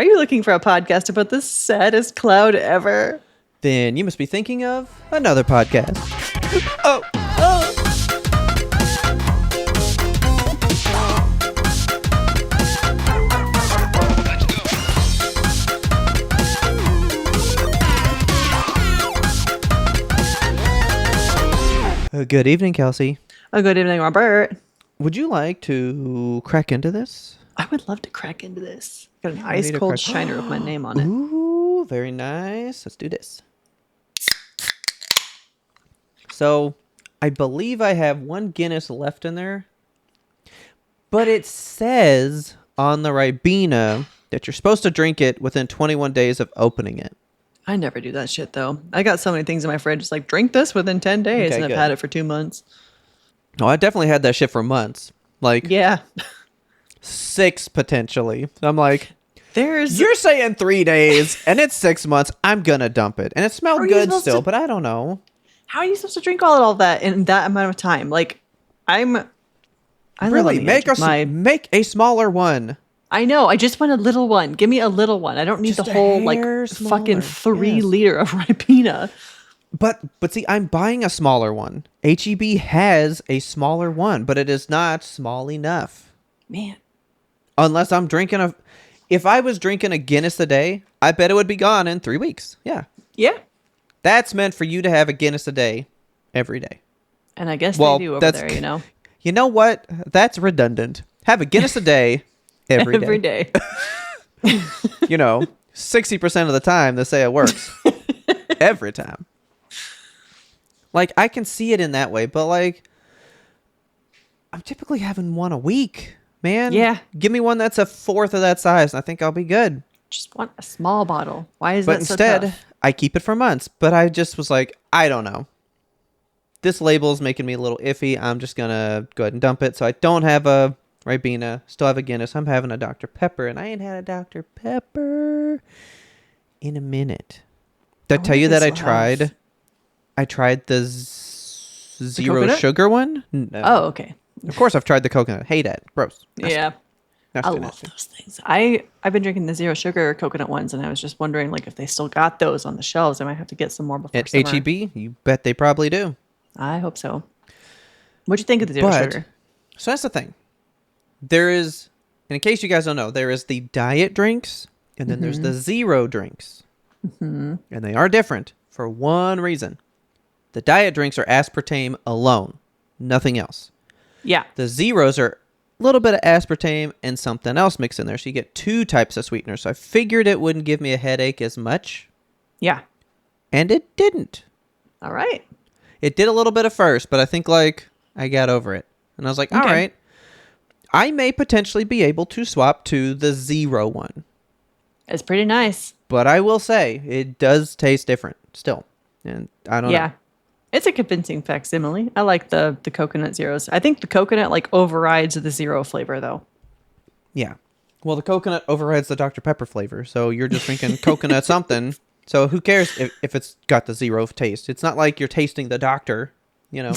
Are you looking for a podcast about the saddest cloud ever? Then you must be thinking of another podcast. Oh! Good evening, Kelsey. Good evening, Robert. Would you like to crack into this? I would love to crack into this. Got an ice cold shiner with my name on it. Ooh, very nice. Let's do this. So, I believe I have one Guinness left in there. But it says on the Ribena that you're supposed to drink it within 21 days of opening it. I never do that shit, though. I got so many things in my fridge. It's like, drink this within 10 days. Okay, and I've good. had it for 2 months. Oh, I definitely had that shit for months. Like, Yeah. 6 potentially. I'm like, There's... you're saying 3 days and it's 6 months. I'm gonna dump it. And it smelled Are you good supposed still, to- but I don't know. How are you supposed to drink all of that in that amount of time? Like, I live Really, on the edge of make a smaller one. I know. I just want a little one. Give me a little one. I don't need Just the a whole like hair fucking smaller. 3 Yes. liter of Ribena. But see, I'm buying a smaller one. HEB has a smaller one, but it is not small enough. Man. Unless I'm drinking if I was drinking a Guinness a day, I bet it would be gone in 3 weeks. Yeah. Yeah. That's meant for you to have a Guinness a day every day. And I guess Well, they do over that's- there, you know. You know what? That's redundant. Have a Guinness a day every day. Every day. You know, 60% of the time they say it works. Every time. Like, I can see it in that way, but like, I'm typically having one a week, man. Yeah. Give me one that's a fourth of that size, and I think I'll be good. Just want a small bottle. Why is But that so instead, tough? I keep it for months. But I just was like, I don't know. This label's making me a little iffy. I'm just going to go ahead and dump it. So I don't have a Ribena. Still have a Guinness. I'm having a Dr. Pepper. And I ain't had a Dr. Pepper in a minute. Did I tell you that I tried? I tried the zero coconut? sugar one. No. Oh, okay. Of course I've tried the coconut. Hate it. Gross. Nasty. Yeah. Nasty, I love nasty. those things. I've been drinking the zero sugar coconut ones, and I was just wondering like if they still got those on the shelves. I might have to get some more before At summer. HEB, you bet they probably do. I hope so. What'd you think of the zero sugar? So that's the thing. There is, and in case you guys don't know, there is the diet drinks, and then there's the zero drinks. And they are different for one reason. The diet drinks are aspartame alone, nothing else. Yeah. The zeros are a little bit of aspartame and something else mixed in there. So you get 2 types of sweeteners. So I figured it wouldn't give me a headache as much. Yeah. And it didn't. All right. It did a little bit at first, but I think like I got over it. And I was like, all Okay. right, I may potentially be able to swap to the zero one. It's pretty nice. But I will say it does taste different still. And I don't Yeah. know. It's a convincing facsimile. I like the coconut zeros. I think the coconut like overrides the zero flavor though. Yeah. Well, the coconut overrides the Dr. Pepper flavor. So you're just drinking coconut something. So who cares if it's got the zero taste? It's not like you're tasting the doctor, you know.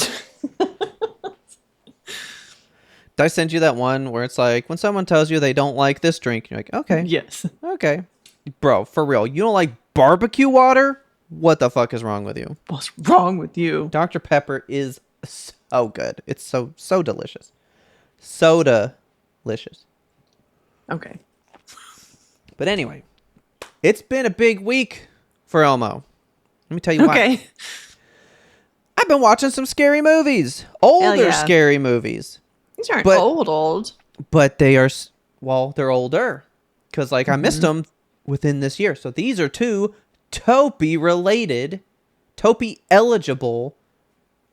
Did I send you that one where it's like when someone tells you they don't like this drink, you're like, okay. Yes. Okay. Bro, for real. You don't like barbecue water? What the fuck is wrong with you? What's wrong with you? Dr. Pepper is so good. It's so delicious. Soda-licious. Okay. But anyway, it's been a big week for Elmo. Let me tell you why. Okay. I've been watching some scary movies. Older yeah. scary movies. These aren't But- old. But they are, they're older. Because, like, I missed them within this year. So these are 2 Topi-related, Topi-eligible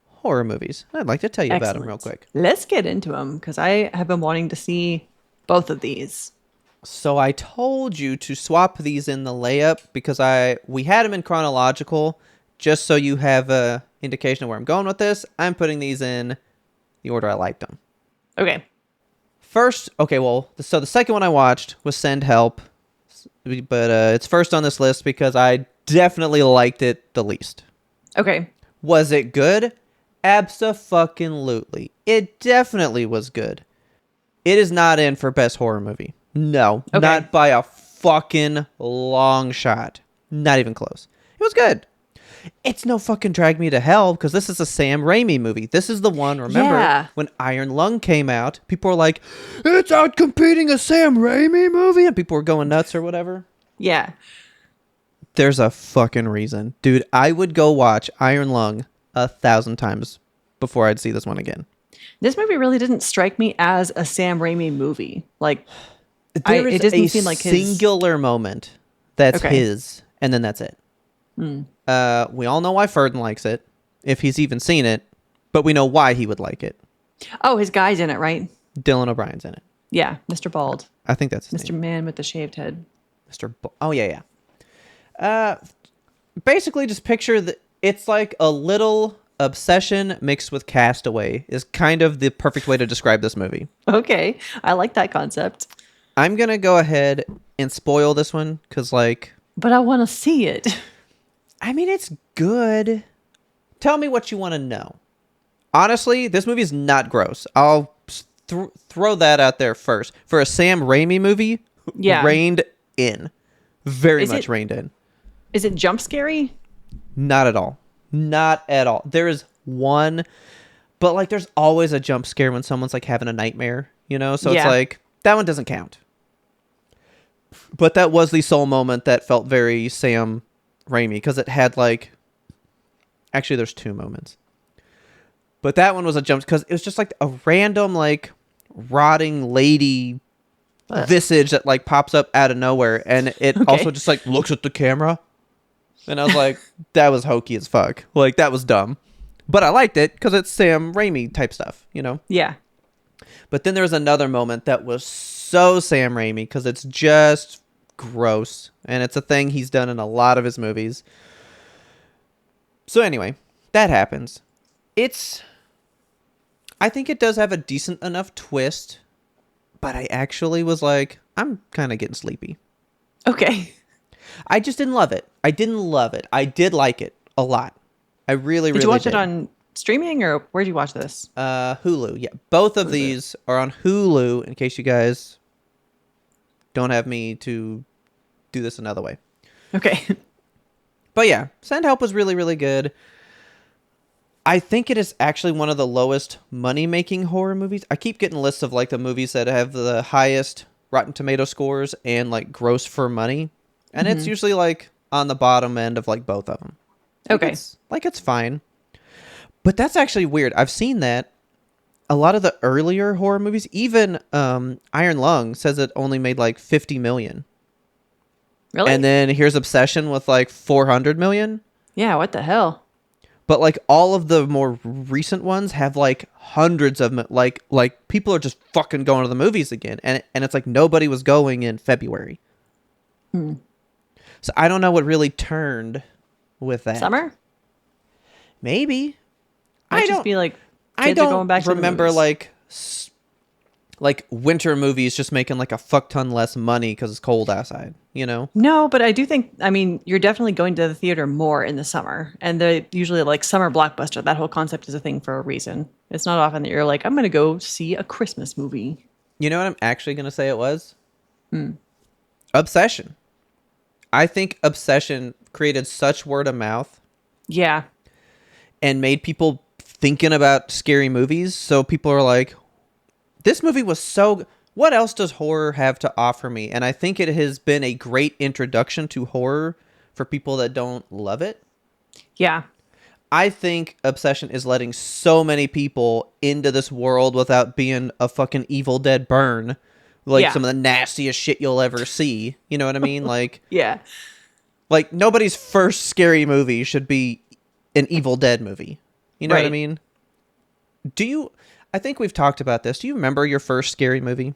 horror movies. I'd like to tell you about them real quick. Let's get into them because I have been wanting to see both of these. So I told you to swap these in the layup because we had them in chronological. Just so you have a indication of where I'm going with this, I'm putting these in the order I liked them. Okay. First, okay, so the second one I watched was Send Help, but it's first on this list because I definitely liked it the least. Okay. Was it good? Abso-fucking-lutely. It definitely was good. It is not in for best horror movie. No, Okay. not by a fucking long shot. Not even close. It was good. It's no fucking Drag Me to Hell because this is a Sam Raimi movie. This is the one, remember, Yeah. when Iron Lung came out, people were like, it's out competing a Sam Raimi movie, and people were going nuts or whatever. Yeah. There's a fucking reason. Dude, I would go watch Iron Lung 1,000 times before I'd see this one again. This movie really didn't strike me as a Sam Raimi movie. Like, There it is doesn't a seem like his. singular moment that's Okay. his, and then that's it. We all know why Ferdin likes it, if he's even seen it, but we know why he would like it. Oh, his guy's in it, right? Dylan O'Brien's in it. Yeah, Mr. Bald, I think that's his Mr. name. Man with the shaved head. Oh, yeah. Basically, just picture that it's like a little Obsession mixed with Castaway is kind of the perfect way to describe this movie. Okay, I like that concept, I'm going to go ahead and spoil this one because, like, but I want to see it. I mean, it's good. Tell me what you want to know. Honestly, this movie is not gross. I'll throw that out there first. For a Sam Raimi movie, Yeah. reined in. Very Is much it- reined in. Is it jump scary? Not at all. Not at all. There is one, but like there's always a jump scare when someone's like having a nightmare, you know? So it's Yeah. like, that one doesn't count. But that was the sole moment that felt very Sam Raimi because it had like, actually there's two moments. But that one was a jump because it was just like a random like rotting lady visage that like pops up out of nowhere. And it Okay. also just like looks at the camera. And I was like, that was hokey as fuck. Like, that was dumb. But I liked it because it's Sam Raimi type stuff, you know? Yeah. But then there was another moment that was so Sam Raimi because it's just gross. And it's a thing he's done in a lot of his movies. So anyway, that happens. I think it does have a decent enough twist. But I actually was like, I'm kind of getting sleepy. Okay. I just didn't love it. I didn't love it. I did like it a lot. I really, really Did you watch did. it on streaming or where'd you watch this? Hulu. Yeah, both of these are on Hulu. In case you guys don't have me to do this another way. Okay. But yeah, Send Help was really, really good. I think it is actually one of the lowest money-making horror movies. I keep getting lists of like the movies that have the highest Rotten Tomato scores and like gross for money. And it's usually like on the bottom end of like both of them. Okay. It's fine. But that's actually weird. I've seen that. A lot of the earlier horror movies, even Iron Lung says it only made like 50 million. Really? And then here's Obsession with like 400 million. Yeah, what the hell? But like all of the more recent ones have like hundreds of like people are just fucking going to the movies again. And it's like nobody was going in February. So I don't know what really turned with that. Summer? Maybe. Might I just don't be like I kids are don't going back to the remember movies. like winter movies just making like a fuck ton less money because it's cold outside, you know? No, but I do think, I mean, you're definitely going to the theater more in the summer. And they're usually like summer blockbuster. That whole concept is a thing for a reason. It's not often that you're like, I'm going to go see a Christmas movie. You know what I'm actually going to say it was? Obsession. I think Obsession created such word of mouth Yeah. and made people thinking about scary movies. So people are like, this movie was so... What else does horror have to offer me? And I think it has been a great introduction to horror for people that don't love it. Yeah. I think Obsession is letting so many people into this world without being a fucking Evil Dead burn. Like Yeah. some of the nastiest shit you'll ever see. You know what I mean? Yeah. Like nobody's first scary movie should be an Evil Dead movie. You know what I Right. mean? I think we've talked about this. Do you remember your first scary movie?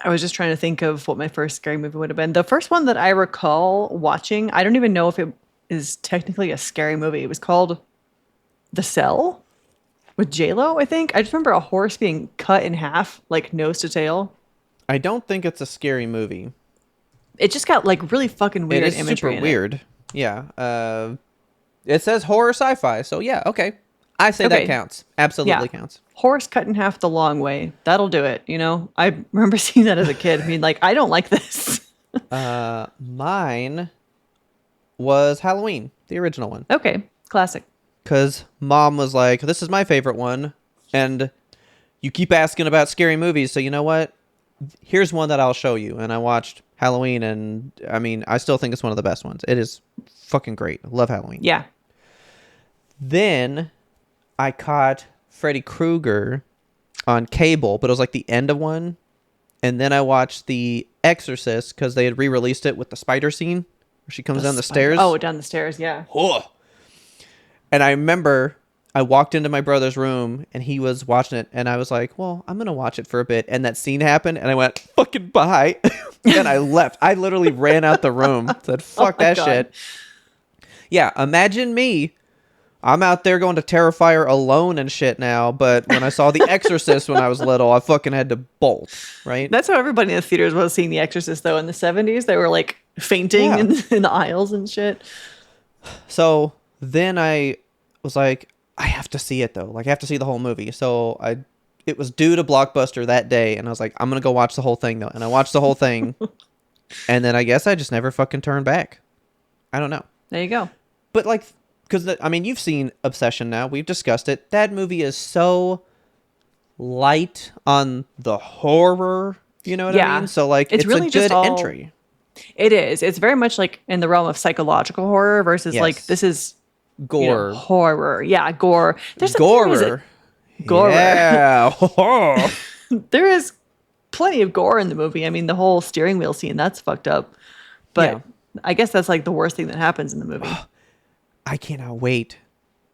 I was just trying to think of what my first scary movie would have been. The first one that I recall watching, I don't even know if it is technically a scary movie. It was called The Cell with J-Lo, I think. I just remember a horse being cut in half, like nose to tail. I don't think it's a scary movie. It just got like really fucking weird It is imagery super in it. weird. Yeah. It says horror sci-fi, so yeah, okay. I say that Okay. counts. Absolutely Yeah. counts. Horse cut in half the long way. That'll do it, you know? I remember seeing that as a kid. I mean, like, I don't like this. Mine was Halloween, the original one. Okay, classic. Because mom was like, this is my favorite one. And you keep asking about scary movies. So you know what? Here's one that I'll show you. And I watched Halloween. And I mean, I still think it's one of the best ones. It is fucking great. I love Halloween. Yeah. Then I caught Freddy Krueger on cable, but it was like the end of one. And then I watched The Exorcist because they had re-released it with the spider scene where she comes down the stairs. Oh, down the stairs, yeah. Oh. And I remember I walked into my brother's room and he was watching it and I was like, well, I'm going to watch it for a bit. And that scene happened and I went, fucking bye. And I left. I literally ran out the room. Said, fuck that God. shit. Yeah, imagine me. I'm out there going to Terrifier alone and shit now. But when I saw The Exorcist when I was little, I fucking had to bolt, right? That's how everybody in the theaters was seeing The Exorcist, though. In the 70s, they were like fainting Yeah. in the aisles and shit. So then I was like, I have to see it though. Like I have to see the whole movie. So it was due to Blockbuster that day, and I was like, I'm gonna go watch the whole thing though. And I watched the whole thing, and then I guess I just never fucking turned back. I don't know. There you go. But like, because I mean, you've seen Obsession now. We've discussed it. That movie is so light on the horror. You know what I Yeah. mean? So like, It's it's really a just good all- entry. It is. It's very much like in the realm of psychological horror versus like Yes. this is Gore. horror. Yeah, gore. There's Gore. Gore. Yeah. There is plenty of gore in the movie. I mean, the whole steering wheel scene, that's fucked up. But Yeah. I guess that's like the worst thing that happens in the movie. I cannot wait.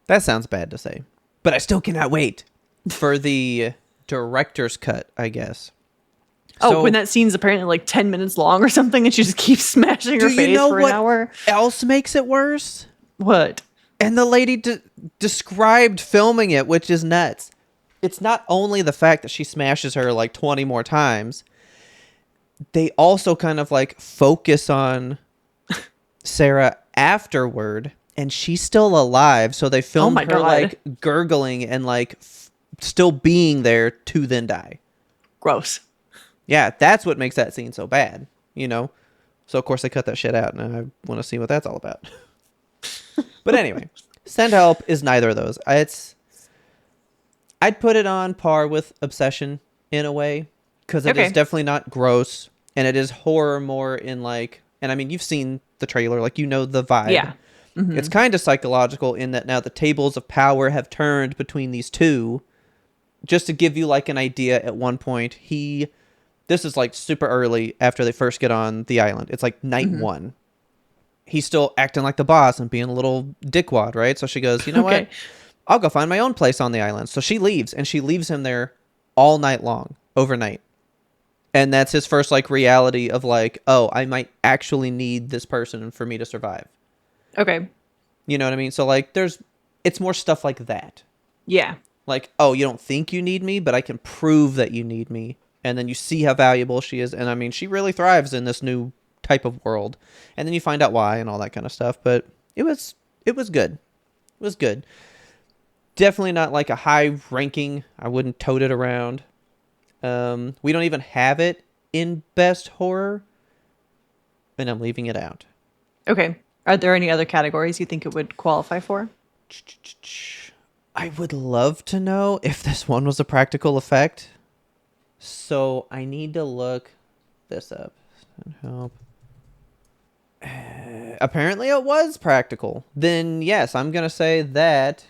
That sounds bad to say, but I still cannot wait for the director's cut, I guess. Oh, when that scene's apparently like 10 minutes long or something and she just keeps smashing her do you face know for what an hour. else makes it worse? What? And the lady described filming it, which is nuts. It's not only the fact that she smashes her like 20 more times. They also kind of like focus on Sarah afterward, and she's still alive. So they filmed my her God. like gurgling and like still being there to then die. Gross. Yeah, that's what makes that scene so bad, you know? So, of course, they cut that shit out, and I want to see what that's all about. But anyway, Send Help is neither of those. I'd put it on par with Obsession in a way, because it is definitely not gross, and it is horror more in like, and I mean, you've seen the trailer, like, you know the vibe. Yeah. Mm-hmm. It's kind of psychological in that now the tables of power have turned between these two. Just to give you like an idea, at one point, this is like super early after they first get on the island. It's like night one. He's still acting like the boss and being a little dickwad, right? So she goes, you know what? I'll go find my own place on the island. So she leaves, and she leaves him there all night long, overnight. And that's his first like reality of like, oh, I might actually need this person for me to survive. Okay. You know what I mean? So like it's more stuff like that. Yeah. Like, oh, you don't think you need me, but I can prove that you need me. And then you see how valuable she is. And I mean, she really thrives in this new type of world. And then you find out why and all that kind of stuff. But it was good. It was good. Definitely not like a high ranking. I wouldn't tote it around. We don't even have it in best horror. And I'm leaving it out. Okay. Are there any other categories you think it would qualify for? I would love to know if this one was a practical effect. So I need to look this up. Help. Apparently it was practical. Then yes, I'm going to say that.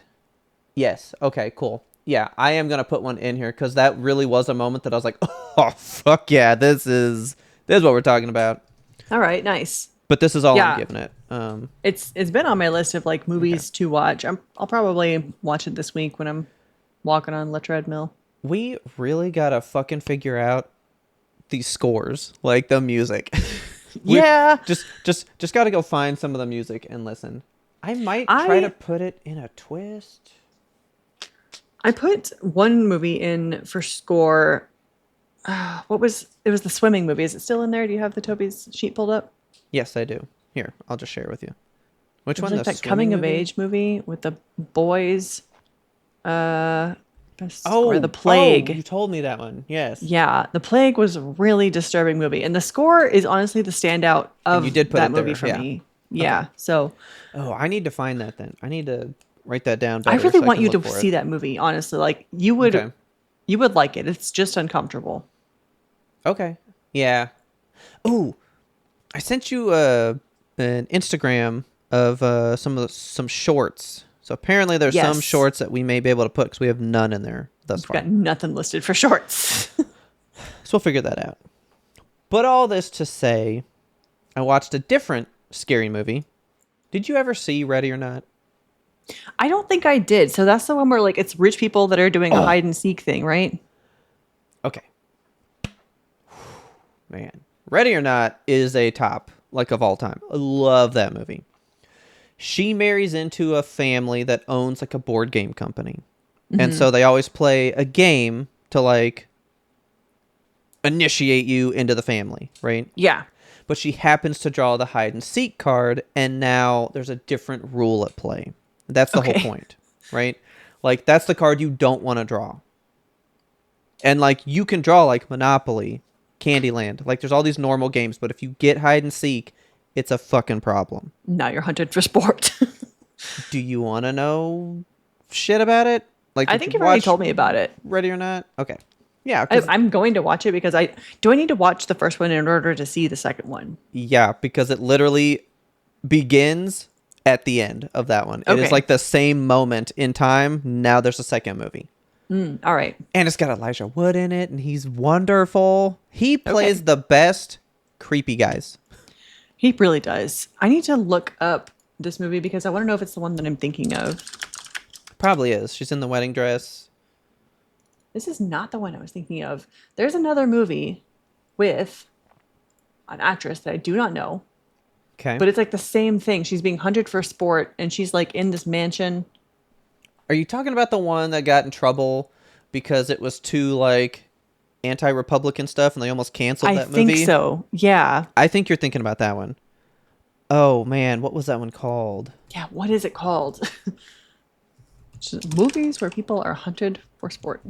Yes. Okay, cool. Yeah, I am going to put one in here because that really was a moment that I was like, oh, fuck yeah, this is what we're talking about. All right, nice. But this is all Yeah. I'm giving it. It's been on my list of like movies to watch. I'll probably watch it this week when I'm walking on the treadmill. We really gotta fucking figure out these scores, like the music. Yeah. Just gotta go find some of the music and listen. I might try to put it in a twist. I put one movie in for score. It was the swimming movie. Is it still in there? Do you have the Toby's sheet pulled up? Yes, I do. Here, I'll just share with you. Which It was one? like The that coming swimming of movie? age movie with the boys. Or the Oh, you plague. told me that one. Yes. Yeah, the plague was a really disturbing movie, and the score is honestly the standout And you of did put that it movie there. for Yeah. me. Okay. Yeah, so Oh, I need to find that then. I need to write that down I better really so I want can you look to for see it. that movie. Honestly, like Okay. you would like it. It's just uncomfortable. Okay. Yeah. Ooh, I sent you an Instagram of some shorts. So apparently there's some Yes, shorts that we may be able to put because we have none in there thus we've got far. nothing listed for shorts. So we'll figure that out. But all this to say, I watched a different scary movie. Did you ever see Ready or Not? I don't think I did. So that's the one where like it's rich people that are doing a hide and seek thing, right? Okay. Man. Ready or Not is a top, like, of all time. I love that movie. She marries into a family that owns, like, a board game company. And so they always play a game to, like, initiate you into the family, right? Yeah. But she happens to draw the hide and seek card, and now there's a different rule at play. That's the whole Okay. point, right? Like, that's the card you don't want to draw. And, like, you can draw, like, Monopoly, Candyland. Like, there's all these normal games, but if you get hide and seek, it's a fucking problem. Now you're hunted for sport. Do you want to know shit about it? Like, I did think you you've already watch told me about it. Ready or Not? Okay. Yeah, because I'm going to watch it because I need to watch the first one in order to see the second one. it literally begins at the end of that one. It is Okay. like the same moment in time. Now there's a second movie. All right. And it's got Elijah Wood in it, and he's wonderful. He plays Okay. the best creepy guys. He really does. I need to look up this movie because I want to know if it's the one that I'm thinking of. Probably is. She's in the wedding dress. This is not the one I was thinking of. There's another movie with an actress that I do not know, Okay. but it's like the same thing. She's being hunted for sport and she's like in this mansion. Are you talking about the one that got in trouble because it was too, like, anti-Republican stuff and they almost canceled I that think movie? so. Yeah. I think you're thinking about that one. Oh, man. What was that one called? Yeah. What is it called? Just movies where people are hunted for sport.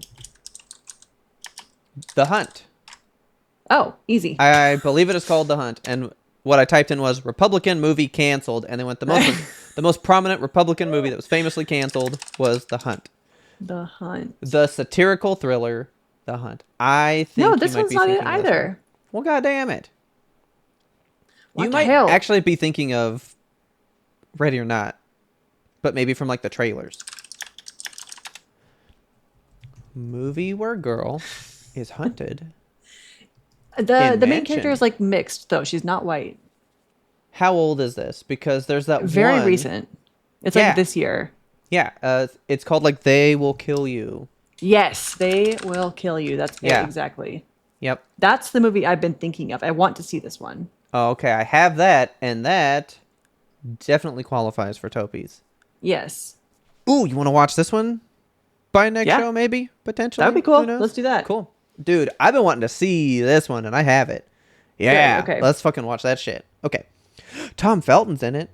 The Hunt. Oh, easy. I believe it is called The Hunt. And what I typed in was Republican movie canceled. And they went the most prominent Republican movie that was famously canceled was The Hunt. The Hunt. The satirical thriller, The Hunt. I think No, you this might one's be not it thinking of this one. either. Well, God damn it. What You the might hell? actually be thinking of Ready or Not, but maybe from, like, the trailers. Movie where a girl is hunted. The main character mansion. is like mixed though. She's not white. How old is this? Because there's that Very one. recent. It's Yeah. like this year. Yeah, it's called, like, They Will Kill You. Yes, they will kill you. That's it, Yeah. exactly. Yep. That's the movie I've been thinking of. I want to see this one. Oh, okay, I have that, and that definitely qualifies for Topies. Yes. Ooh, you want to watch this one by next Yeah. show, maybe? Potentially? That would be cool. Who knows? Let's do that. Cool. Dude, I've been wanting to see this one, and I have it. Yeah, okay. let's fucking watch that shit. Okay. Tom Felton's in it.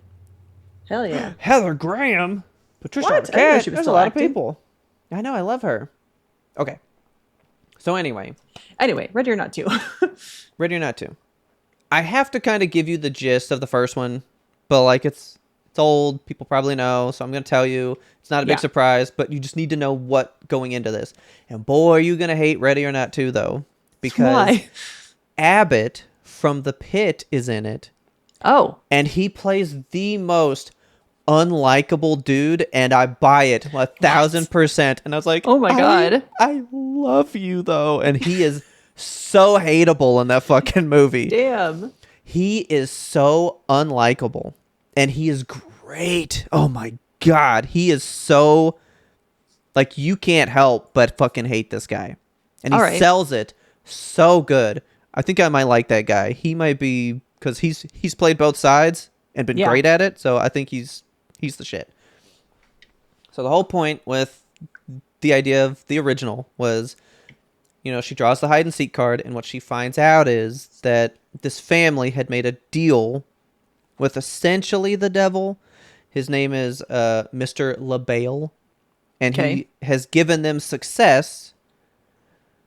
Hell yeah. Heather Graham. Patricia What? I didn't know Arquette. she was There's a still lot acting. of people. I know, I love her. Okay. So anyway, Anyway, Ready or Not 2. Ready or Not to. I have to kind of give you the gist of the first one, but, like, it's old. People probably know, so I'm going to tell you. It's not a big Yeah. surprise, but you just need to know what going into this. And boy, are you going to hate Ready or Not 2, though, because Why? Abbott from The Pit is in it, Oh. and he plays the most unlikable dude, and I buy it 1,000%. And I was like, Oh my God. I love you, though. And he is so hateable in that fucking movie. Damn. He is so unlikable, and he is great. Oh my God. He is so, like, you can't help but fucking hate this guy. And he All right. sells it so good. I think I might like that guy. He might be, because he's played both sides and been Yeah. great at it. So I think he's the shit. So the whole point with the idea of the original was, you know, she draws the hide and seek card, and what she finds out is that this family had made a deal with essentially the devil. His name is Mr. LaBelle, and Okay. he has given them success.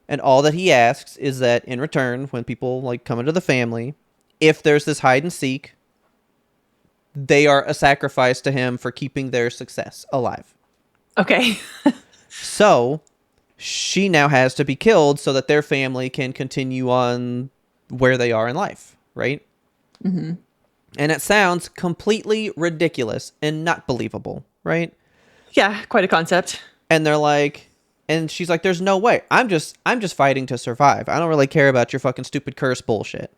And all that he asks is that in return, when people like come into the family, if there's this hide and seek, they are a sacrifice to him for keeping their success alive. Okay. So she now has to be killed so that their family can continue on where they are in life, right? Mm-hmm. And it sounds completely ridiculous and not believable, right? Yeah, quite a concept. And they're like, and she's like, "There's no way. I'm just fighting to survive. I don't really care about your fucking stupid curse bullshit."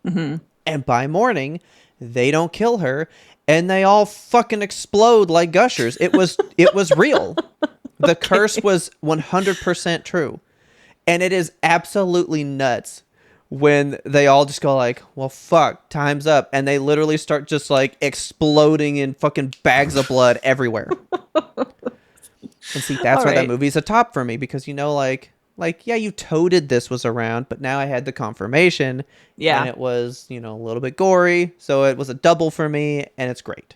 Mm-hmm. And by morning, they don't kill her, and they all fucking explode like gushers. It was real. The curse was 100% true. And it is absolutely nuts when they all just go like, well, fuck, time's up. And they literally start just like exploding in fucking bags of blood everywhere. And see, that's why that movie's a top for me. Because, you know, like, yeah, you toted this was around, but now I had the confirmation. Yeah. And it was, you know, a little bit gory. So it was a double for me, and it's great.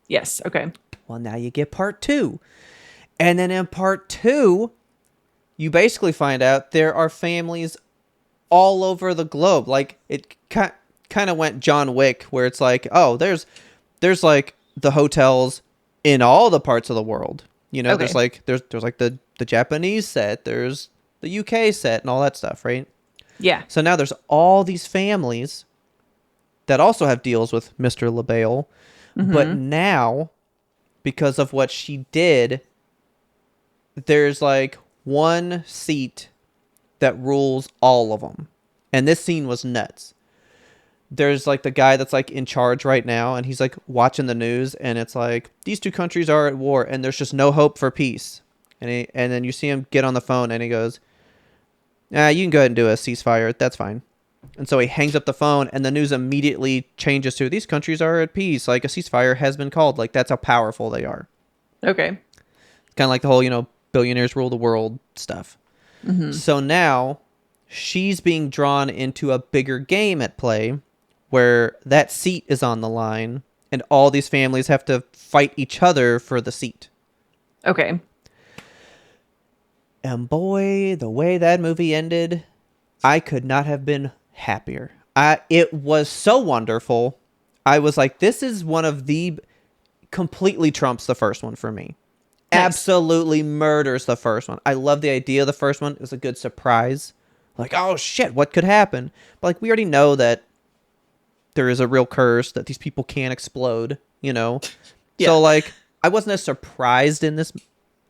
Yes. Okay. Well, now you get part 2. And then in part 2, you basically find out there are families all over the globe. Like, it kind of went John Wick, where it's like, oh, there's like the hotels in all the parts of the world. You know, Okay. there's like the Japanese set, there's the UK set, and all that stuff, right? Yeah. So now there's all these families that also have deals with Mr. LaBelle. Mm-hmm. But now, because of what she did, there's like one seat that rules all of them. And this scene was nuts. There's like the guy that's like in charge right now, and he's like watching the news, and it's like, these two countries are at war and there's just no hope for peace. And then you see him get on the phone, and he goes, you can go ahead and do a ceasefire. That's fine. And so he hangs up the phone, and the news immediately changes to, these countries are at peace. Like, a ceasefire has been called. Like, that's how powerful they are. Okay. It's kind of like the whole, you know, billionaires rule the world stuff. Mm-hmm. So now she's being drawn into a bigger game at play, where that seat is on the line, and all these families have to fight each other for the seat. Okay. And boy, the way that movie ended, I could not have been happier. It was so wonderful. I was like, this is one of the... completely trumps the first one for me. Nice. Absolutely murders the first one. I love the idea of the first one. It was a good surprise. Like, oh shit, what could happen? But like, we already know that there is a real curse, that these people can't explode, you know? Yeah. So like, I wasn't as surprised in this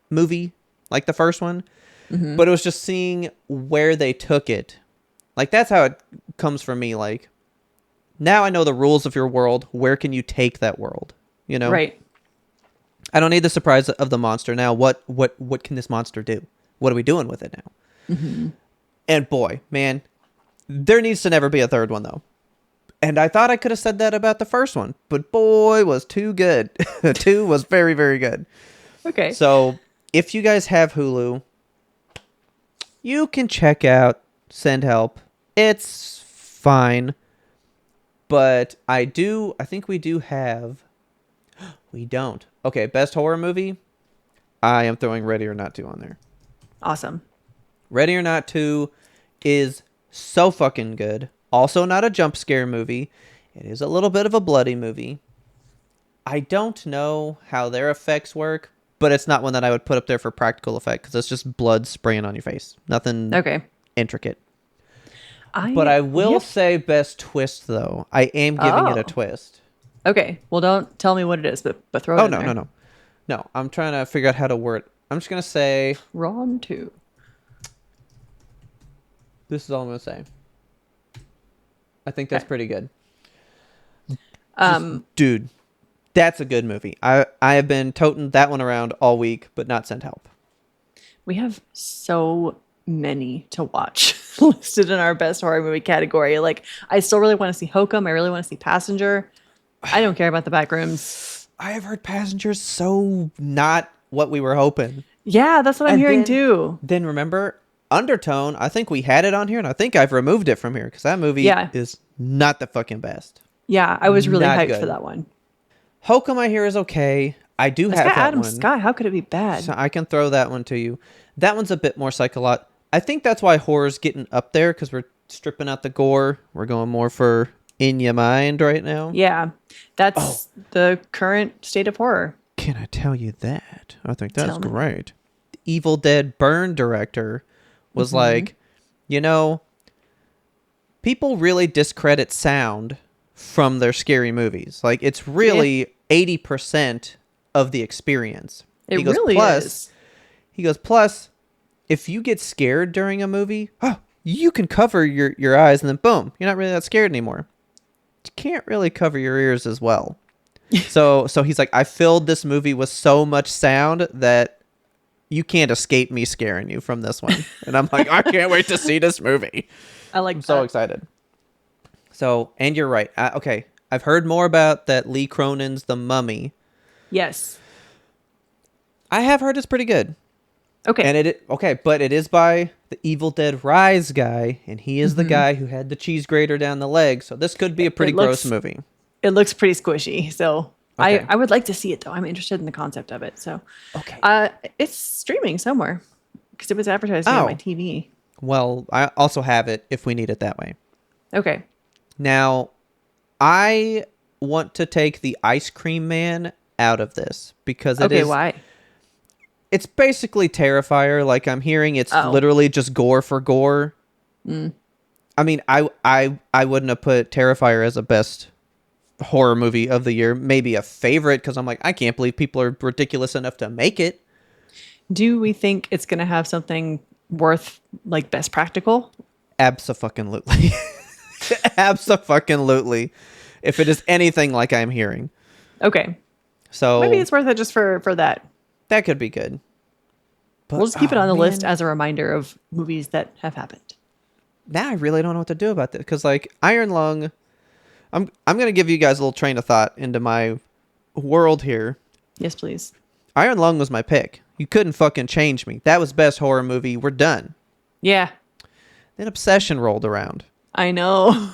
movie like the first one, mm-hmm. but it was just seeing where they took it. Like, that's how it comes from me. Like, now I know the rules of your world. Where can you take that world? You know? Right. I don't need the surprise of the monster now. What can this monster do? What are we doing with it now? Mm-hmm. And boy, man, there needs to never be a third one, though. And I thought I could have said that about the first one, but boy, was 2 good. 2 was very, very good. Okay. So if you guys have Hulu, you can check out Send Help. It's fine. But I think we do have... We don't. Okay, best horror movie? I am throwing Ready or Not 2 on there. Awesome. Ready or Not 2 is so fucking good. Also not a jump scare movie. It is a little bit of a bloody movie. I don't know how their effects work, but it's not one that I would put up there for practical effect, because it's just blood spraying on your face. Nothing intricate. But I will say best twist, though. I am giving it a twist. Okay. Well, don't tell me what it is, but throw it in there. No, I'm trying to figure out how to word it. I'm just going to say... Ron 2. This is all I'm going to say. I think that's pretty good. Dude, that's a good movie. I have been toting that one around all week, but not Send Help. We have so many to watch listed in our best horror movie category. Like, I still really want to see Hokum. I really want to see Passenger. I don't care about the back rooms. I have heard Passenger's so not what we were hoping. Yeah, that's what I'm hearing too. Then remember... Undertone, I think we had it on here, and I think I've removed it from here, because that movie is not the fucking best. Yeah, I was really hyped for that one. Hokum, I hear, is okay. I do It's have got that Adam one. Scott. How could it be bad? So I can throw that one to you. That one's a bit more psychological. I think that's why horror's getting up there, because we're stripping out the gore. We're going more for in your mind right now. Yeah, that's Oh, the current state of horror. can I tell you that? I think that's Tell me. great. The Evil Dead Burn director was like, you know, people really discredit sound from their scary movies. Like, it's really 80% of the experience. It He goes, really plus, is. He goes, plus, if you get scared during a movie, you can cover your eyes and then boom, you're not really that scared anymore. You can't really cover your ears as well. So he's like, I filled this movie with so much sound that you can't escape me scaring you from this one. And I'm like, I can't wait to see this movie. I'm so excited. So, and you're right. Okay, I've heard more about that Lee Cronin's The Mummy. Yes. I have heard it's pretty good. Okay. And but it is by the Evil Dead Rise guy, and he is the guy who had the cheese grater down the leg. So this could be a pretty gross movie. It looks pretty squishy. So Okay. I would like to see it though. I'm interested in the concept of it. So Okay. it's streaming somewhere because it was advertised on my TV. Well, I also have it if we need it that way. Okay. Now, I want to take the Ice Cream Man out of this because Why? It's basically Terrifier. Like, I'm hearing it's literally just gore for gore. I mean, I wouldn't have put Terrifier as a best horror movie of the year. Maybe a favorite, because I'm like, I can't believe people are ridiculous enough to make it. Do we think it's going to have something worth like best practical? Abso-fucking-lutely. Abso-fucking-lutely. If it is anything like I'm hearing. Okay. So maybe it's worth it just for that. That could be good. But, We'll just keep it on the list as a reminder of movies that have happened. Now I really don't know what to do about this, because like Iron Lung, I'm gonna give you guys a little train of thought into my world here. Yes, please. Iron Lung was my pick. You couldn't fucking change me. That was best horror movie. We're done. Yeah. Then Obsession rolled around. I know.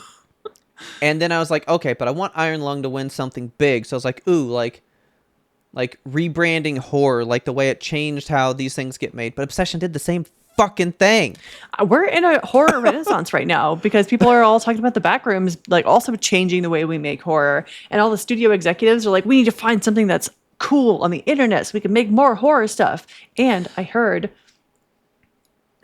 And then I was like, okay, but I want Iron Lung to win something big. So I was like, ooh, like rebranding horror, like the way it changed how these things get made. But Obsession did the same fucking thing. We're in a horror renaissance right now because people are all talking about the back rooms, like also changing the way we make horror. And all the studio executives are like, we need to find something that's cool on the internet so we can make more horror stuff. And I heard,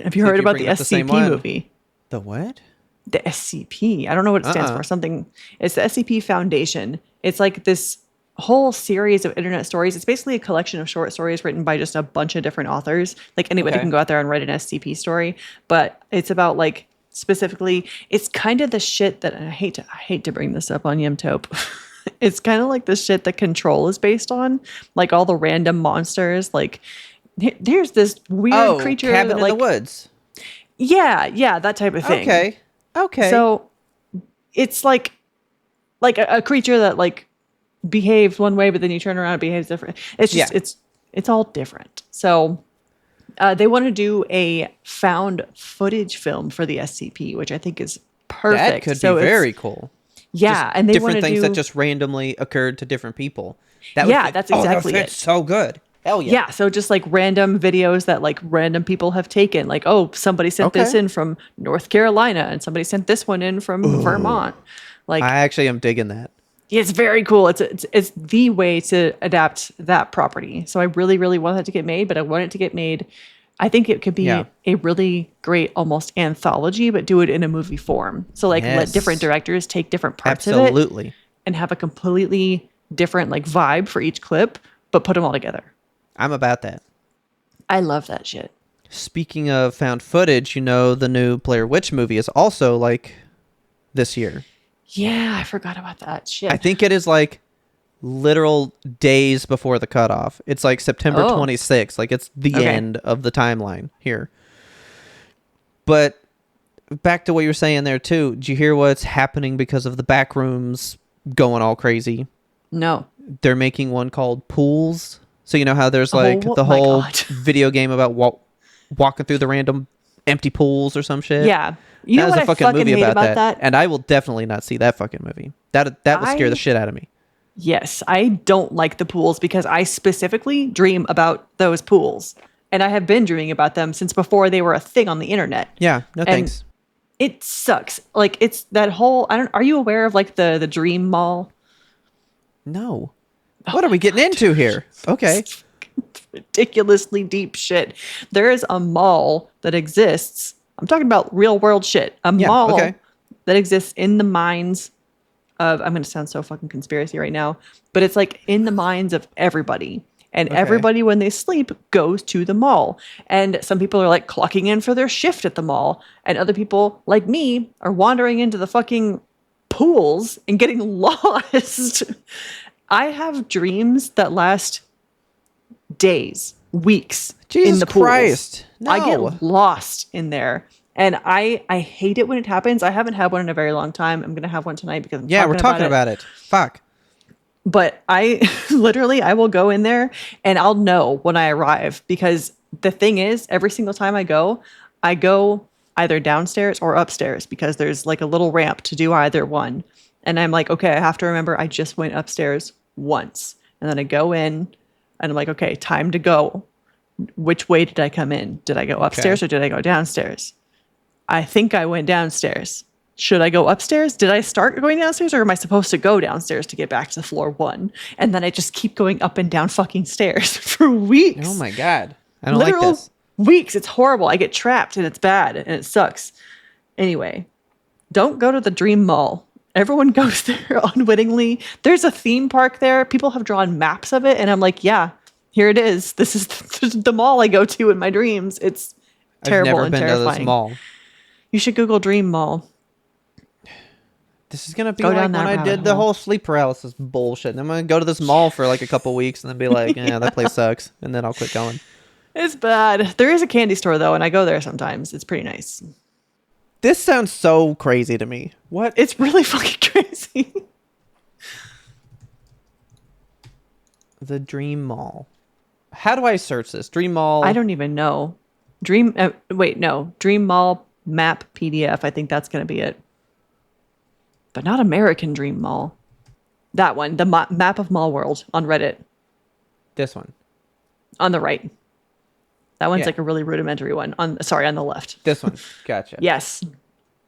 have you heard about the SCP movie? The what? The SCP. I don't know what it stands for. Something. It's the SCP Foundation. It's like this whole series of internet stories. It's basically a collection of short stories written by just a bunch of different authors. Like anybody can go out there and write an SCP story, but it's about like specifically, it's kind of the shit that, and I hate to bring this up on YMToAP. It's kind of like the shit that Control is based on, like all the random monsters. Like there's this weird creature Cabin that, in the Woods. Yeah, that type of thing. Okay. So it's like a creature that like behaves one way, but then you turn around and behaves different. It's just it's all different. So they want to do a found footage film for the SCP, which I think is perfect. That could be very cool. Yeah, just and they different want to things do that just randomly occurred to different people. That's exactly it. So good. Hell yeah. Yeah, so just like random videos that like random people have taken. Like, oh, somebody sent this in from North Carolina and somebody sent this one in from Vermont. Like, I actually am digging that. It's very cool. It's the way to adapt that property. So I really, really want that to get made, but I want it to get made. I think it could be a really great almost anthology, but do it in a movie form. So like let different directors take different parts of it and have a completely different like vibe for each clip, but put them all together. I'm about that. I love that shit. Speaking of found footage, the new Blair Witch movie is also like this year. Yeah, I forgot about that shit. I think it is like literal days before the cutoff. It's like September 26th. Like it's the end of the timeline here. But back to what you were saying there too. Did you hear what's happening because of the back rooms going all crazy? No. They're making one called Pools. So you know how there's like the whole video game about walking through the random empty pools or some shit? Yeah. You know what I fucking hate about that? And I will definitely not see that fucking movie. That would scare the shit out of me. Yes, I don't like the pools because I specifically dream about those pools. And I have been dreaming about them since before they were a thing on the internet. Yeah, no And thanks. it sucks. Like it's that whole I don't are you aware of like the dream mall? No. Oh What are my we getting god. into here? Okay. It's ridiculously deep shit. There is a mall that exists. I'm talking about real world shit. A Yeah, okay. mall that exists in the minds of I'm going to sound so fucking conspiracy right now, but it's like in the minds of everybody. And Okay. everybody when they sleep goes to the mall. And some people are like clocking in for their shift at the mall, and other people like me are wandering into the fucking pools and getting lost. I have dreams that last days, weeks in Jesus the pools. Christ. I No. get lost in there. And I hate it when it happens. I haven't had one in a very long time. I'm gonna have one tonight because I'm Yeah, we're talking about talking it. about it. Fuck. But I literally I will go in there and I'll know when I arrive because the thing is every single time I go either downstairs or upstairs because there's like a little ramp to do either one. And I'm like, okay, I have to remember I just went upstairs once. And then I go in and I'm like, okay, time to go. Which way did I come in? Did I go Okay. upstairs or did I go downstairs? I think I went downstairs. Should I go upstairs? Did I start going downstairs or am I supposed to go downstairs to get back to floor one? And then I just keep going up and down fucking stairs for Oh weeks. my god. I don't like Literal this. weeks. It's horrible. I get trapped and it's bad and it sucks. Anyway, don't go to the dream mall. Everyone goes there unwittingly. There's a theme park there. People have drawn maps of it. And I'm like, yeah, here it is. This is the mall I go to in my dreams. It's I've terrible never and been to this terrifying. mall. You should Google Dream Mall. This is gonna be Go like down when that I rabbit did the hole. whole sleep paralysis bullshit. And I'm gonna go to this mall for like a couple weeks and then be like, yeah, that place sucks. And then I'll quit going. It's bad. There is a candy store though, and I go there sometimes. It's pretty nice. This sounds so crazy to me. What? It's really fucking crazy. The Dream Mall. How do I search this? Dream Mall. I don't even know. Wait, no. Dream Mall map PDF. I think that's going to be it. But not American Dream Mall. That one, the map of Mall World on Reddit This one. on the right. That one's Yeah. like a really rudimentary one. On the left. This one. Gotcha. Yes.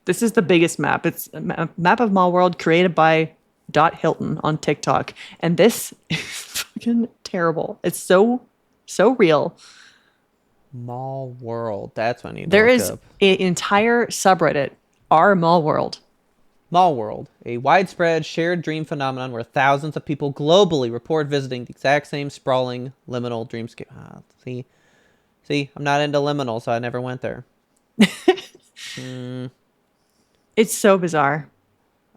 This is the biggest map. It's a map of Mall World created by Dot Hilton on TikTok. And this is fucking terrible. It's so real. Mall World. That's what I need to There look is up. an entire subreddit, R Mall World. Mall World, a widespread shared dream phenomenon where thousands of people globally report visiting the exact same sprawling liminal dreamscape. See, I'm not into liminal, so I never went there. It's so bizarre.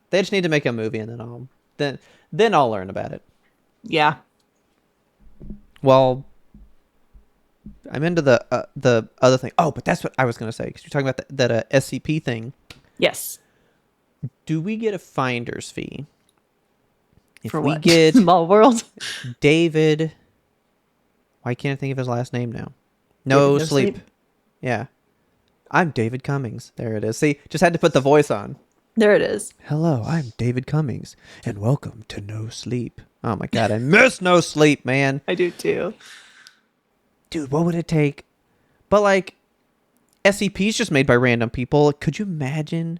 They just need to make a movie, and then I'll learn about it. Yeah. Well, I'm into the other thing. Oh, but that's what I was gonna say because you're talking about that SCP thing. Yes. Do we get a finder's fee if For we what? get Mall World? David? Why can't I think of his last name now? No, No sleep. Sleep? Yeah, I'm David Cummings. There it is. See, just had to put the voice on. There it is. Hello, I'm David Cummings, and welcome to No Sleep. Oh my god, I miss No Sleep, man. I do too. Dude, what would it take? But like, SCP's just made by random people. Could you imagine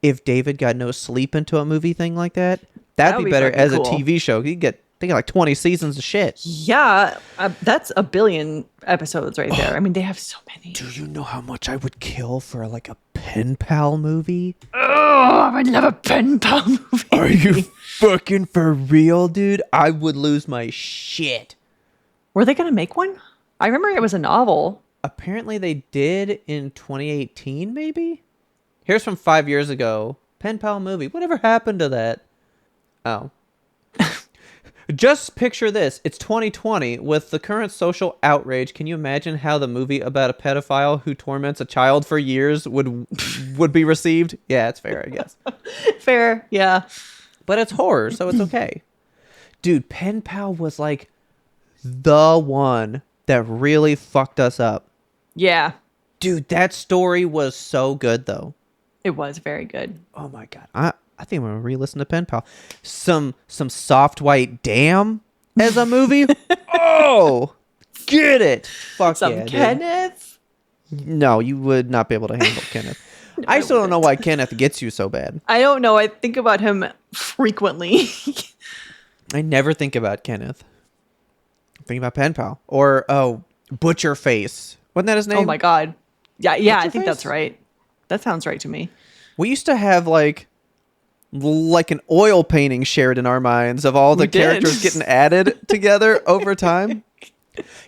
if David got No Sleep into a movie thing like that? That'd That would be be better fucking as cool. a TV show. You get think like 20 seasons of shit. Yeah. That's a billion episodes right there. I mean, they have so many. Do you know how much I would kill for like a pen pal movie? Oh, I would love a pen pal movie. Are you fucking for real, dude? I would lose my shit. Were they going to make one? I remember it was a novel. Apparently they did in 2018, maybe? Here's from 5 years ago. Pen pal movie. Whatever happened to that? Oh. Just picture this. It's 2020. With the current social outrage, can you imagine how the movie about a pedophile who torments a child for years would be received? Yeah, it's fair, I guess. Fair. Yeah. But it's horror, so it's okay. Dude, Pen Pal was like the one that really fucked us up. Yeah. Dude, that story was so good, though. It was very good. Oh my god. I think I'm gonna re-listen to Pen Pal. Some soft white damn as a movie. Oh, get it. Fuck Some yeah, dude. Kenneth. No, you would not be able to handle Kenneth. I still don't know why Kenneth gets you so bad. I don't know. I think about him frequently. I never think about Kenneth. I'm thinking about Pen Pal. Or, Butcher Face. Wasn't that his name? Oh my God. Yeah, I think Butcherface? that's right. That sounds right to me. We used to have like an oil painting shared in our minds of all the We did. characters getting added together over time.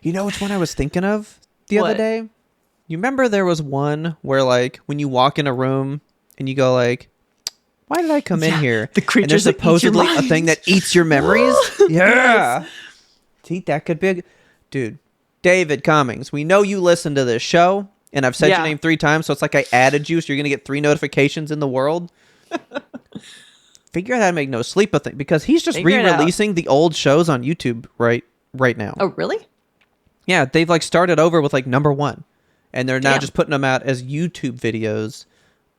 You know which one I was thinking of the other What? day? You remember there was one where like when you walk in a room and you go like, why did I come in here? the creatures and that there's eat your supposedly a thing mind. that eats your memories. Yeah. See, that could be a... Dude, David Cummings, we know you listen to this show, and I've said your Yeah. name 3 times, so it's like I added you, so you're going to get 3 notifications in the world. Figure out how to make No Sleep a thing, because he's just Figure it out. re-releasing the old shows on YouTube right now. Oh, really? Yeah, they've like started over with like number 1, and they're now Damn. just putting them out as YouTube videos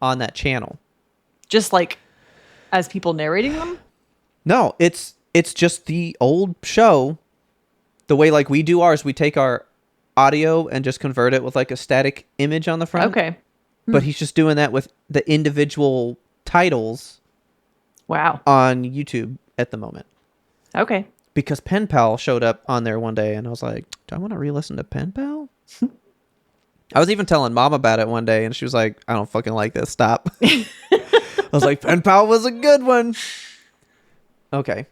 on that channel. Just like as people narrating them? No, it's just the old show. The way like we do ours, we take our audio and just convert it with like a static image on the front. Okay. But he's just doing that with the individual titles Wow. on YouTube at the moment. Okay. Because Pen Pal showed up on there one day and I was like, do I want to re-listen to Pen Pal? I was even telling Mom about it one day and she was like, I don't fucking like this. Stop. I was like, Pen Pal was a good one. Okay.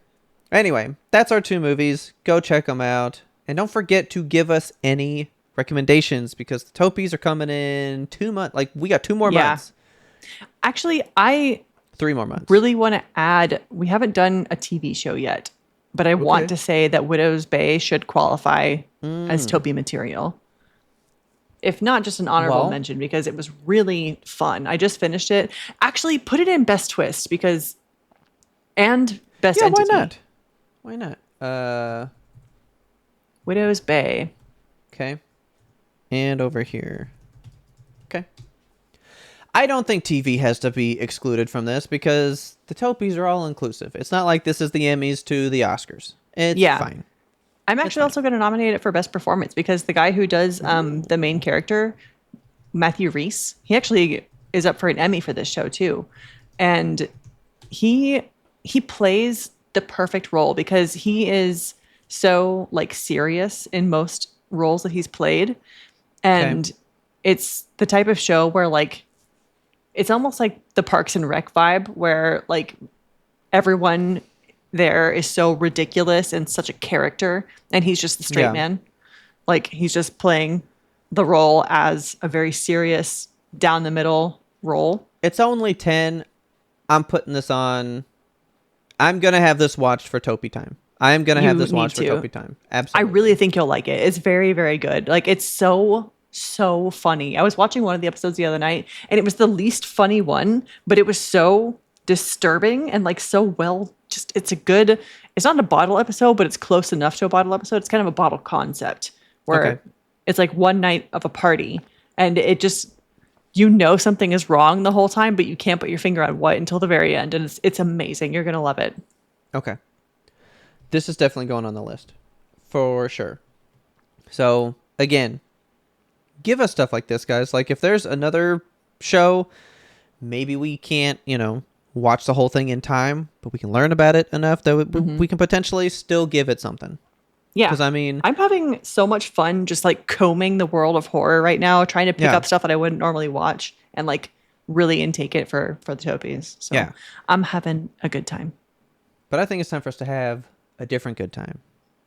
Anyway, that's our 2 movies. Go check them out. And don't forget to give us any recommendations because the Topies are coming in 2 months. Like, we got 2 more Yeah. months. Actually, I 3 more months. really want to add, we haven't done a TV show yet, but I want to say that Widow's Bay should qualify as Topi material. If not, just an honorable Well- mention because it was really fun. I just finished it. Actually, put it in Best Twist because, and Best Yeah, Entity. why not? Why not? Widow's Bay. Okay. And over here. Okay. I don't think TV has to be excluded from this because the Topies are all inclusive. It's not like this is the Emmys to the Oscars. It's Yeah. fine. I'm actually also going to nominate it for Best Performance because the guy who does the main character, Matthew Rhys, he actually is up for an Emmy for this show too. And he plays the perfect role because he is so like serious in most roles that he's played. And it's the type of show where like it's almost like the Parks and Rec vibe where like everyone there is so ridiculous and such a character and he's just the straight Yeah. man. Like he's just playing the role as a very serious down the middle role. It's only 10. I'm putting this on. I'm going to have this watched for Topi time. I am going to have You this watched for need to. Topi time. I Absolutely. really think you'll like it. It's very, very good. Like it's so funny. I was watching one of the episodes the other night and it was the least funny one, but it was so disturbing and like so well just it's not a bottle episode, but it's close enough to a bottle episode. It's kind of a bottle concept where Okay. it's like one night of a party and it just something is wrong the whole time, but you can't put your finger on what until the very end. And it's amazing. You're gonna love it. Okay. This is definitely going on the list. For sure. So, again, give us stuff like this, guys. Like, if there's another show, maybe we can't, watch the whole thing in time, but we can learn about it enough that we can potentially still give it something. Yeah. Because, I mean... I'm having so much fun just like combing the world of horror right now, trying to pick Yeah. up stuff that I wouldn't normally watch and like really intake it for the Topies. So Yeah. I'm having a good time. But I think it's time for us to have a different good time.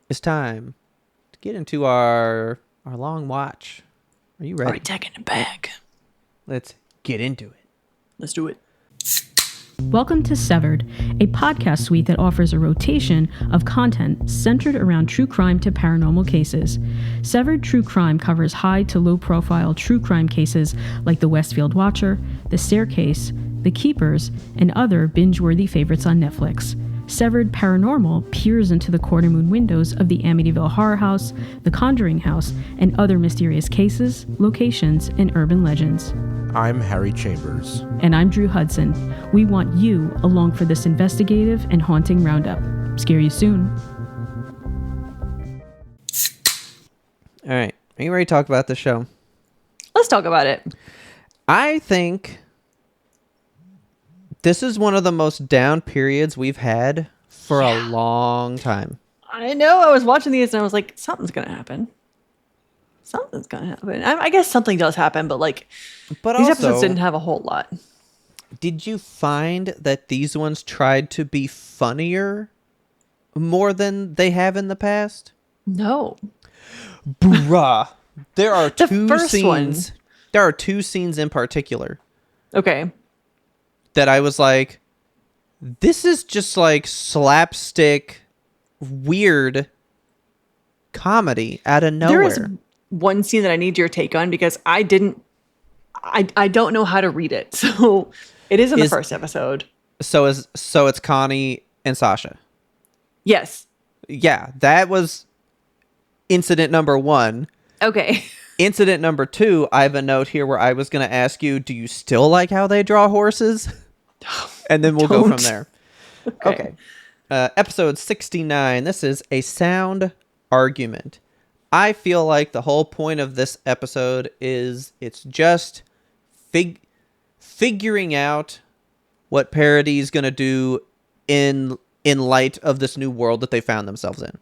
It's time to get into our long watch. Are you ready? All right, taking it back. Let's get into it. Let's do it. Welcome to Severed, a podcast suite that offers a rotation of content centered around true crime to paranormal cases. Severed True Crime covers high to low profile true crime cases like The Westfield Watcher, The Staircase, The Keepers, and other binge-worthy favorites on Netflix. Severed Paranormal peers into the corner-moon windows of the Amityville Horror House, the Conjuring House, and other mysterious cases, locations, and urban legends. I'm Harry Chambers. And I'm Drew Hudson. We want you along for this investigative and haunting roundup. Scare you soon. All right. Are you ready to talk about the show? Let's talk about it. I think this is one of the most down periods we've had for a long time. I know. I was watching these and I was like, something's going to happen. Something's going to happen. I guess something does happen, but like But these also, episodes didn't have a whole lot. did you find that these ones tried to be funnier more than they have in the past? No. Bruh. There are The two first scenes. one. There are two scenes in particular Okay. that I was like, this is just like slapstick, weird comedy out of nowhere. There is one scene that I need your take on because I don't know how to read it. So it is in the first episode. So it's Connie and Sasha. Yes. Yeah, that was incident number 1. Okay. Incident number 2, I have a note here where I was going to ask you, do you still like how they draw horses? And then we'll go from Don't. there. Okay. Episode 69. This is a sound argument. I feel like the whole point of this episode is it's just figuring out what Parody's going to do in light of this new world that they found themselves in.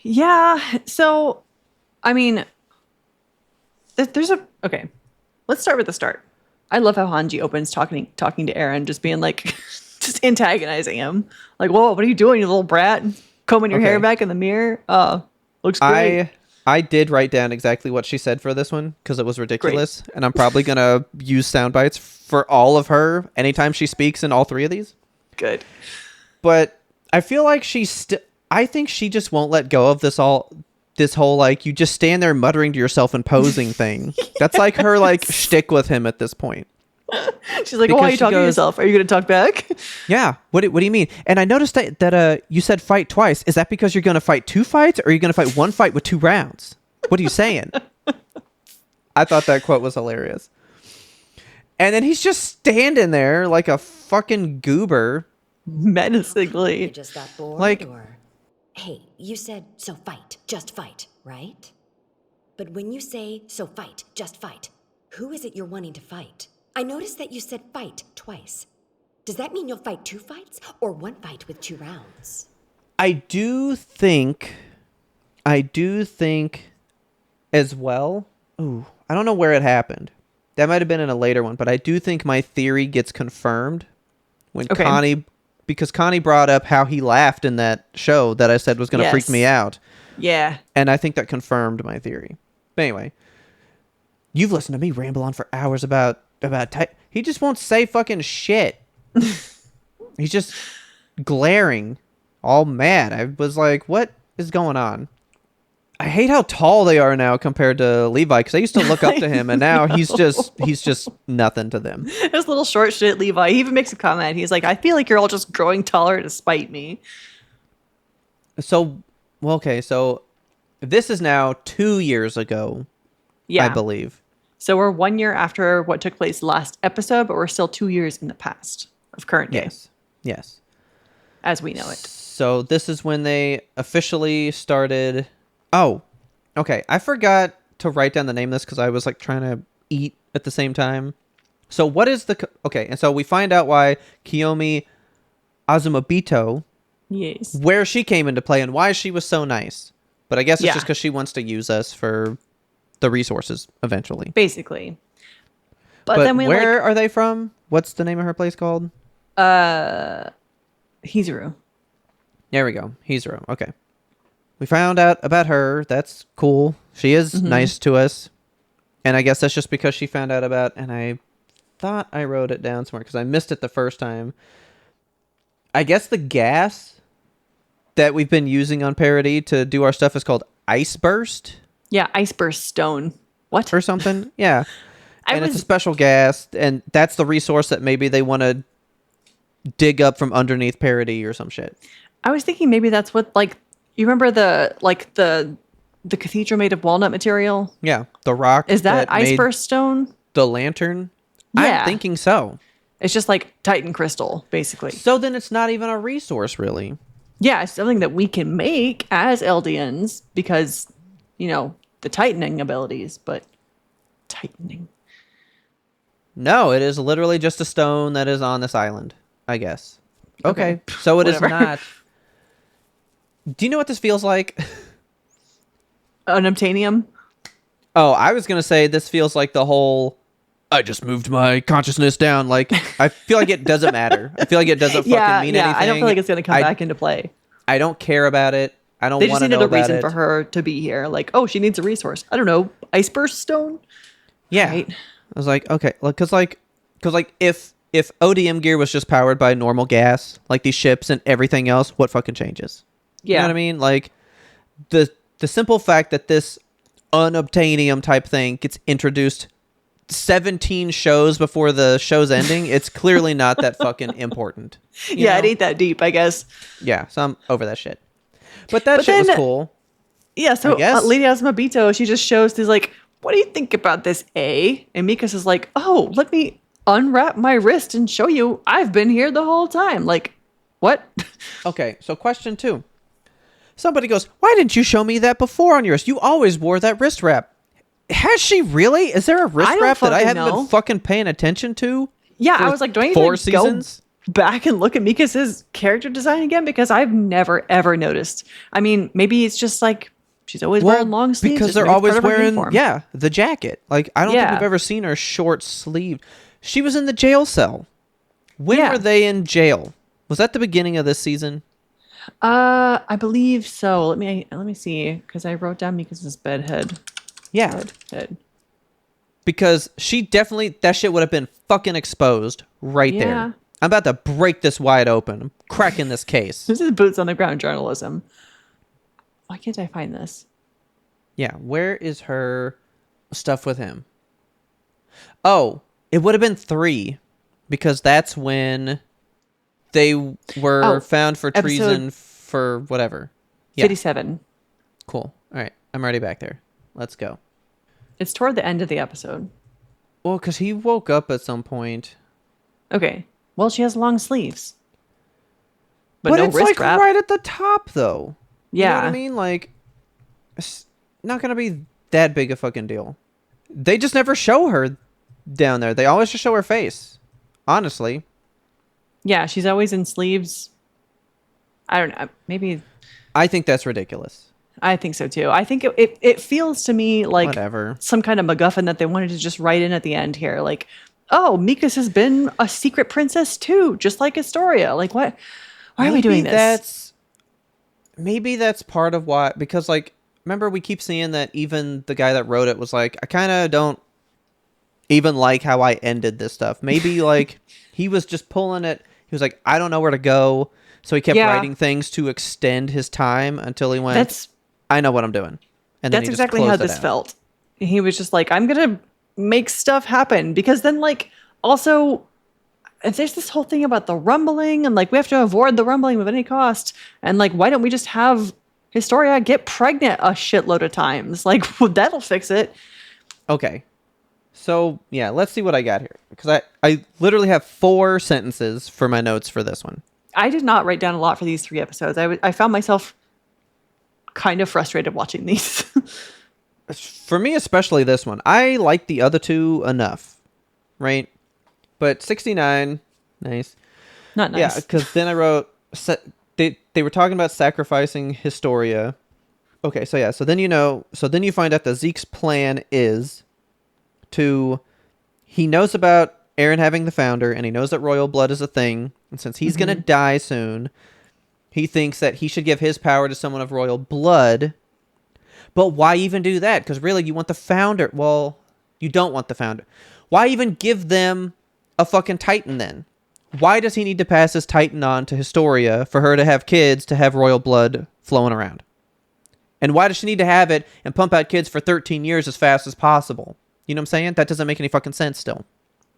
Yeah. So, I mean, okay. Let's start with the start. I love how Hanji opens talking to Aaron, just being like, just antagonizing him. Like, whoa, what are you doing, you little brat? Combing your hair Okay. back in the mirror. Looks great. I did write down exactly what she said for this one because it was ridiculous, and I'm probably gonna use sound bites for all of her anytime she speaks in all 3 of these. Good. But I feel like I think she just won't let go of this whole like you just stand there muttering to yourself and posing thing. That's like her like shtick with him at this point. She's like, why are you Because she talking to goes- yourself? Are you going to talk back? Yeah. What do you mean? And I noticed that you said fight twice. Is that because you're going to fight 2 fights or are you going to fight 1 fight with 2 rounds? What are you saying? I thought that quote was hilarious. And then he's just standing there like a fucking goober. You Menacingly. just got bored, Like- or... Hey, you said, so fight, just fight, right? But when you say, so fight, just fight, who is it you're wanting to fight? I noticed that you said fight twice. Does that mean you'll fight 2 fights, or 1 fight with 2 rounds? I do think as well. Ooh, I don't know where it happened. That might have been in a later one, but I do think my theory gets confirmed when Okay. because Connie brought up how he laughed in that show that I said was going to freak Yes. me out. Yeah. And I think that confirmed my theory. But anyway, you've listened to me ramble on for hours about he just won't say fucking shit. He's just glaring, all mad. I was like, what is going on? I hate how tall they are now compared to Levi because I used to look up to him and now he's just nothing to them. This little short shit Levi. He even makes a comment. He's like, I feel like you're all just growing taller to spite me. So, well, okay, so this is now 2 years ago, Yeah. I believe. So we're 1 year after what took place last episode, but we're still 2 years in the past of current day, Yes. as we know it. So this is when they officially started. Oh, okay. I forgot to write down the name of this because I was like trying to eat at the same time. So what is okay? And so we find out why Kiyomi Azumabito, Yes. where she came into play and why she was so nice. But I guess it's Yeah. just because she wants to use us for the resources eventually. Basically. But But then we where are they from? What's the name of her place called? Hizuru. There we go. Hizuru. Okay. We found out about her. That's cool. She is nice to us. And I guess that's just because she found out about, and I thought I wrote it down somewhere because I missed it the first time. I guess the gas that we've been using on Parody to do our stuff is called Ice Burst Yeah, Ice Burst Stone. What? or something. Yeah. I And it's a was special gas, and that's the resource that maybe they want to dig up from underneath parody or some shit. I was thinking maybe that's what, like, you remember the cathedral made of walnut material? Yeah, the rock Is that ice made burst stone? the lantern. Yeah. I'm thinking so. It's just like Titan crystal, basically. So then it's not even a resource, really. Yeah, it's something that we can make as Eldians because, the tightening abilities, but tightening. No, it is literally just a stone that is on this island, I guess. Okay. So it is Whatever. not. Do you know what this feels like? An obtainium? Oh, I was going to say this feels like the whole I just moved my consciousness down. Like, I feel like it doesn't matter. I feel like it doesn't fucking mean anything. I don't feel like it's going to come back into play. I don't care about it. I don't They want just to know needed a about reason it. for her to be here. Like, oh, she needs a resource. I don't know, ice burst stone? Yeah. Right. I was like, okay, because if ODM gear was just powered by normal gas, like these ships and everything else, what fucking changes? You know what I mean? Like the simple fact that this unobtainium type thing gets introduced 17 shows before the show's ending, it's clearly not that fucking important. You know? It ain't that deep, I guess. Yeah, so I'm over that shit. But that shit was cool. Yeah, so I guess. Lady Asmabito, she just shows this, like, what do you think about this, A? And Mikas is like, oh, let me unwrap my wrist and show you I've been here the whole time. Like, what? Okay, so question 2. Somebody goes, why didn't you show me that before on your wrist? You always wore that wrist wrap. Has she really? Is there a wrist I don't wrap that I fucking haven't know. been fucking paying attention to? Yeah, for I was like, do I need 4 to go seasons? back and look at Mikas's character design again? Because I've never, ever noticed. I mean, maybe it's just like she's always wearing long sleeves. Because just they're maybe it's always part of her wearing, uniform. the jacket. Like, I don't think Yeah. we've ever seen her short sleeved. She was in the jail cell. When Yeah. were they in jail? Was that the beginning of this season? I believe so. Let me see, because I wrote down Mikas's bedhead. Yeah. Head. Because she definitely, that shit would have been fucking exposed right Yeah. there. I'm about to break this wide open. I'm cracking this case. This is boots on the ground journalism. Why can't I find this? Yeah, where is her stuff with him? Oh, it would have been 3, because that's when they were found for episode treason for whatever. Yeah, 57. cool. All right, I'm already back there. Let's go. It's toward the end of the episode. Well, because he woke up at some point. Okay. Well, she has long sleeves. But But no it's wrist like wrap. right at the top, though. You know Yeah. what I mean? Like, it's not going to be that big a fucking deal. They just never show her down there. They always just show her face. Honestly. Yeah, she's always in sleeves. I don't know. Maybe I think that's ridiculous. I think so too. I think it feels to me like Whatever. some kind of MacGuffin that they wanted to just write in at the end here. Like, oh, Mikas has been a secret princess too, just like Astoria. Like, what? Why are we doing this? Maybe that's part of why. Because, like, remember we keep seeing that even the guy that wrote it was like, I kind of don't even like how I ended this stuff. Maybe, like, he was just pulling it. He was like, I don't know where to go. So he kept Yeah. writing things to extend his time until he went, I know what I'm doing. And then That's he just exactly how closed it this out. felt. He was just like, I'm gonna make stuff happen, because then, like, also there's this whole thing about the rumbling, and like we have to avoid the rumbling at any cost, and like, why don't we just have Historia get pregnant a shitload of times? Like, that'll fix it. Okay. So, yeah, let's see what I got here. Because I literally have 4 sentences for my notes for this one. I did not write down a lot for these 3 episodes. I found myself kind of frustrated watching these. For me, especially this one. I like the other 2 enough, right? But 69, nice. Not nice. Yeah, because then I wrote, they were talking about sacrificing Historia. Okay, so yeah, so then you find out that Zeke's plan is he knows about Eren having the founder, and he knows that royal blood is a thing, and since he's going to die soon, he thinks that he should give his power to someone of royal blood. But why even do that? Because really, you want the founder. Well, you don't want the founder. Why even give them a fucking Titan then? Why does he need to pass his Titan on to Historia for her to have kids to have royal blood flowing around? And why does she need to have it and pump out kids for 13 years as fast as possible? You know what I'm saying? That doesn't make any fucking sense still.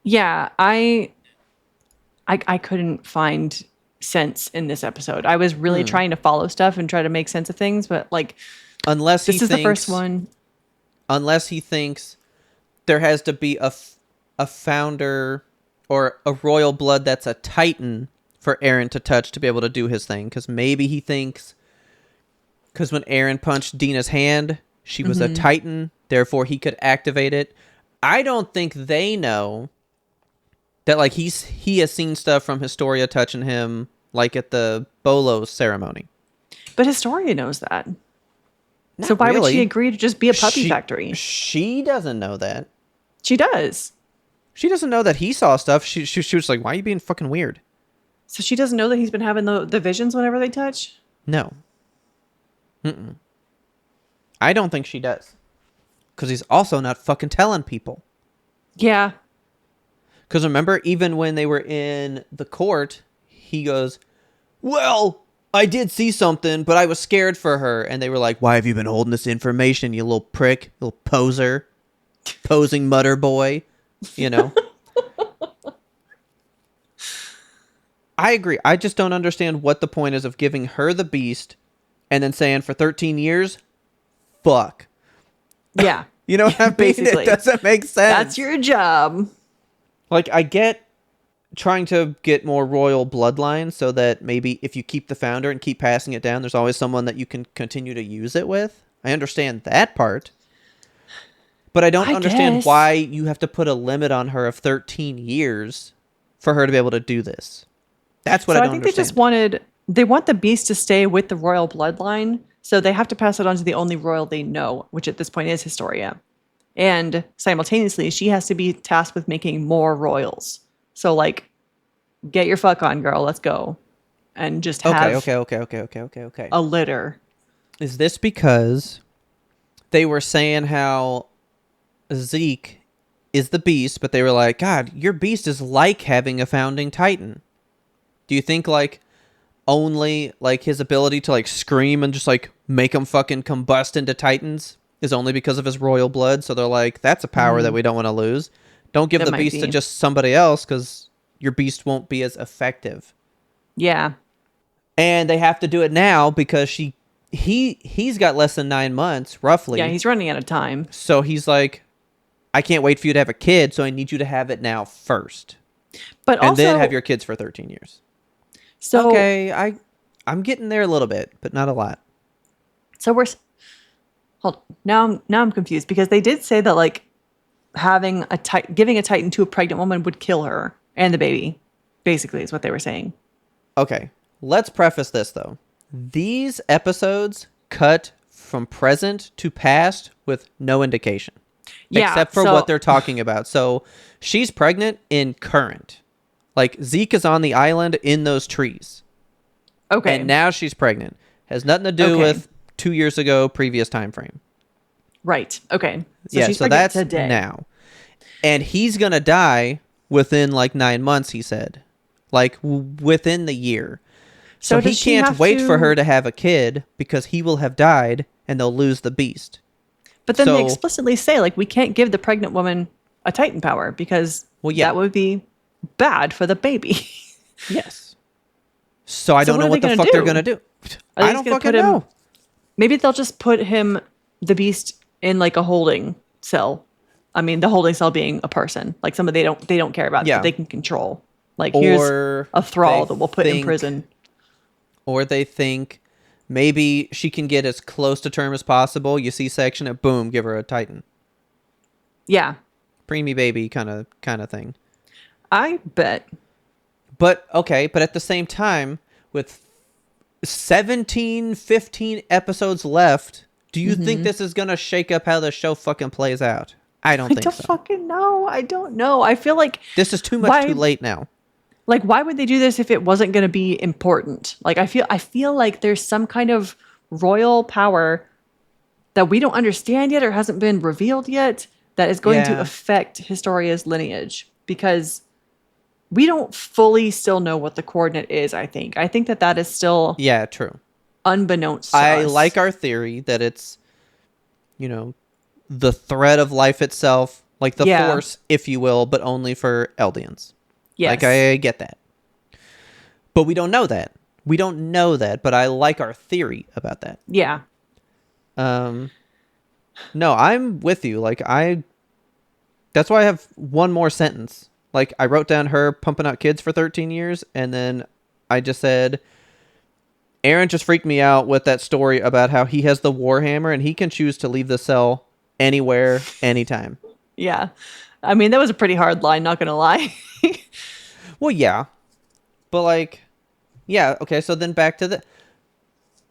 Yeah, I I couldn't find sense in this episode. I was really trying to follow stuff and try to make sense of things, but like Unless this he is the first thinks, one. unless he thinks there has to be a founder or a royal blood that's a Titan for Aaron to touch to be able to do his thing. Because maybe he thinks, because when Aaron punched Dina's hand, she was a Titan, therefore he could activate it. I don't think they know that like he has seen stuff from Historia touching him, like at the Bolos ceremony. But Historia knows that. Not So why would really. she agree to just be a puppy factory? She doesn't know that. She does. She doesn't know that he saw stuff. She was like, why are you being fucking weird? So she doesn't know that he's been having the visions whenever they touch? No. Mm-mm. I don't think she does. Because he's also not fucking telling people. Yeah. Because remember, even when they were in the court, he goes, well, I did see something, but I was scared for her. And they were like, why have you been holding this information, you little prick, little poser, posing mutter boy, you know? I agree. I just don't understand what the point is of giving her the beast and then saying for 13 years, fuck. Yeah. You know what I mean? Basically. It doesn't make sense. That's your job. Like, I get trying to get more royal bloodline so that maybe if you keep the founder and keep passing it down, there's always someone that you can continue to use it with. I understand that part. But I don't understand guess. why you have to put a limit on her of 13 years for her to be able to do this. That's what So I I don't think understand. they want the beast to stay with the royal bloodline. So they have to pass it on to the only royal they know, which at this point is Historia. And simultaneously, she has to be tasked with making more royals. So like, get your fuck on, girl. Let's go. And just have Okay. a litter. Is this because they were saying how Zeke is the beast, but they were like, God, your beast is like having a founding Titan. Do you think like only like his ability to like scream and just like make them fucking combust into Titans is only because of his royal blood? So they're like, that's a power that we don't want to lose. Don't give That the might beast to be. just somebody else because your beast won't be as effective. Yeah. And they have to do it now because he's got less than 9 months roughly. Yeah, he's running out of time. So he's like, I can't wait for you to have a kid, so I need you to have it now first. But And also, then have your kids for 13 years. so Okay, I'm getting there a little bit, but not a lot. So hold on. Now I'm confused because they did say that like having giving a Titan to a pregnant woman would kill her and the baby, basically is what they were saying. Okay, let's preface this though. These episodes cut from present to past with no indication. Yeah, Except for so- what they're talking about. So she's pregnant in current. Like Zeke is on the island in those trees. Okay. And now she's pregnant. Has nothing to do Okay. with 2 years ago, previous time frame. Right. Okay. So she's so pregnant that's today. now. And he's going to die within like 9 months, he said. Like within the year. So he does she can't have wait for to- her to have a kid because he will have died and they'll lose the beast. But then they So- explicitly say like we can't give the pregnant woman a Titan power because that would be bad for the baby. Yes. So I So don't know what are what they the gonna fuck they're do? going to do. Are they I just don't gonna fucking put him- know. Maybe they'll just put him, the beast, in like a holding cell. I mean, the holding cell being a person, like somebody they don't care about, Yeah. that they can control. Like Or here's a thrall they that we'll put in think- prison. Or they think maybe she can get as close to term as possible. You C-section it, boom, give her a Titan. Yeah, Preemie baby kind of thing. I bet. But at the same time, with 17, 15 episodes left, do you think this is going to shake up how the show fucking plays out? I don't I think don't so. fucking know. I don't know. I feel like This is too much too late now. like why would they do this if it wasn't going to be important? Like I feel like there's some kind of royal power that we don't understand yet or hasn't been revealed yet that is going to Yeah. affect Historia's lineage because we don't fully still know what the coordinate is. I think that is still Yeah, true. unbeknownst to I us. like our theory that it's, the thread of life itself, like the Yeah. Force, if you will, but only for Eldians. Yes. Like, I get that. But we don't know that. We don't know that, but I like our theory about that. Yeah. No, I'm with you. Like, that's why I have one more sentence. Like, I wrote down her pumping out kids for 13 years, and then I just said, Aaron just freaked me out with that story about how he has the Warhammer and he can choose to leave the cell anywhere, anytime. Yeah. I mean, that was a pretty hard line, not gonna lie. Well, yeah. But, like, yeah, okay, so then back to the...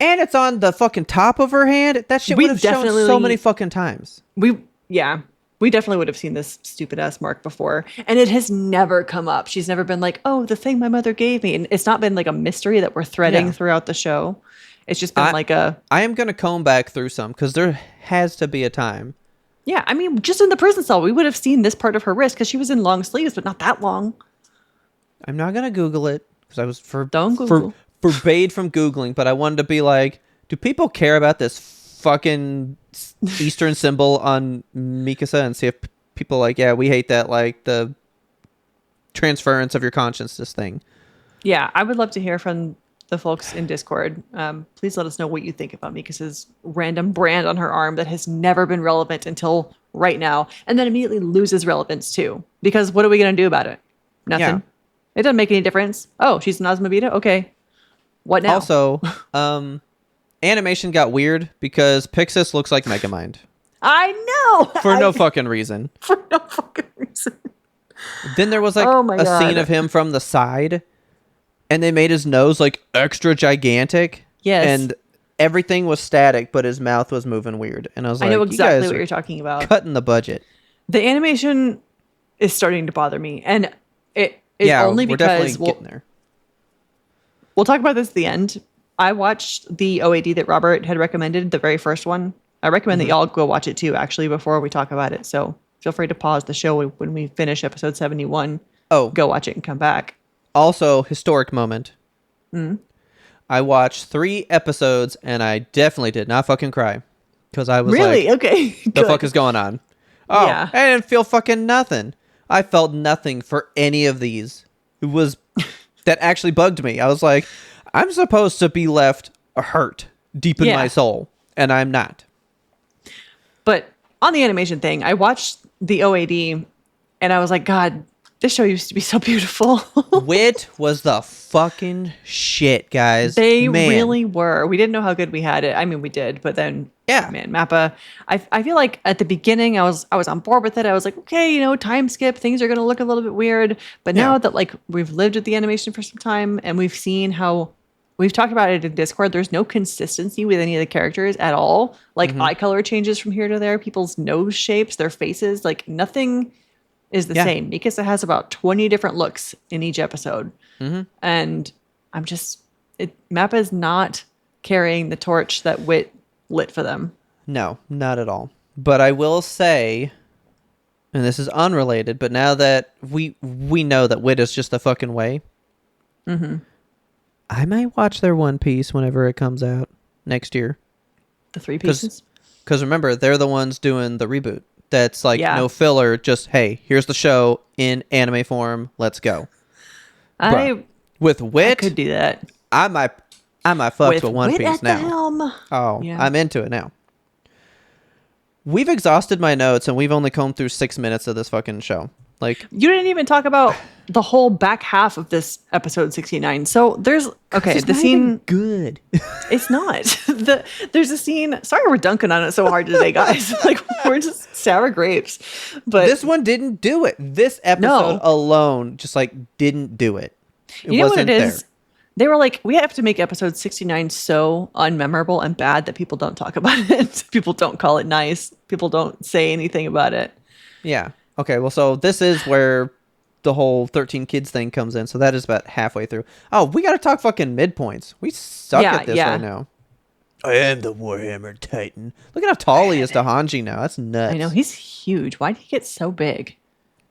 And it's on the fucking top of her hand? That shit We would have shown so definitely- many fucking times. We definitely would have seen this stupid ass mark before. And it has never come up. She's never been like, oh, the thing my mother gave me. And it's not been like a mystery that we're threading Yeah. throughout the show. It's just been like a... I am going to comb back through some, because there has to be a time. Yeah, I mean, just in the prison cell, we would have seen this part of her wrist because she was in long sleeves, but not that long. I'm not going to Google it, because I was Don't Google. forbade from Googling, but I wanted to be like, do people care about this fucking Eastern symbol on Mikasa, and see if people like, yeah, we hate that, like the transference of your consciousness thing. Yeah, I would love to hear from the folks in Discord. Please let us know what you think about Mikasa's random brand on her arm that has never been relevant until right now, and then immediately loses relevance too. Because what are we going to do about it? Nothing. Yeah. It doesn't make any difference. Oh, she's an Osmobita? Okay. What now? Also, animation got weird because Pixis looks like Megamind. I know! For no fucking reason. For no fucking reason. Then there was like Oh my a God. scene of him from the side, and they made his nose like extra gigantic. Yes. And everything was static, but his mouth was moving weird. And I was I like, know you exactly guys what are you're talking about. cutting the budget. The animation is starting to bother me. And it is Yeah, only we're because definitely getting there. we'll talk about this at the end. I watched the OAD that Robert had recommended, the very first one. I recommend that y'all go watch it too, actually, before we talk about it. So feel free to pause the show when we finish episode 71. Oh, Go watch it and come back. also historic moment. Hmm? I watched 3 episodes, and I definitely did not fucking cry. Because I was Really? like, Okay. the good. fuck is going on? Oh, Yeah. I didn't feel fucking nothing. I felt nothing for any of these. It was... that actually bugged me. I was like, I'm supposed to be left hurt deep in Yeah. my soul, and I'm not. But on the animation thing, I watched the OAD and I was like, God, this show used to be so beautiful. Wit was the fucking shit, guys. They Man. really were. We didn't know how good we had it. I mean, we did, but then, Yeah. man, Mappa. I feel like at the beginning, I was on board with it. I was like, okay, time skip. Things are gonna look a little bit weird. But now Yeah. that like we've lived with the animation for some time and we've seen how we've talked about it in Discord, there's no consistency with any of the characters at all. Like eye color changes from here to there, people's nose shapes, their faces, like nothing is the Yeah. same. Mikasa has about 20 different looks in each episode. And I'm just, Mappa is not carrying the torch that Wit lit for them. No, not at all. But I will say, and this is unrelated, but now that we know that Wit is just the fucking way, I might watch their One Piece whenever it comes out next year. The 3 pieces. Because remember, they're the ones doing the reboot. That's like Yeah. no filler, just, hey, here's the show in anime form. Let's go. I With Wit, could do that. I might fuck with One Wit Piece at now. the helm. Oh, Yeah. I'm into it now. We've exhausted my notes, and we've only combed through 6 minutes of this fucking show. Like, You didn't even talk about the whole back half of this episode 69. So there's the scene. good. It's not. There's a scene. Sorry, we're dunking on it so hard today, guys. Like we're just sour grapes. But This one didn't do it. This episode No. alone just like didn't do it. It you know what wasn't it is? there. They were like, we have to make episode 69 so unmemorable and bad that people don't talk about it. People don't call it nice. People don't say anything about it. Yeah. Okay, well, so this is where the whole 13 kids thing comes in. So that is about halfway through. Oh, we got to talk fucking midpoints. We suck Yeah, at this yeah. right now. I am the Warhammer Titan. Look at how tall he is to Hanji now. That's nuts. I know, he's huge. Why did he get so big?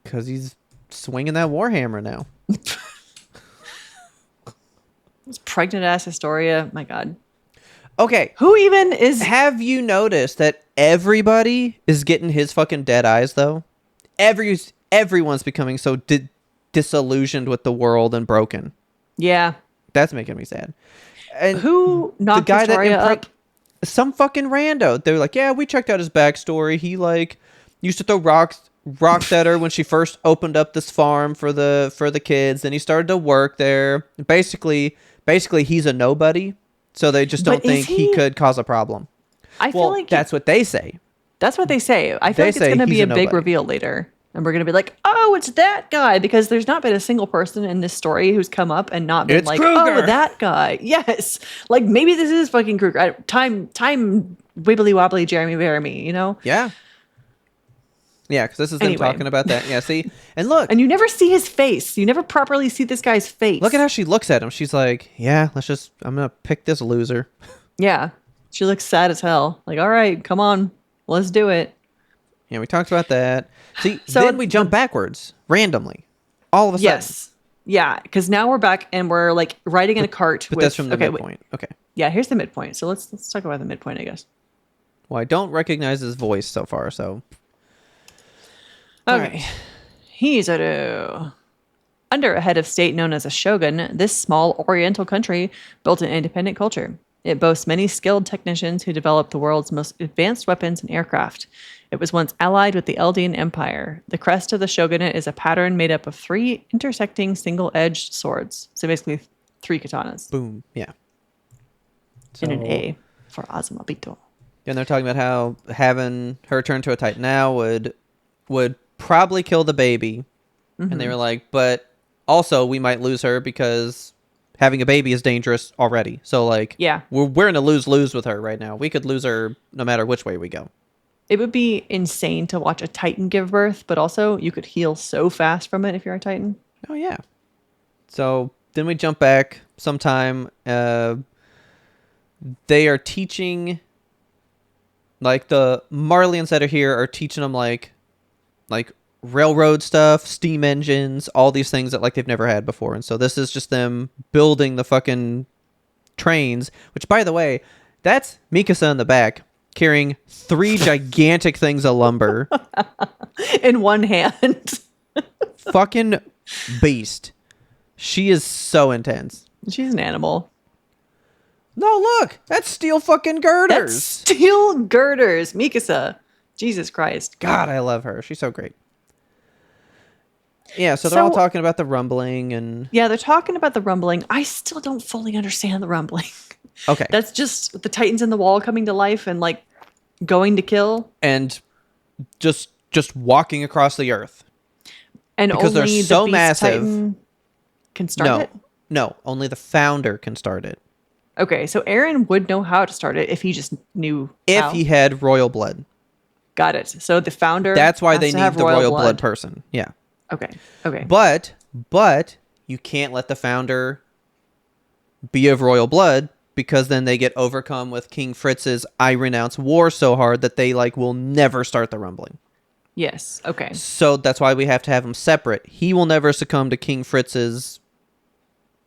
Because he's swinging that Warhammer now. This pregnant ass Historia. My God. Okay. Who even is. Have you noticed that everybody is getting his fucking dead eyes, though? Everyone's becoming so disillusioned with the world and broken. Yeah. That's making me sad. And Who knocked Historia up? some fucking rando. They were like, yeah, we checked out his backstory. He like used to throw rocks at her when she first opened up this farm for the kids. Then he started to work there. Basically he's a nobody. So they just don't think he could cause a problem. I feel like that's what they say. That's what they say. I feel like it's going to be a big reveal later. And we're going to be like, oh, it's that guy. Because there's not been a single person in this story who's come up and not been It's like, Kruger. oh, that guy. Yes. Like, maybe this is fucking Kruger. Time, wibbly wobbly, Jeremy, you know? Yeah. Yeah, because this is them talking about that. Yeah, see? And look. And you never see his face. You never properly see this guy's face. Look at how she looks at him. She's like, yeah, I'm going to pick this loser. Yeah. She looks sad as hell. Like, all right, come on. Let's do it. Yeah, we talked about that. See, So then we jump backwards randomly. All of a sudden. Yes. Yeah, because now we're back and we're like riding in a cart. But that's from the midpoint. Okay. Yeah, here's the midpoint. So let's talk about the midpoint, I guess. Well, I don't recognize his voice so far, so. Okay. Hizaru. Under a head of state known as a shogun, this small oriental country built an independent culture. It boasts many skilled technicians who developed the world's most advanced weapons and aircraft. It was once allied with the Eldian Empire. The crest of the shogunate is a pattern made up of 3 intersecting single-edged swords. So basically 3 katanas. Boom. Yeah. And an A for Azumabito. And they're talking about how having her turn to a Titan now would probably kill the baby. Mm-hmm. And they were like, but also we might lose her because having a baby is dangerous already. So like, yeah, we're in a lose-lose with her right now. We could lose her no matter which way we go. It would be insane to watch a Titan give birth, but also you could heal so fast from it if you're a Titan. Oh, yeah. So then we jump back sometime. They are teaching, like the Marlians that are here are teaching them like railroad stuff, steam engines, all these things that like they've never had before. And so this is just them building the fucking trains, which by the way, that's Mikasa in the back carrying 3 gigantic things of lumber in one hand. Fucking beast. She is so intense. She's an animal. No, look, that's steel fucking girders. That's steel girders. Mikasa. Jesus Christ. God, I love her. She's so great. Yeah, so they're all talking about the rumbling and... Yeah, they're talking about the rumbling. I still don't fully understand the rumbling. Okay. That's just the Titans in the wall coming to life and like going to kill. And just walking across the earth. And because only they're so the Beast massive. Titan can start it? No, only the founder can start it. Okay, so Aaron would know how to start it if he just knew If how. he had royal blood. Got it. So the founder That's why has they to need have the royal blood person. Yeah. Okay. But you can't let the founder be of royal blood because then they get overcome with King Fritz's I renounce war so hard that they like will never start the rumbling. Yes. Okay. So that's why we have to have them separate. He will never succumb to King Fritz's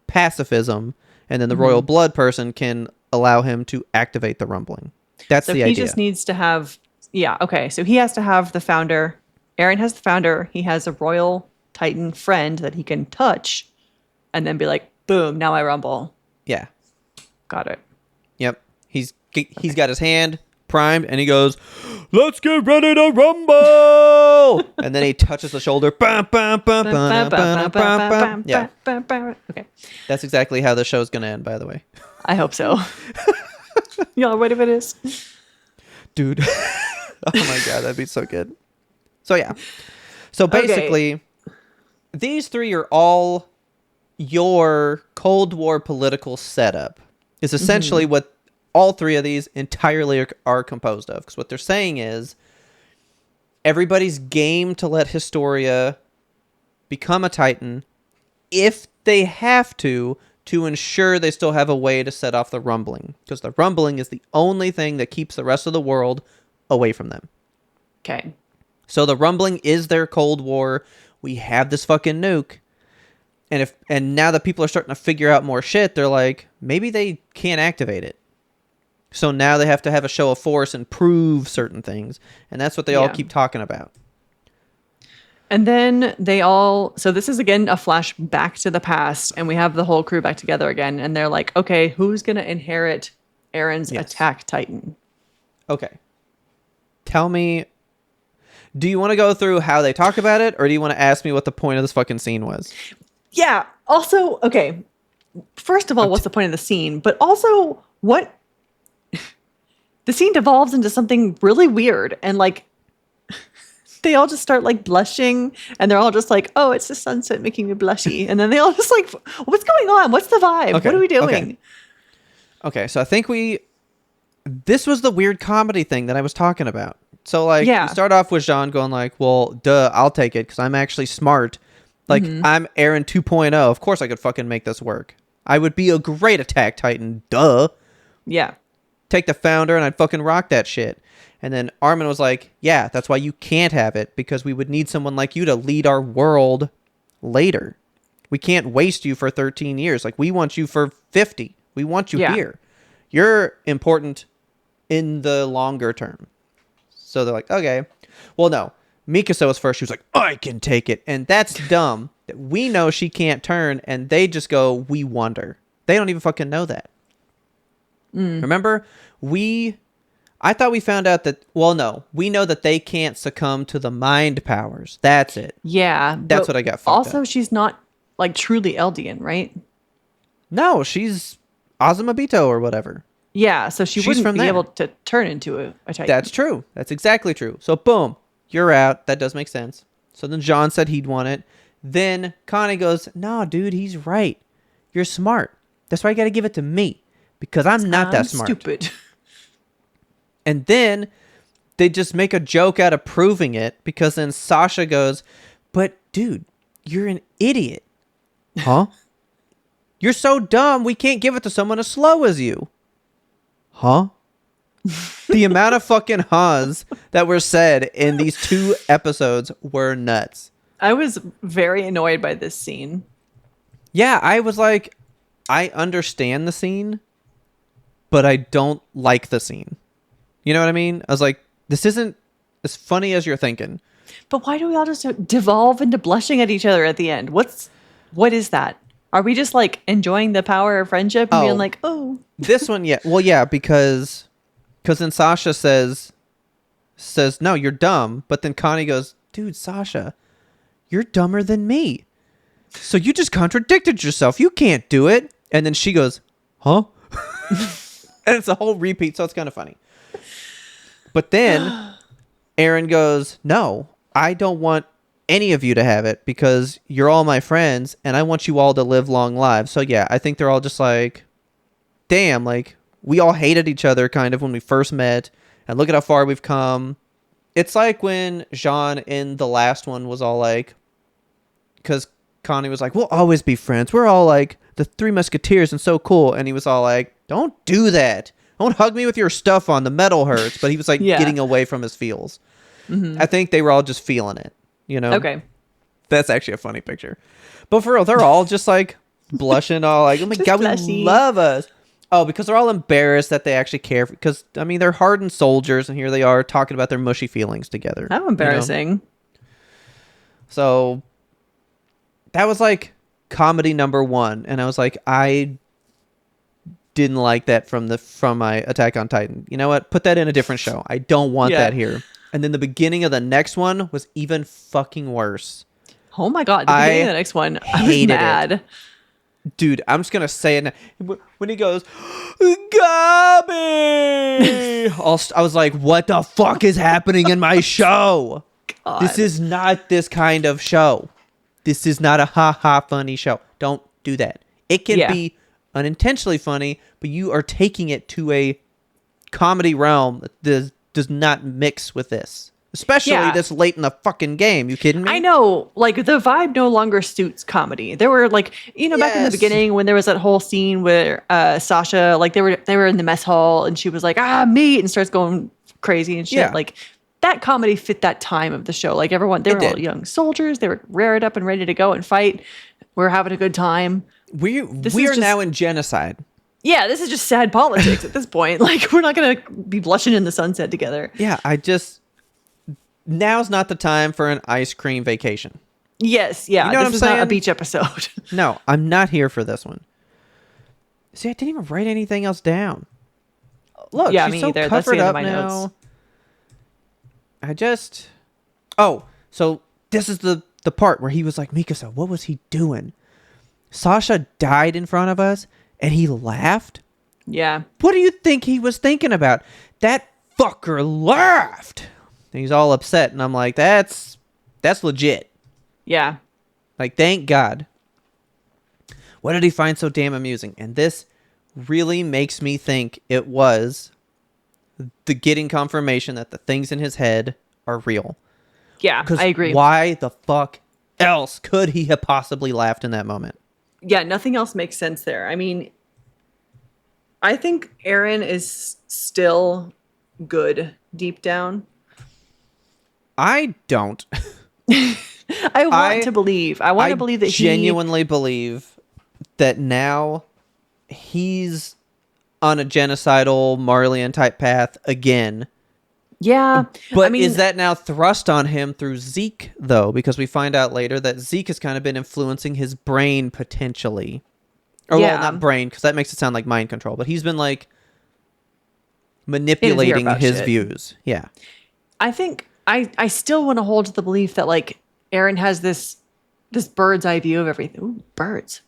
pacifism, and then the royal blood person can allow him to activate the rumbling. That's the idea. He just needs to have... Yeah, okay. So he has to have the founder. Aaron has the founder. He has a royal Titan friend that he can touch and then be like, boom, now I rumble. Yeah. Got it. Yep. He's got his hand primed and he goes, let's get ready to rumble. And then he touches the shoulder. Yeah. Okay. That's exactly how the show's going to end, by the way. I hope so. Y'all ready for this? Dude. Oh my God, that'd be so good. So yeah. So basically, these 3 are all your Cold War political setup. Is essentially what all 3 of these entirely are composed of. Because what they're saying is everybody's game to let Historia become a Titan if they have to ensure they still have a way to set off the rumbling. Because the rumbling is the only thing that keeps the rest of the world away from them. Okay. So the rumbling is their Cold War. We have this fucking nuke. And now that people are starting to figure out more shit, they're like, maybe they can't activate it. So now they have to have a show of force and prove certain things. And that's what they all keep talking about. And then they all, so this is again a flash back to the past, and we have the whole crew back together again, and they're like, okay, who's going to inherit Aaron's attack titan? Okay. Tell me, do you want to go through how they talk about it, or do you want to ask me what the point of this fucking scene was? Yeah. Also, okay. First of all, what's the point of the scene? But also, what? The scene devolves into something really weird, and like, they all just start like blushing, and they're all just like, oh, it's the sunset making me blushy. And then they all just like, what's going on? What's the vibe? Okay, What are we doing? Okay, so I think this was the weird comedy thing that I was talking about. So like, Yeah. you start off with Jean going like, well, duh, I'll take it because I'm actually smart. Like, I'm Aaron 2.0. Of course I could fucking make this work. I would be a great attack titan, duh. Yeah. Take the founder and I'd fucking rock that shit. And then Armin was like, yeah, that's why you can't have it, because we would need someone like you to lead our world later. We can't waste you for 13 years. Like, we want you for 50. We want you here. You're important in the longer term. So they're like, okay. Well, no. Mikasa was first. She was like, I can take it. And that's dumb. That we know she can't turn, and they just go, we wonder. They don't even fucking know that. Remember? I thought we found out that, well, no. We know that they can't succumb to the mind powers. That's it. Yeah. That's what I got fucked Also, up. she's not like truly Eldian, right? No, she's Azumabito or whatever. Yeah, so she's from wouldn't be there. able to turn into a titan. That's true. That's exactly true. So, boom. You're out. That does make sense. So then John said he'd want it. Then Connie goes, no, dude, he's right. You're smart. That's why you got to give it to me. Because I'm not that smart. Stupid. And then they just make a joke out of proving it, because then Sasha goes, but dude, you're an idiot. Huh? You're so dumb, we can't give it to someone as slow as you. Huh? The amount of fucking huhs that were said in these 2 episodes were nuts. I was very annoyed by this scene. Yeah, I was like, I understand the scene, but I don't like the scene. You know what I mean? I was like, this isn't as funny as you're thinking. But why do we all just devolve into blushing at each other at the end? What is that? Are we just like enjoying the power of friendship and being like, oh, This one, yeah. Well, yeah, because then Sasha says, no, you're dumb. But then Connie goes, dude, Sasha, you're dumber than me. So you just contradicted yourself. You can't do it. And then she goes, huh? And it's a whole repeat. So it's kind of funny. But then Aaron goes, no, I don't want any of you to have it, because you're all my friends and I want you all to live long lives. So yeah, I think they're all just like, damn, like, we all hated each other kind of when we first met, and look at how far we've come. It's like when Jean in the last one was all like, because Connie was like, we'll always be friends. We're all like the 3 Musketeers and so cool. And he was all like, don't do that. Don't hug me with your stuff on. The metal hurts. But he was like getting away from his feels. I think they were all just feeling it, you know? okay. That's actually a funny picture. But for real, they're all just like blushing, all like, oh my God, blushy. we love us. Oh, because they're all embarrassed that they actually care. Because, I mean, they're hardened soldiers, and here they are talking about their mushy feelings together. How embarrassing. You know? So that was like comedy number 1. And I was like, I didn't like that from my Attack on Titan. You know what? Put that in a different show. I don't want that here. And then the beginning of the next one was even fucking worse. Oh my God. The beginning of the next one, I was hated mad. it. Dude, I'm just gonna say it now. When he goes, Gabi, I was like, what the fuck is happening in my show? God. This is not this kind of show. This is not a ha-ha funny show. Don't do that. It can be unintentionally funny, but you are taking it to a comedy realm that does not mix with this. Especially this late in the fucking game. You kidding me? I know, like, the vibe no longer suits comedy. There were, like, you know, back in the beginning when there was that whole scene where Sasha, like, they were in the mess hall and she was like, meat, and starts going crazy and shit. Yeah. Like, that comedy fit that time of the show. Like, everyone, they were all young soldiers. They were rared up and ready to go and fight. We're having a good time. We are now in genocide. Yeah, this is just sad politics at this point. Like, we're not going to be blushing in the sunset together. Yeah, now's not the time for an ice cream vacation. Yes, yeah. You know what This I'm is not a saying? beach episode. No, I'm not here for this one. See, I didn't even write anything else down. Look, Yeah, she's me so either. That's the covered end of up my now. notes. So this is the part where he was like, Mikasa, what was he doing? Sasha died in front of us, and he laughed? Yeah. What do you think he was thinking about? That fucker laughed. And he's all upset, and I'm like, that's legit. Yeah. Like, thank God. What did he find so damn amusing? And this really makes me think it was the getting confirmation that the things in his head are real. Yeah, Because I agree. why the fuck else could he have possibly laughed in that moment? Yeah, nothing else makes sense there. I mean, I think Aaron is still good deep down. I don't. I want to believe. I want to believe that genuinely believe that now he's on a genocidal Marleyan type path again. Yeah. But I mean, is that now thrust on him through Zeke, though? Because we find out later that Zeke has kind of been influencing his brain potentially. Or, Yeah. well, not brain, because that makes it sound like mind control. But he's been, like, manipulating about his shit. views. Yeah. I think I still want to hold to the belief that like Aaron has this bird's eye view of everything. Ooh, birds.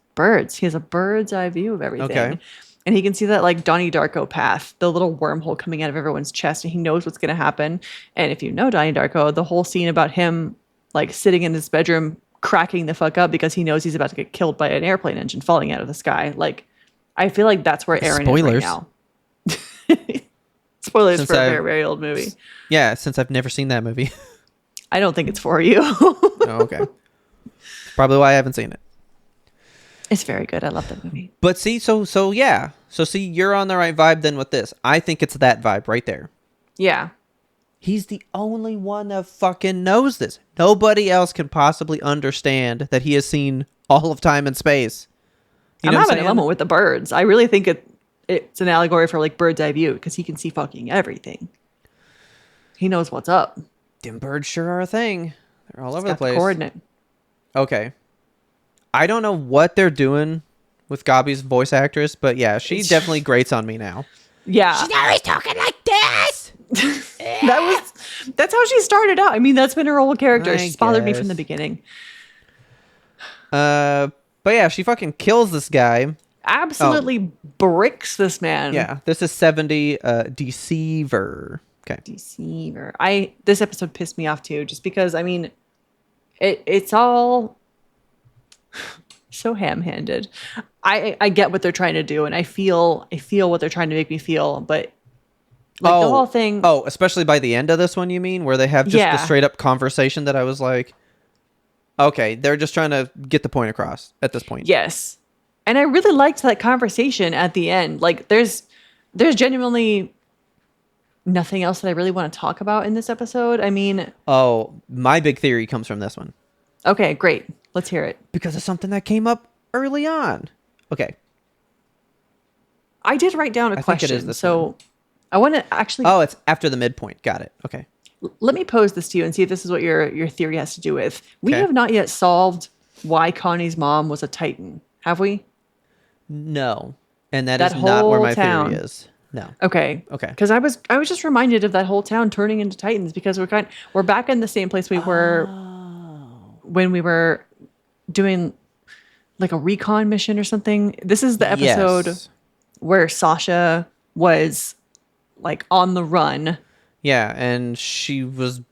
He has a bird's eye view of everything. Okay. And he can see that like Donnie Darko path, the little wormhole coming out of everyone's chest, and he knows what's going to happen. And if you know Donnie Darko, the whole scene about him like sitting in his bedroom cracking the fuck up because he knows he's about to get killed by an airplane engine falling out of the sky. Like, I feel like that's where Aaron Spoilers. is right now. Spoilers Since for a I've- very, very old movie. Yeah, since I've never seen that movie. I don't think it's for you. Oh, okay. Probably why I haven't seen it. It's very good. I love that movie. But see, so yeah. So see, you're on the right vibe then with this. I think it's that vibe right there. Yeah. He's the only one that fucking knows this. Nobody else can possibly understand that he has seen all of time and space. You know I'm what having a moment with the birds. I really think it's an allegory for like bird's eye view because he can see fucking everything. He knows what's up. Them birds sure are a thing. They're all over the Got place. coordinate. Okay. I don't know what they're doing with Gabi's voice actress, but yeah, she definitely grates on me now. Yeah. always talking like this. That's how she started out. I mean, that's been her whole character. I She's bothered me from guess. the beginning. But yeah, she fucking kills this guy. Absolutely bricks this man. Yeah, this is 70 Deceiver. Okay. Deceiver. This episode pissed me off too, just because I mean it's all so ham-handed. I get what they're trying to do, and I feel what they're trying to make me feel, but like the whole thing. Oh, especially by the end of this one, you mean, where they have just Yeah. the straight up conversation that I was like, okay, they're just trying to get the point across at this point. Yes. And I really liked that conversation at the end. Like there's genuinely nothing else that I really want to talk about in this episode. I mean, Oh, my big theory comes from this one okay, great. Let's hear it. because of something that came up early on. Okay. I did write down a I think question. it is this so I want to actually Oh, it's after the midpoint. Got it. Okay. let me pose this to you and see if this is what your theory has to do with. We Okay. have not yet solved why Connie's mom was a Titan, have we? No. And that That is not where whole my town. theory is. No. Okay. Okay. Because I was just reminded of that whole town turning into Titans because we're back in the same place we were when we were doing like a recon mission or something. This is the episode Yes. where Sasha was like on the run. Yeah, and she was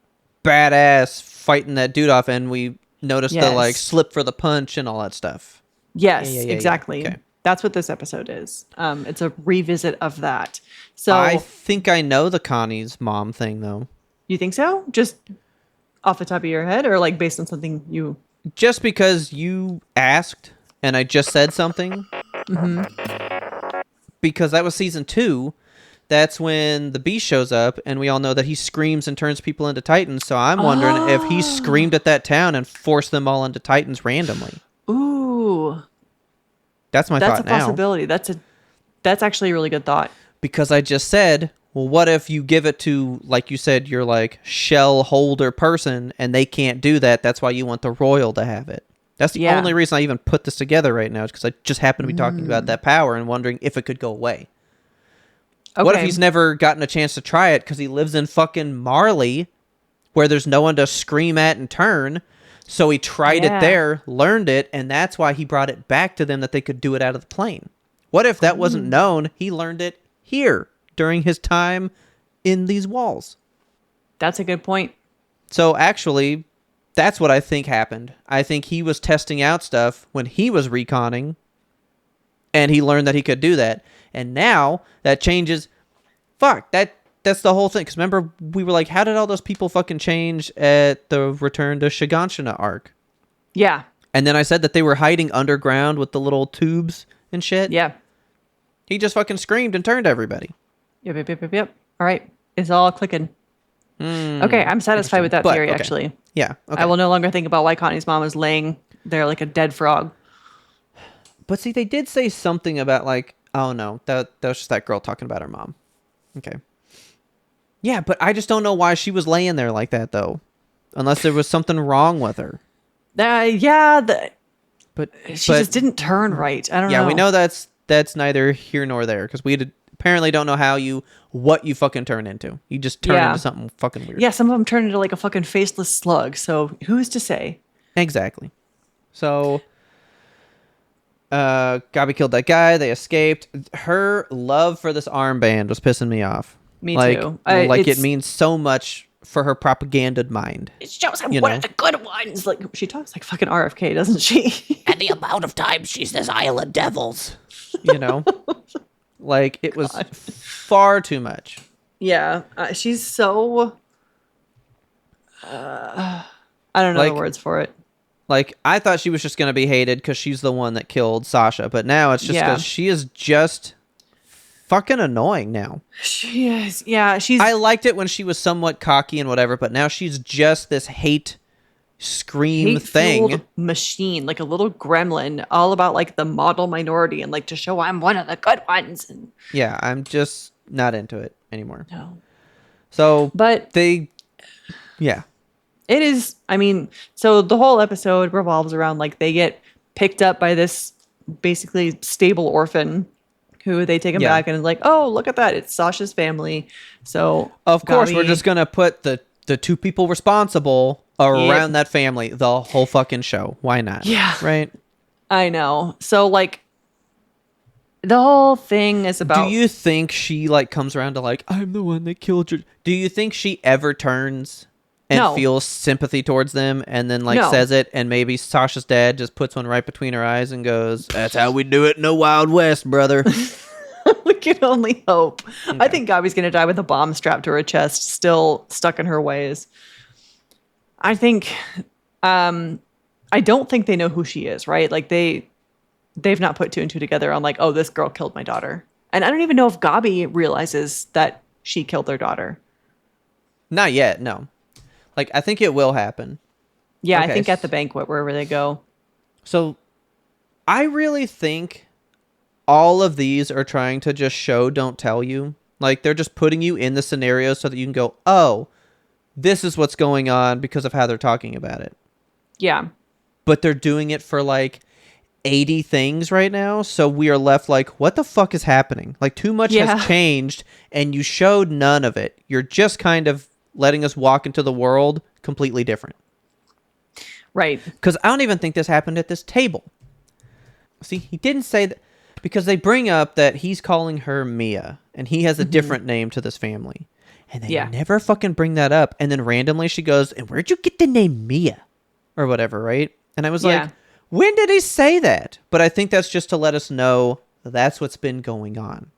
badass fighting that dude off, and we noticed the Yes. like slip for the punch and all that stuff. Yes, Yeah. exactly. Okay. That's what this episode is. It's a revisit of that. So I think I know the Connie's mom thing though. you think so? Just off the top of your head, or like based on something you? Just because you asked and I just said something. Because that was season 2. That's when the beast shows up, and we all know that he screams and turns people into Titans. So I'm wondering if he screamed at that town and forced them all into Titans randomly. Ooh, That's my that's a thought now. possibility. That's actually a really good thought. Because I just said well, what if you give it to, like you said, your like shell holder person and they can't do that? That's why you want the royal to have it. That's the Yeah. only reason I even put this together right now is because I just happen to be talking about that power and wondering if it could go away. Okay. What if he's never gotten a chance to try it because he lives in fucking Marley where there's no one to scream at and turn? So he tried it there, learned it, and that's why he brought it back to them that they could do it out of the plane. What if that wasn't known? He learned it here during his time in these walls. That's a good point. So actually, that's what I think happened. I think he was testing out stuff when he was reconning, and he learned that he could do that. And now that changes. Fuck, that's the whole thing. Because remember, we were like, how did all those people fucking change at the Return to Shiganshina arc? Yeah. And then I said that they were hiding underground with the little tubes and shit. Yeah. He just fucking screamed and turned everybody. Yep. All right. It's all clicking. Okay, I'm satisfied with that But, theory, okay. actually. Yeah. Okay. I will no longer think about why Connie's mom was laying there like a dead frog. But see, they did say something about like, oh no, that was just that girl talking about her mom. Okay. Yeah, but I just don't know why she was laying there like that though, unless there was something wrong with her. But she just didn't turn right. I don't know. Yeah, we know that's neither here nor there because we apparently don't know what you fucking turn into. You just turn into something fucking weird. Yeah, some of them turn into like a fucking faceless slug. So who's to say? Exactly. So, Gabi killed that guy. They escaped. Her love for this armband was pissing me off. Me like, too. It means so much for her propaganded mind. It shows I'm one of the good ones. Like she talks like fucking RFK, doesn't she? And the amount of times she says Isle of Devils. You know, like it was far too much. Yeah, she's so. I don't know the words for it. Like I thought she was just gonna be hated because she's the one that killed Sasha, but now it's just because she is just fucking annoying now. She is. Yeah, she's. I liked it when she was somewhat cocky and whatever, but now she's just this scream thing. Machine, like a little gremlin, all about like the model minority and like to show I'm one of the good ones. And yeah, I'm just not into it anymore. No. So, but yeah. It is, I mean, so the whole episode revolves around like they get picked up by this basically stable orphan who they take him back and is like, oh, look at that. It's Sasha's family. So, of course, we're just going to put the two people responsible around that family the whole fucking show. Why not? Yeah. Right? I know. So, like, the whole thing is about. Do you think she like comes around to like, I'm the one that killed you? Do you think she ever turns and feels sympathy towards them and then like says it, and maybe Sasha's dad just puts one right between her eyes and goes, that's how we do it in the Wild West, brother? We can only hope. Okay. I think Gabi's going to die with a bomb strapped to her chest, still stuck in her ways. I think, I don't think they know who she is, right? Like they've not put two and two together on like, oh, this girl killed my daughter. And I don't even know if Gabi realizes that she killed their daughter. Not yet, no. Like, I think it will happen. Yeah, okay. I think at the banquet, wherever they go. So, I really think all of these are trying to just show, don't tell you. Like, they're just putting you in the scenario so that you can go, oh, this is what's going on because of how they're talking about it. Yeah. But they're doing it for, like, 80 things right now, so we are left like, what the fuck is happening? Like, too much has changed, and you showed none of it. You're just kind of letting us walk into the world completely different. Right. Because I don't even think this happened at this table. See, he didn't say that, because they bring up that he's calling her Mia, and he has a different name to this family. And they never fucking bring that up, and then randomly she goes, and where'd you get the name Mia? Or whatever, right? And I was like, when did he say that? But I think that's just to let us know that's what's been going on.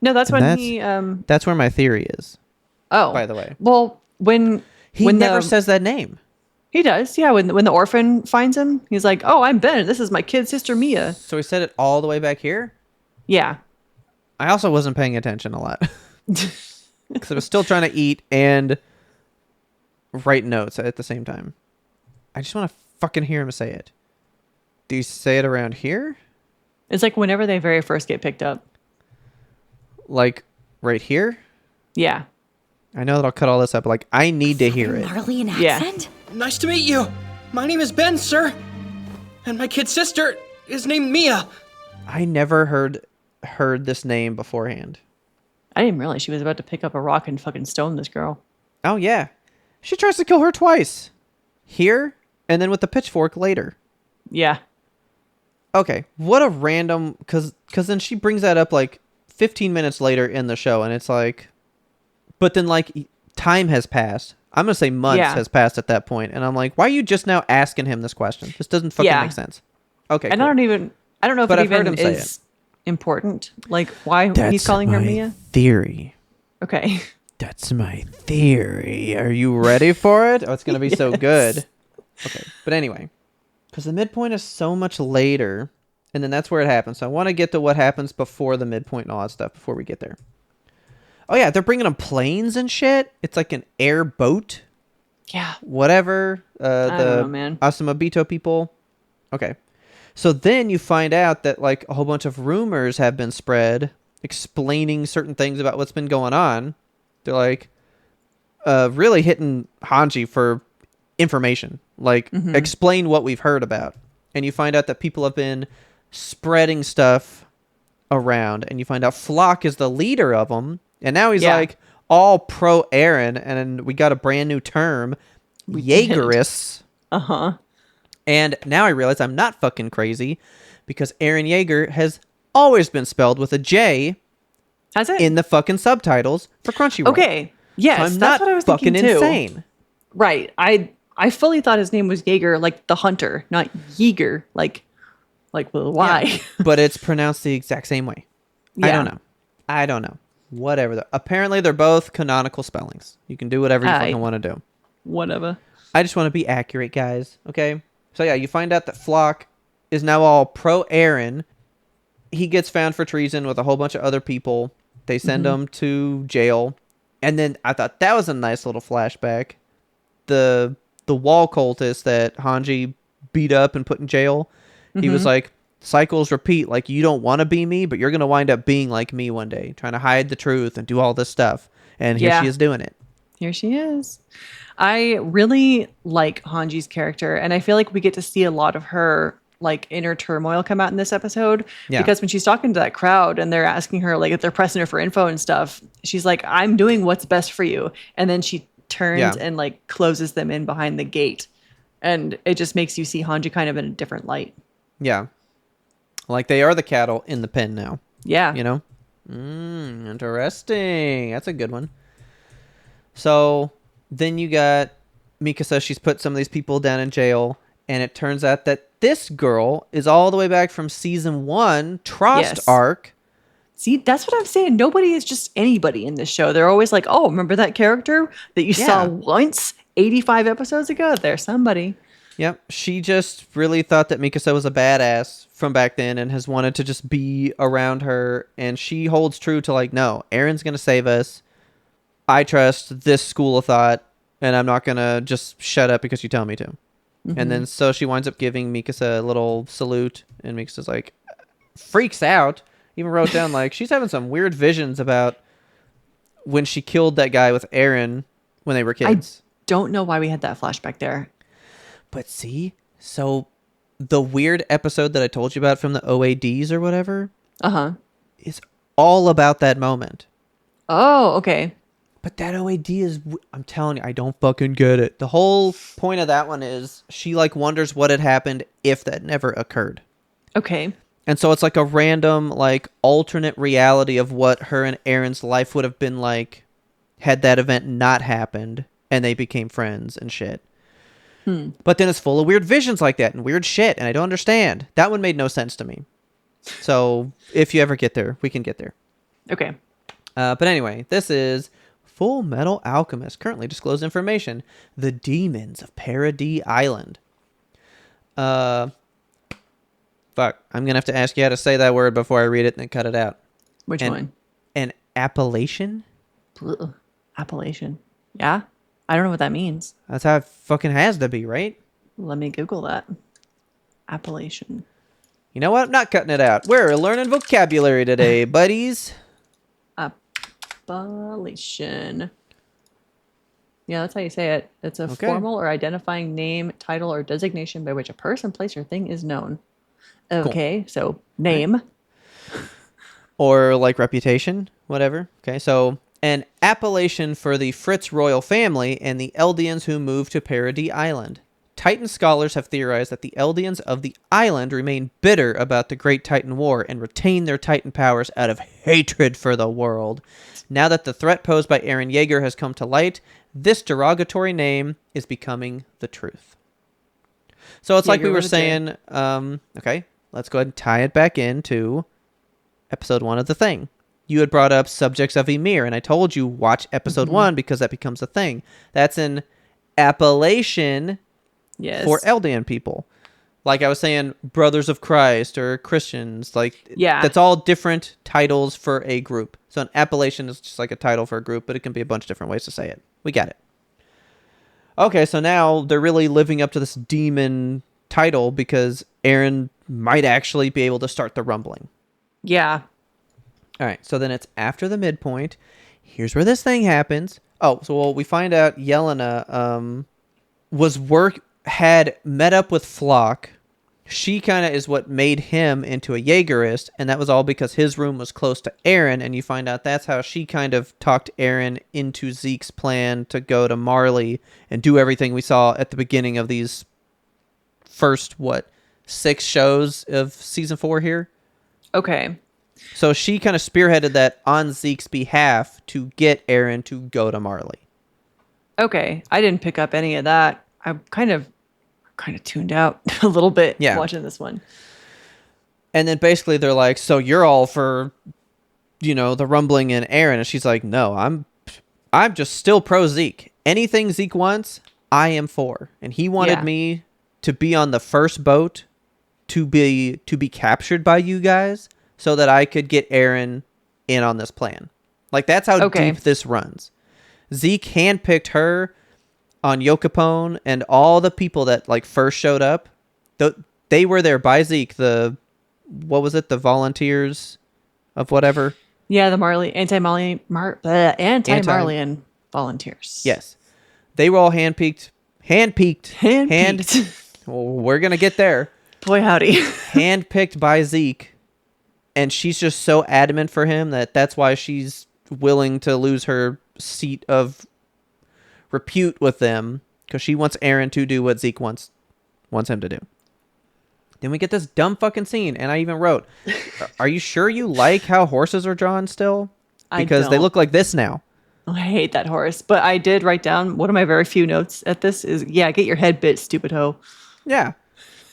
No, that's and when he... That's where my theory is. Oh. By the way. Well, when never says that name. He does, yeah. When the orphan finds him, he's like, oh, I'm Ben. This is my kid sister, Mia. So he said it all the way back here? Yeah. I also wasn't paying attention a lot. Because I was still trying to eat and write notes at the same time. I just want to fucking hear him say it. Do you say it around here? It's like whenever they very first get picked up. Like right here? Yeah. I know that I'll cut all this up, but like, I need to hear it. Marleyan Yeah. accent? Nice to meet you. My name is Ben, sir. And my kid sister is named Mia. I never heard this name beforehand. I didn't realize she was about to pick up a rock and fucking stone this girl. Oh yeah, she tries to kill her twice, here and then with the pitchfork later. Yeah. Okay, what a random, cause then she brings that up like 15 minutes later in the show, and it's like, but then like time has passed. I'm gonna say months has passed at that point, and I'm like, why are you just now asking him this question? This doesn't fucking make sense. Okay, And cool. I don't know if But it I've heard even him say is important. Like why he's calling her Mia. theory. Okay. That's my theory. Are you ready for it? Oh, it's gonna be so good. Okay, but anyway, because the midpoint is so much later, and then that's where it happens. So I want to get to what happens before the midpoint and all that stuff before we get there. Oh yeah, they're bringing them planes and shit. It's like an air boat, Yeah. whatever. I don't know, man. YMBToAP people. Okay, so then you find out that like a whole bunch of rumors have been spread explaining certain things about what's been going on. They're like really hitting Hanji for information. Like, explain what we've heard about. And you find out that people have been spreading stuff around. And you find out Flock is the leader of them. And now he's like all pro Eren. And then we got a brand new term, Jaegerists. Uh-huh. And now I realize I'm not fucking crazy because Eren Yeager has always been spelled with a J Has it? in the fucking subtitles for Crunchyroll. Okay. Yes, So I'm that's not what I was fucking thinking too. insane. Right. I fully thought his name was Jaeger, like the hunter, not Yeager, like with a Y. Yeah, but it's pronounced the exact same way. Yeah. I don't know. Whatever. Apparently, they're both canonical spellings. You can do whatever you fucking want to do. Whatever. I just want to be accurate, guys. Okay? So, yeah, you find out that Flock is now all pro Eren. He gets found for treason with a whole bunch of other people. They send him to jail. And then I thought that was a nice little flashback. The wall cultist that Hanji beat up and put in jail. He was like, cycles repeat. Like, you don't want to be me, but you're going to wind up being like me one day. Trying to hide the truth and do all this stuff. And here she is doing it. Here she is. I really like Hanji's character, and I feel like we get to see a lot of her like inner turmoil come out in this episode. Yeah. Because when she's talking to that crowd and they're asking her, like, if they're pressing her for info and stuff, she's like, I'm doing what's best for you. And then she turns and like closes them in behind the gate. And it just makes you see Hanji kind of in a different light. Yeah. Like, they are the cattle in the pen now. Yeah. You know? Interesting. That's a good one. So then you got Mikasa. She's put some of these people down in jail. And it turns out that this girl is all the way back from season 1, Trost arc. See, that's what I'm saying. Nobody is just anybody in this show. They're always like, oh, remember that character that you saw once 85 episodes ago? There's somebody. Yep. She just really thought that Mikasa was a badass from back then and has wanted to just be around her. And she holds true to like, no, Eren's going to save us. I trust this school of thought. And I'm not going to just shut up because you tell me to. And then so she winds up giving Mikasa a little salute. And Mikasa's like, freaks out. Even wrote down like she's having some weird visions about when she killed that guy with Eren when they were kids. I don't know why we had that flashback there. But see, so the weird episode that I told you about from the OADs or whatever is all about that moment. Oh, okay. But that OAD is, I'm telling you, I don't fucking get it. The whole point of that one is she like wonders what had happened if that never occurred. Okay. And so it's like a random like alternate reality of what her and Eren's life would have been like had that event not happened and they became friends and shit. But then it's full of weird visions like that and weird shit, and I don't understand. That one made no sense to me. So if you ever get there, we can get there. Okay. But anyway, this is Full Metal Alchemist. Currently disclosed information. The Demons of Paradis Island. Fuck. I'm going to have to ask you how to say that word before I read it and then cut it out. Which one? An appellation? Ugh. Appellation. Yeah? I don't know what that means. That's how it fucking has to be, right? Let me Google that. Appellation. You know what? I'm not cutting it out. We're learning vocabulary today, buddies. Appellation. Yeah, that's how you say it. It's a Okay. formal or identifying name, title, or designation by which a person, place, or thing is known. Okay, so name. Or like reputation, whatever. Okay, so an appellation for the Fritz royal family and the Eldians who moved to Paradis Island. Titan scholars have theorized that the Eldians of the island remain bitter about the Great Titan War and retain their Titan powers out of hatred for the world. Now that the threat posed by Eren Yeager has come to light, this derogatory name is becoming the truth. So it's like we Yeager were with a J. saying, okay, let's go ahead and tie it back into episode 1 of The Thing. You had brought up Subjects of Ymir, and I told you watch episode 1 because that becomes a thing. That's an appellation Yes. for Eldian people. Like I was saying, Brothers of Christ or Christians. Like, Yeah. that's all different titles for a group. So an appellation is just like a title for a group, but it can be a bunch of different ways to say it. We got it. Okay, so now they're really living up to this demon title because Eren might actually be able to start the rumbling. Yeah. All right, so then it's after the midpoint. Here's where this thing happens. Oh, so we find out Yelena had met up with Flock. She kind of is what made him into a Jaegerist, and that was all because his room was close to Eren, and you find out that's how she kind of talked Eren into Zeke's plan to go to Marley and do everything we saw at the beginning of these first, 6 shows of season 4 here? Okay. So she kind of spearheaded that on Zeke's behalf to get Eren to go to Marley. Okay. I didn't pick up any of that. I'm kind of tuned out a little bit watching this one. And then basically they're like, so you're all for, the rumbling in Eren. And she's like, no, I'm just still pro Zeke. Anything Zeke wants, I am for. And he wanted me to be on the first boat to be captured by you guys so that I could get Eren in on this plan. Like, that's how deep this runs. Zeke handpicked her on Yokapone and all the people that first showed up. They were there by Zeke. The volunteers of whatever. Yeah, the anti-Marleyan volunteers. Yes, they were all handpicked. Well, we're gonna get there. Boy, howdy. Handpicked by Zeke, and she's just so adamant for him that's why she's willing to lose her seat of repute with them, because she wants Eren to do what Zeke wants him to do. Then we get this dumb fucking scene, and I even wrote, are you sure you like how horses are drawn still? Because they look like this now. I hate that horse, but I did write down one of my very few notes at this is, get your head bit, stupid hoe. Yeah.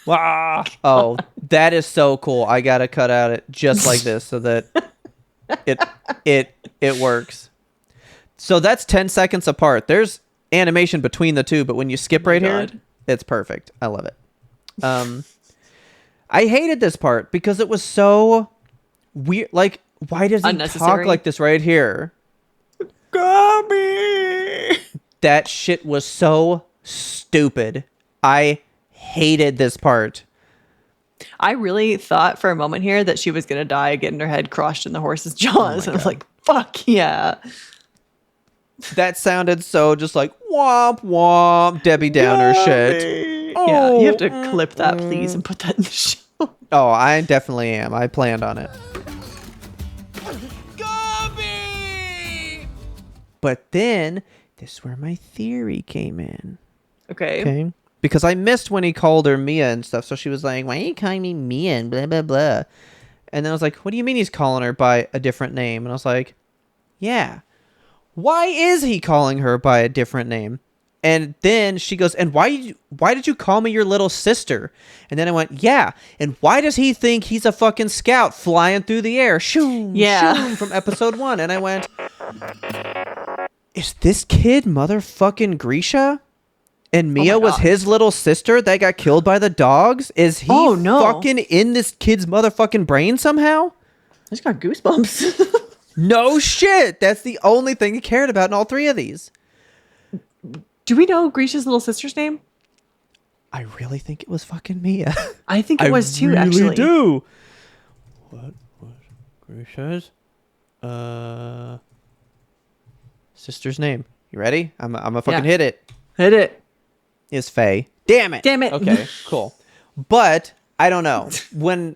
Wow. Oh, that is so cool. I gotta cut out it just like this so that it works. So that's 10 seconds apart. There's animation between the two, but when you skip here, it's perfect. I love it. I hated this part because it was so weird. Like, why does he talk like this right here? Gummy! That shit was so stupid. I hated this part. I really thought for a moment here that she was going to die getting her head crushed in the horse's jaws. And I was like, fuck yeah. That sounded so just like womp womp Debbie Downer shit. Yeah, you have to clip that, please, and put that in the show. Oh, I definitely am. I planned on it. But then, this is where my theory came in. Okay. Because I missed when he called her Mia and stuff. So she was like, why are you calling me Mia and blah, blah, blah. And then I was like, what do you mean he's calling her by a different name? And I was like, yeah. Why is he calling her by a different name? And then she goes, and why did you call me your little sister? And then I went, yeah. And why does he think he's a fucking scout flying through the air? Shoom, shoom, from episode 1. And I went, is this kid motherfucking Grisha? And Mia was his little sister that got killed by the dogs? Is he fucking in this kid's motherfucking brain somehow? I just got goosebumps. No shit. That's the only thing he cared about in all 3 of these. Do we know Grisha's little sister's name? I really think it was fucking Mia. I think it was too, actually. I really do. What was Grisha's Sister's name. You ready? I'm gonna fucking hit it. Hit it. Is Faye. Damn it. Damn it. Okay, cool. But I don't know. When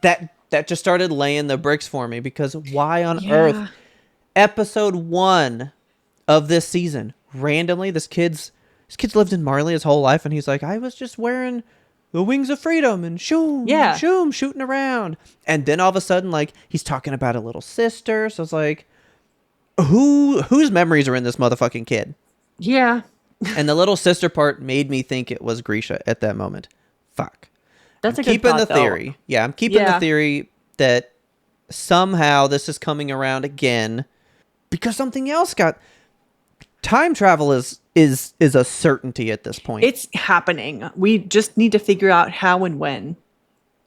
that just started laying the bricks for me, because why on earth? Episode 1 of this season, randomly, this kid's lived in Marley his whole life, and he's like, I was just wearing the wings of freedom and shoom, shoom, shooting around. And then all of a sudden, like, he's talking about a little sister. So it's like, whose memories are in this motherfucking kid? Yeah. And the little sister part made me think it was Grisha at that moment. Fuck. That's I'm a good keeping thought, the theory. though. Yeah, I'm keeping the theory that somehow this is coming around again because something else got... Time travel is a certainty at this point. It's happening. We just need to figure out how and when.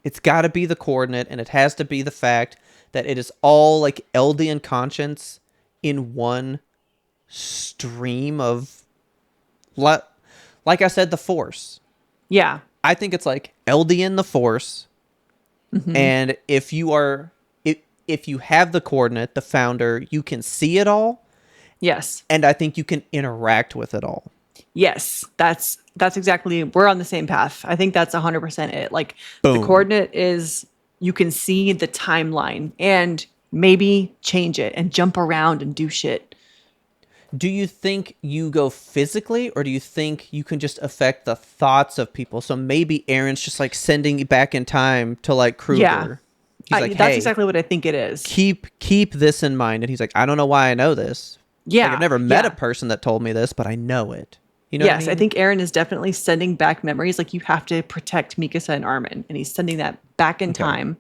It's got to be the coordinate, and it has to be the fact that it is all like Eldian conscience in one stream of, like I said, the Force. Yeah. I think it's like Eldian the Force, and if you have the coordinate, the founder, you can see it all. Yes. And I think you can interact with it all. Yes. That's exactly, we're on the same path. I think that's 100% it. Like, Boom. the coordinate is you can see the timeline and maybe change it and jump around and do shit. Do you think you go physically, or do you think you can just affect the thoughts of people? So maybe Aaron's just like sending back in time to like Kruger. Yeah. He's like, that's hey, exactly what I think it is. keep this in mind. And he's like, I don't know why I know this. Yeah. Like, I've never met a person that told me this, but I know it. You know Yes, what I mean? I think Aaron is definitely sending back memories. Like, you have to protect Mikasa and Armin, and he's sending that back in time.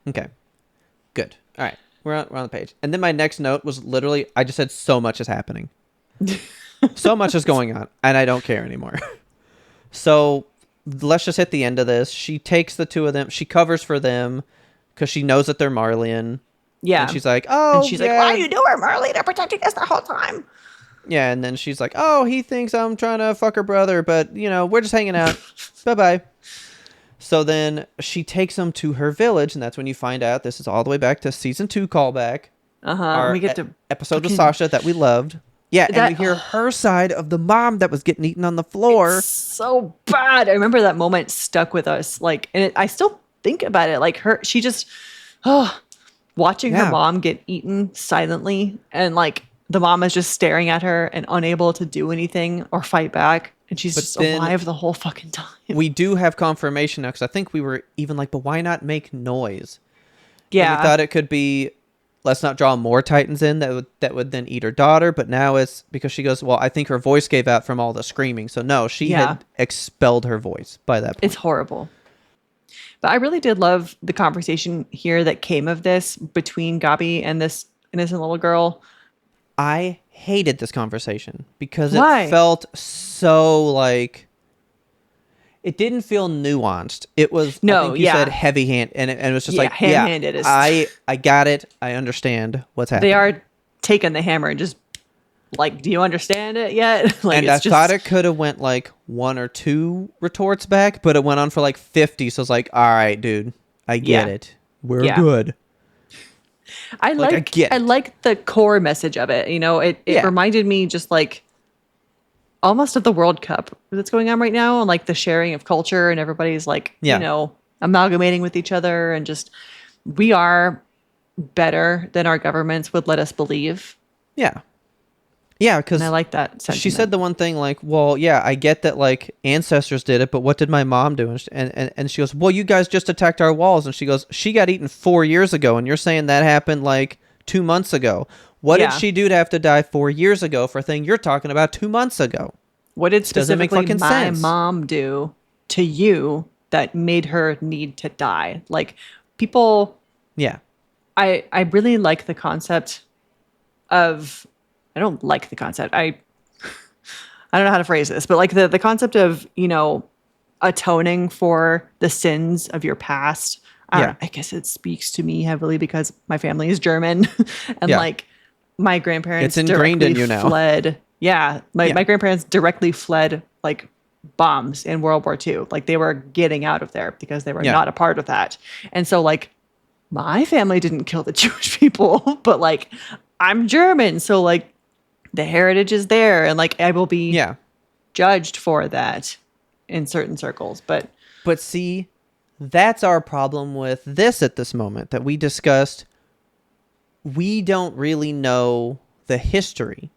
Okay. Good. All right. We're on the page. And then my next note was literally, I just said so much is happening. So much is going on, and I don't care anymore. So let's just hit the end of this. She takes the two of them. She covers for them because she knows that they're Marleyan. Yeah. And she's like, oh, And she's like, why are you doing, Marley? They're protecting us the whole time. Yeah, and then she's like, oh, he thinks I'm trying to fuck her brother, but, you know, we're just hanging out. Bye-bye. So then she takes him to her village, and that's when you find out this is all the way back to season 2 callback. And we get to episode with Sasha that we loved. Yeah, and we hear her side of the mom that was getting eaten on the floor. It's so bad. I remember that moment stuck with us. Like, and I still think about it. Like, she just, watching her mom get eaten silently, and like the mom is just staring at her and unable to do anything or fight back. And she's just alive the whole fucking time. We do have confirmation now, because I think we were even like, but why not make noise? Yeah. And we thought it could be, let's not draw more Titans in that would then eat her daughter. But now it's because she goes, well, I think her voice gave out from all the screaming. So no, she had expelled her voice by that point. It's horrible. But I really did love the conversation here that came of this between Gabi and this innocent little girl. I hated this conversation because Why? it felt so like, it didn't feel nuanced. It was, I think you said heavy hand, and it was just like, ham-handed is... I got it. I understand what's happening. They are taking the hammer and just like, do you understand it yet? Like, and I thought it could have went like 1 or 2 retorts back, but it went on for like 50. So it's like, all right, dude, I get it. We're good. I like the core message of it. You know, it reminded me just like almost of the World Cup that's going on right now, and like the sharing of culture, and everybody's like, you know, amalgamating with each other, and just, we are better than our governments would let us believe. Yeah. Yeah, because I like that sentiment. She said the one thing like, well, yeah, I get that like ancestors did it, but what did my mom do? And she goes, well, you guys just attacked our walls. And she goes, she got eaten 4 years ago, and you're saying that happened like 2 months ago. What did she do to have to die 4 years ago for a thing you're talking about 2 months ago? What did specifically my sense. mom do to you that made her need to die? Like, people... Yeah. I really like the concept of... I don't like the concept. I don't know how to phrase this, but like the concept of, you know, atoning for the sins of your past. I guess it speaks to me heavily because my family is German, and like my grandparents it's ingrained in you now. Fled. Yeah, my grandparents directly fled like bombs in World War II. Like, they were getting out of there because they were not a part of that. And so like, my family didn't kill the Jewish people, but like, I'm German, so like the heritage is there, and like I will be Yeah. judged for that in certain circles. But But see, that's our problem with this at this moment that we discussed. We don't really know the history.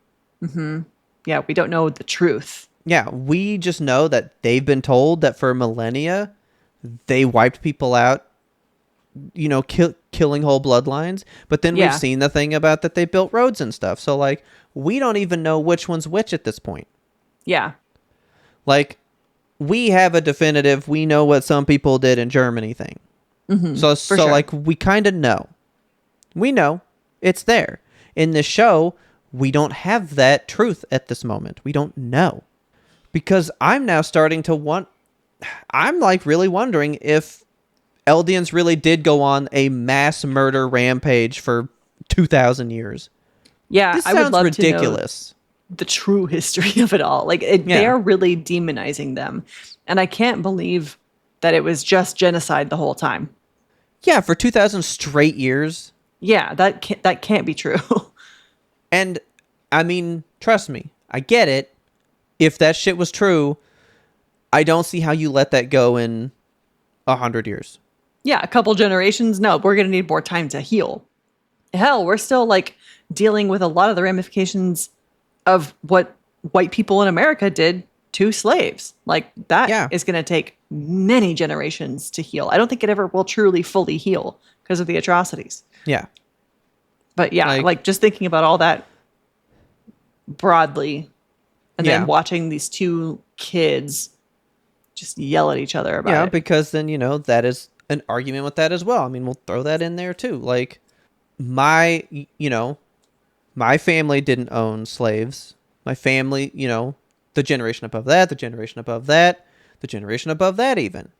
yeah, we don't know the truth. Yeah, we just know that they've been told that for millennia, they wiped people out, killing whole bloodlines. But then Yeah. we've seen the thing about that they built roads and stuff. So, like, we don't even know which one's which at this point. Yeah. Like, we have a definitive, we know what some people did in Germany thing. So sure. like, we kind of know. We know. It's there. In this show, we don't have that truth at this moment. We don't know. Because I'm now starting to I'm like really wondering if Eldians really did go on a mass murder rampage for 2,000 years. Yeah, This I would sounds love ridiculous. to know the true history of it all. Like they are really demonizing them, and I can't believe that it was just genocide the whole time. Yeah, for 2,000 straight years. Yeah, that can't be true. And I mean, trust me, I get it. If that shit was true, I don't see how you let that go in 100 years. Yeah, a couple generations. No, we're gonna need more time to heal. Hell, we're still like dealing with a lot of the ramifications of what white people in America did to slaves. Like that is gonna take many generations to heal. I don't think it ever will truly fully heal because of the atrocities. Yeah. But yeah, like just thinking about all that broadly, and then watching these two kids just yell at each other about it. Yeah, because then, that is an argument with that as well. I mean, we'll throw that in there too. Like, my family didn't own slaves. My family, the generation above that, the generation above that, the generation above that even.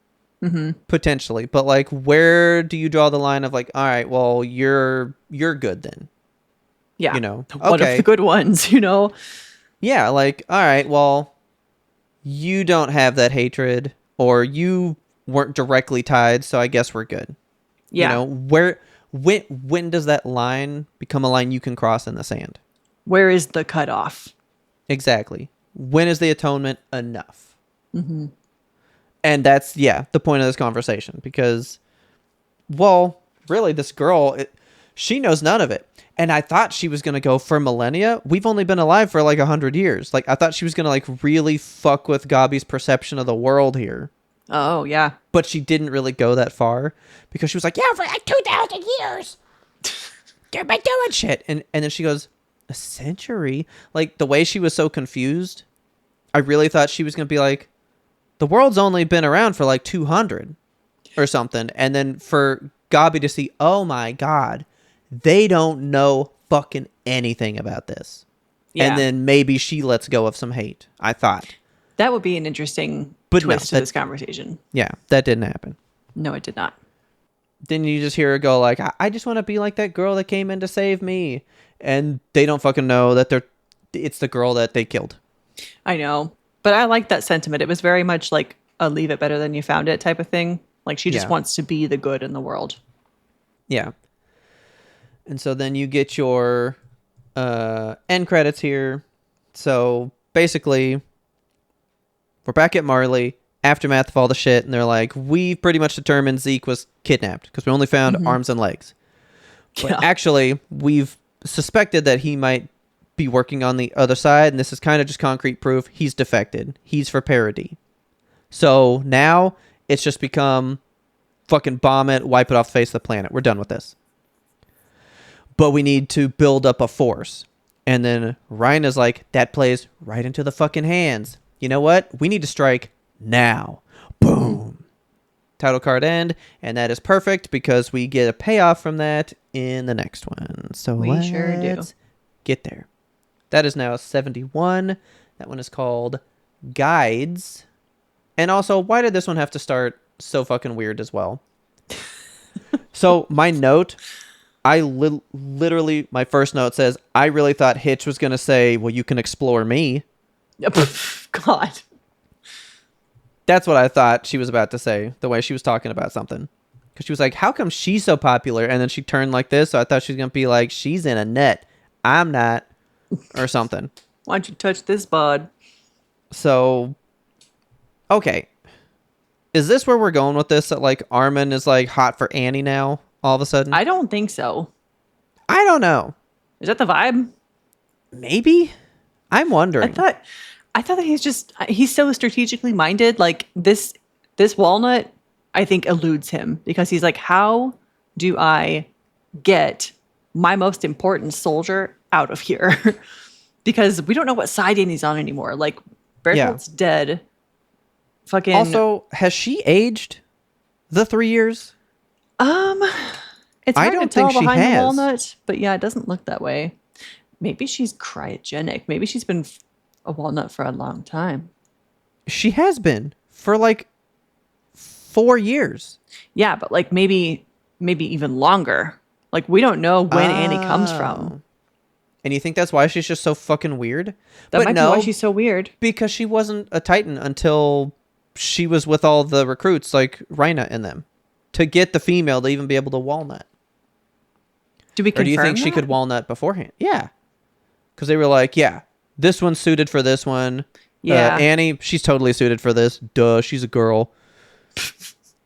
Potentially. But, like, where do you draw the line of, like, all right, well, you're good then? Yeah. One of the good ones, Yeah, like, all right, well, you don't have that hatred, or you weren't directly tied, so I guess we're good. Yeah. When does that line become a line you can cross in the sand? Where is the cutoff? Exactly. When is the atonement enough? And that's, the point of this conversation, because, well, really, this girl, she knows none of it. And I thought she was going to go for millennia. We've only been alive for like 100 years. Like, I thought she was going to like really fuck with Gabi's perception of the world here. Oh, yeah. But she didn't really go that far because she was like, Yeah, for like 2,000 years. They've been doing shit. and then she goes, a century? Like, the way she was so confused, I really thought she was going to be like, the world's only been around for like 200 or something. And then for Gabi to see, oh my God, they don't know fucking anything about this. Yeah. And then maybe she lets go of some hate, I thought. That would be an interesting But no, twist to this conversation. Yeah, that didn't happen. No, it did not. Then you just hear her go like, I just want to be like that girl that came in to save me. And they don't fucking know that it's the girl that they killed. I know. But I like that sentiment. It was very much like a leave it better than you found it type of thing. Like she just wants to be the good in the world. Yeah. And so then you get your end credits here. So basically, we're back at Marley, aftermath of all the shit, and they're like, we pretty much determined Zeke was kidnapped because we only found arms and legs. But actually, we've suspected that he might be working on the other side, and this is kind of just concrete proof he's defected. He's for parody. So now it's just become fucking bomb it, wipe it off the face of the planet. We're done with this. But we need to build up a force. And then Ryan is like, that plays right into the fucking hands. You know what? We need to strike now. Boom. Title card end. And that is perfect because we get a payoff from that in the next one. So We sure do. let's get there. That is now 71. That one is called Guides. And also, why did this one have to start so fucking weird as well? So my note, literally, my first note says, I really thought Hitch was going to say, well, you can explore me. God. That's what I thought she was about to say, the way she was talking about something. Because she was like, how come she's so popular? And then she turned like this, so I thought she was going to be like, she's in a net. I'm not, or something. Why don't you touch this bod? So, okay. Is this where we're going with this? That like Armin is like hot for Annie now, all of a sudden? I don't think so. I don't know. Is that the vibe? Maybe? I'm wondering. I thought that he's so strategically minded. Like this walnut, I think eludes him because he's like, how do I get my most important soldier out of here? Because we don't know what side Annie's on anymore. Like Bertholdt's dead. Fucking. Also, has she aged the 3 years? It's I hard don't to tell think she behind the has. walnut, but yeah, it doesn't look that way. Maybe she's cryogenic. Maybe she's been a walnut for a long time. She has been for like 4 years. Yeah, but like maybe even longer. Like we don't know when Annie comes from. And you think that's why she's just so fucking weird? That might be why she's so weird. Because she wasn't a Titan until she was with all the recruits, like Rhina and them, to get the female to even be able to walnut. Do we confirm Or do you think she could walnut beforehand? Yeah. Because they were like, yeah, this one's suited for this one. Yeah. Annie, she's totally suited for this. Duh, she's a girl.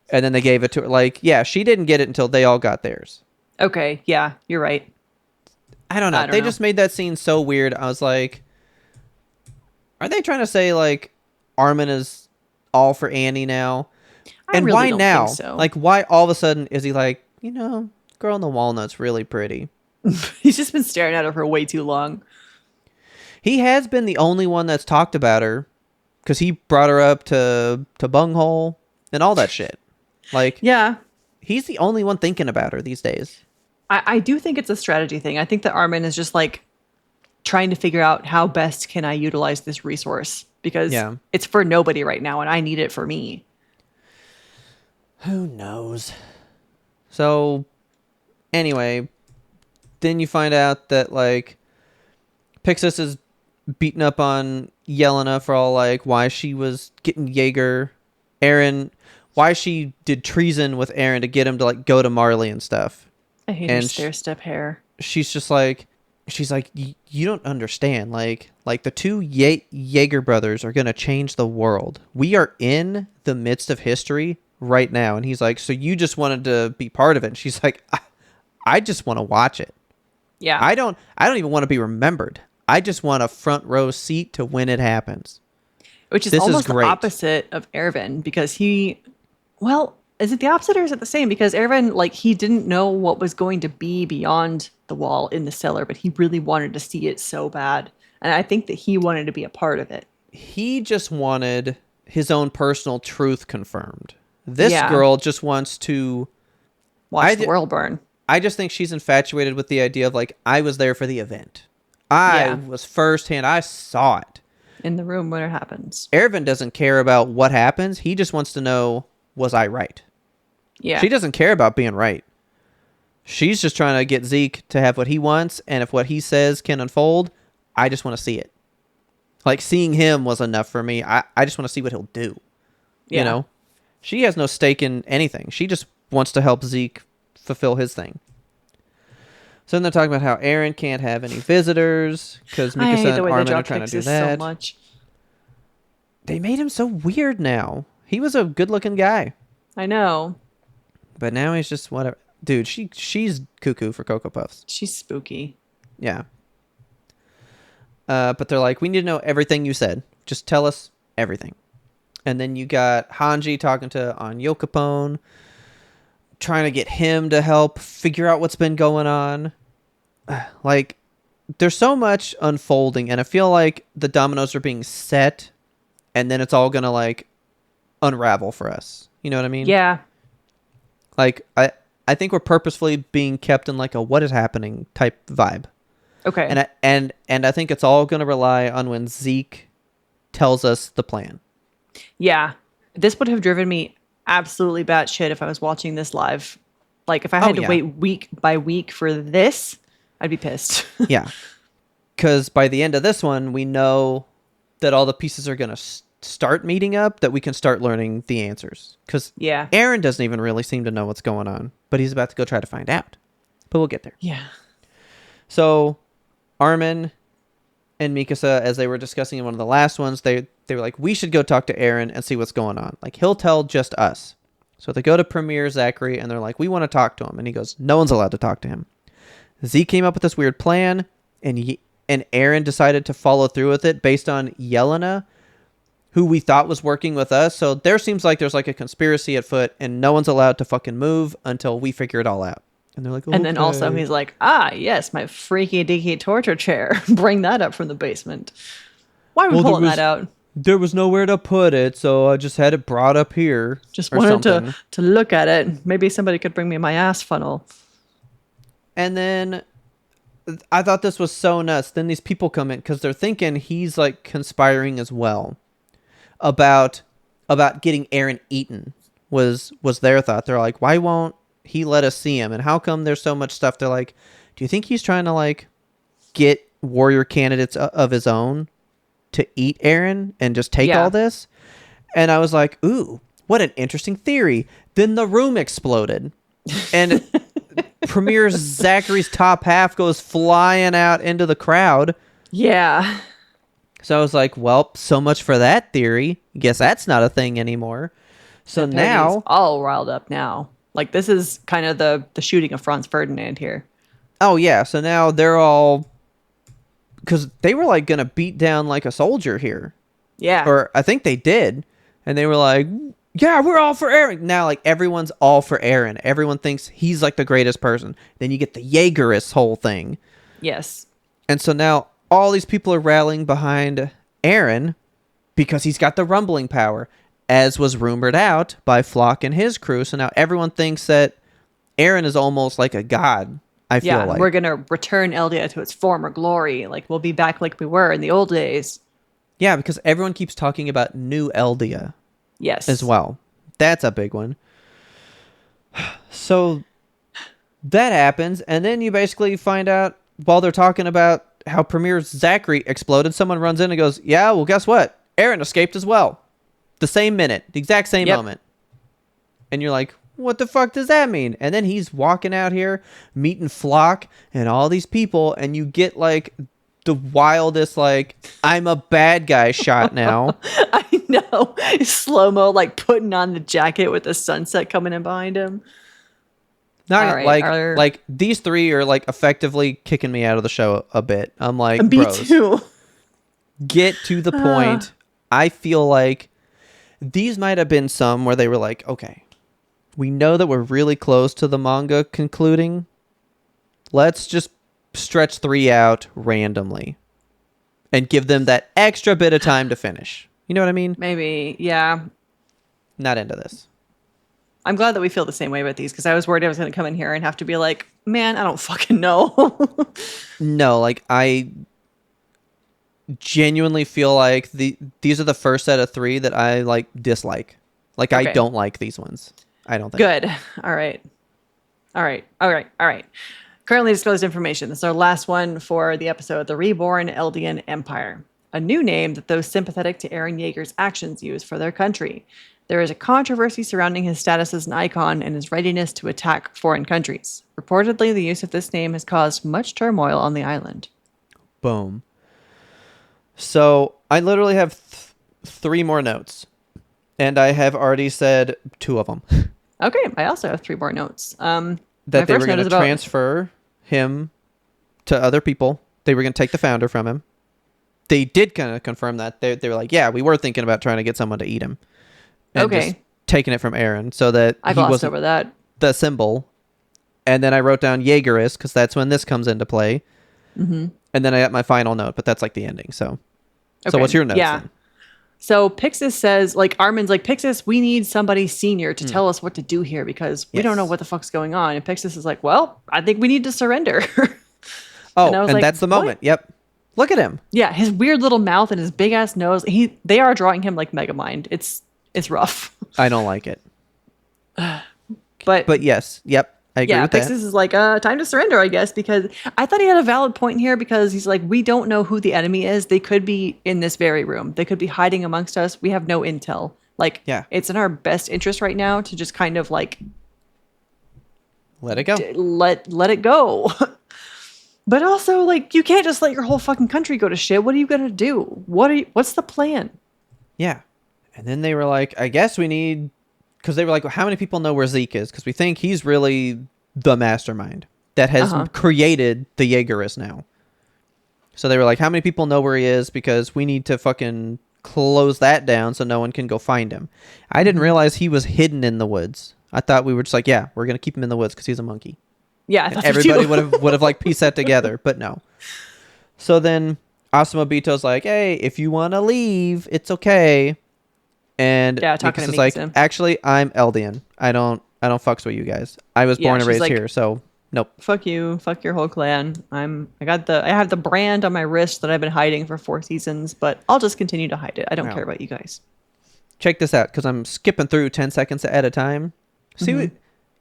And then they gave it to her. Like, yeah, she didn't get it until they all got theirs. Okay, yeah, you're right. I don't know. They just made that scene so weird. I was like, are they trying to say, like, Armin is all for Annie now? I And really why don't now? think so. Like, why all of a sudden is he like, girl in the walnut's really pretty? He's just been staring at her for way too long. He has been the only one that's talked about her because he brought her up to Bunghole and all that shit. Like, Yeah. he's the only one thinking about her these days. I do think it's a strategy thing. I think that Armin is just like trying to figure out how best can I utilize this resource because it's for nobody right now and I need it for me. Who knows? So, anyway, then you find out that, like, Pixis is beating up on Yelena for all, like, why she was getting Jaeger. Aaron, why she did treason with Aaron to get him to, like, go to Marley and stuff. I hate her stair-step hair. She's just like, you don't understand. Like the two Jaeger brothers are going to change the world. We are in the midst of history right now. And he's like, so you just wanted to be part of it. And she's like, I just want to watch it. Yeah. I don't even want to be remembered. I just want a front row seat to when it happens. Which is almost the opposite of Erwin because is it the opposite or is it the same? Because Erwin, like, he didn't know what was going to be beyond the wall in the cellar, but he really wanted to see it so bad. And I think that he wanted to be a part of it. He just wanted his own personal truth confirmed. This girl just wants to watch the world burn. I just think she's infatuated with the idea of, like, I was there for the event. I was firsthand. I saw it. In the room when it happens. Erwin doesn't care about what happens. He just wants to know, was I right? Yeah. She doesn't care about being right. She's just trying to get Zeke to have what he wants, and if what he says can unfold, I just want to see it. Like, seeing him was enough for me. I just want to see what he'll do. Yeah. You know? She has no stake in anything. She just wants to help Zeke fulfill his thing. So then they're talking about how Aaron can't have any visitors because Mikasa and Armin are trying to do that. So much. They made him so weird now. He was a good-looking guy. I know. But now he's just whatever. Dude, she's cuckoo for Cocoa Puffs. She's spooky. Yeah. But they're like, we need to know everything you said. Just tell us everything. And then you got Hanji talking to Anyo Capone, trying to get him to help figure out what's been going on. Like, there's so much unfolding, and I feel like the dominoes are being set, and then it's all gonna, like, unravel for us. You know what I mean? Yeah. Like, I think we're purposefully being kept in, like, a what is happening type vibe. Okay. And I think it's all gonna rely on when Zeke tells us the plan. Yeah. This would have driven me absolutely batshit if I was watching this live. Like, if I had to wait week by week for this, I'd be pissed. Yeah. Because by the end of this one, we know that all the pieces are going to start meeting up, that we can start learning the answers. Because Aaron doesn't even really seem to know what's going on, but he's about to go try to find out. But we'll get there. Yeah. So Armin and Mikasa, as they were discussing in one of the last ones, they were like, we should go talk to Aaron and see what's going on. Like, he'll tell just us. So they go to Premier Zachary, and they're like, we want to talk to him. And he goes, no one's allowed to talk to him. Z came up with this weird plan, and Aaron decided to follow through with it based on Yelena, who we thought was working with us. So there seems like there's like a conspiracy at foot, and no one's allowed to fucking move until we figure it all out. And they're like, okay. And then also he's like, ah, yes, my freaky deaky torture chair. Bring that up from the basement. Why are we pulling that out? There was nowhere to put it, so I just had it brought up here. Just wanted to look at it. Maybe somebody could bring me my ass funnel. And then I thought this was so nuts. Then these people come in because they're thinking he's like conspiring as well about getting Aaron eaten was their thought. They're like, why won't he let us see him? And how come there's so much stuff? They're like, do you think he's trying to like get warrior candidates of his own to eat Aaron and just take all this? And I was like, ooh, what an interesting theory. Then the room exploded and Premier Zachary's top half goes flying out into the crowd. Yeah. So I was like, well, so much for that theory. Guess that's not a thing anymore. So now all riled up now. Like, this is kind of the shooting of Franz Ferdinand here. Oh, yeah. So now they're all... Because they were, like, going to beat down, like, a soldier here. Yeah. Or I think they did. And they were like, yeah, we're all for Aaron. Now, like, everyone's all for Aaron. Everyone thinks he's, like, the greatest person. Then you get the Jaegerist whole thing. Yes. And so now all these people are rallying behind Aaron because he's got the rumbling power, as was rumored out by Flock and his crew. So now everyone thinks that Aaron is almost like a god, I feel like. We're going to return Eldia to its former glory. Like, we'll be back like we were in the old days. Yeah, because everyone keeps talking about new Eldia. Yes. As well. That's a big one. So that happens, and then you basically find out while they're talking about how Premier Zachary exploded, someone runs in and goes, yeah, well, guess what? Aaron escaped as well. The same minute. The exact same moment. And you're like, what the fuck does that mean? And then he's walking out here, meeting Flock and all these people, and you get, like, the wildest, like, I'm a bad guy shot now. I know. Slow-mo, like, putting on the jacket with the sunset coming in behind him. Not right, like these three are like effectively kicking me out of the show a bit. I'm like, me bros, too. Get to the point. I feel like these might have been some where they were like, okay, we know that we're really close to the manga concluding. Let's just stretch 3 out randomly and give them that extra bit of time to finish. You know what I mean? Maybe, yeah. Not into this. I'm glad that we feel the same way about these, because I was worried I was going to come in here and have to be like, man, I don't fucking know. No, like, I genuinely feel like these are the first set of 3 that I, like, dislike. Like, Okay. I don't like these ones. I don't think. Good. All right. Currently disclosed information. This is our last one for the episode, The Reborn Eldian Empire. A new name that those sympathetic to Eren Yeager's actions use for their country. There is a controversy surrounding his status as an icon and his readiness to attack foreign countries. Reportedly, the use of this name has caused much turmoil on the island. Boom. So I literally have 3 more notes, and I have already said 2 of them. Okay, I also have 3 more notes. That they were going to transfer him to other people. They were going to take the founder from him. They did kind of confirm that. They were like, yeah, we were thinking about trying to get someone to eat him. And just taking it from Aaron so that I glossed over that. The symbol. And then I wrote down Jaegerist because that's when this comes into play. Mm-hmm. And then I got my final note, but that's like the ending. So what's your notes? Yeah. Then? So Pixis says, like, Armin's like, Pixis, we need somebody senior to tell us what to do here because we don't know what the fuck's going on. And Pixis is like, well, I think we need to surrender. And that's the moment. What? Yep. Look at him. Yeah, his weird little mouth and his big ass nose. They are drawing him like Megamind. It's rough. I don't like it. But yes, yep. I agree with that. Pixis is like, time to surrender, I guess, because I thought he had a valid point here because he's like, we don't know who the enemy is. They could be in this very room. They could be hiding amongst us. We have no intel. Like, it's in our best interest right now to just kind of like let it go. Let it go. But also, like, you can't just let your whole fucking country go to shit. What are you gonna do? What's the plan? Yeah. And then they were like, I guess we need, because they were like, well, how many people know where Zeke is? Because we think he's really the mastermind that has created the Jaegerists now. So they were like, how many people know where he is? Because we need to fucking close that down so no one can go find him. I didn't realize he was hidden in the woods. I thought we were just like, yeah, we're going to keep him in the woods because he's a monkey. Yeah, I And thought so everybody too. would have like pieced that together, but no. So then Asamobito's like, hey, if you want to leave, it's okay. And Yeah, talking to Mikasa's like, Mikasa. actually, I'm Eldian. I don't fucks with you guys. I was Yeah, born and she's raised like, here, so nope. Fuck you, fuck your whole clan. I have the brand on my wrist that I've been hiding for 4 seasons, but I'll just continue to hide it. I don't Wow. care about you guys. Check this out, because I'm skipping through 10 seconds at a time. See what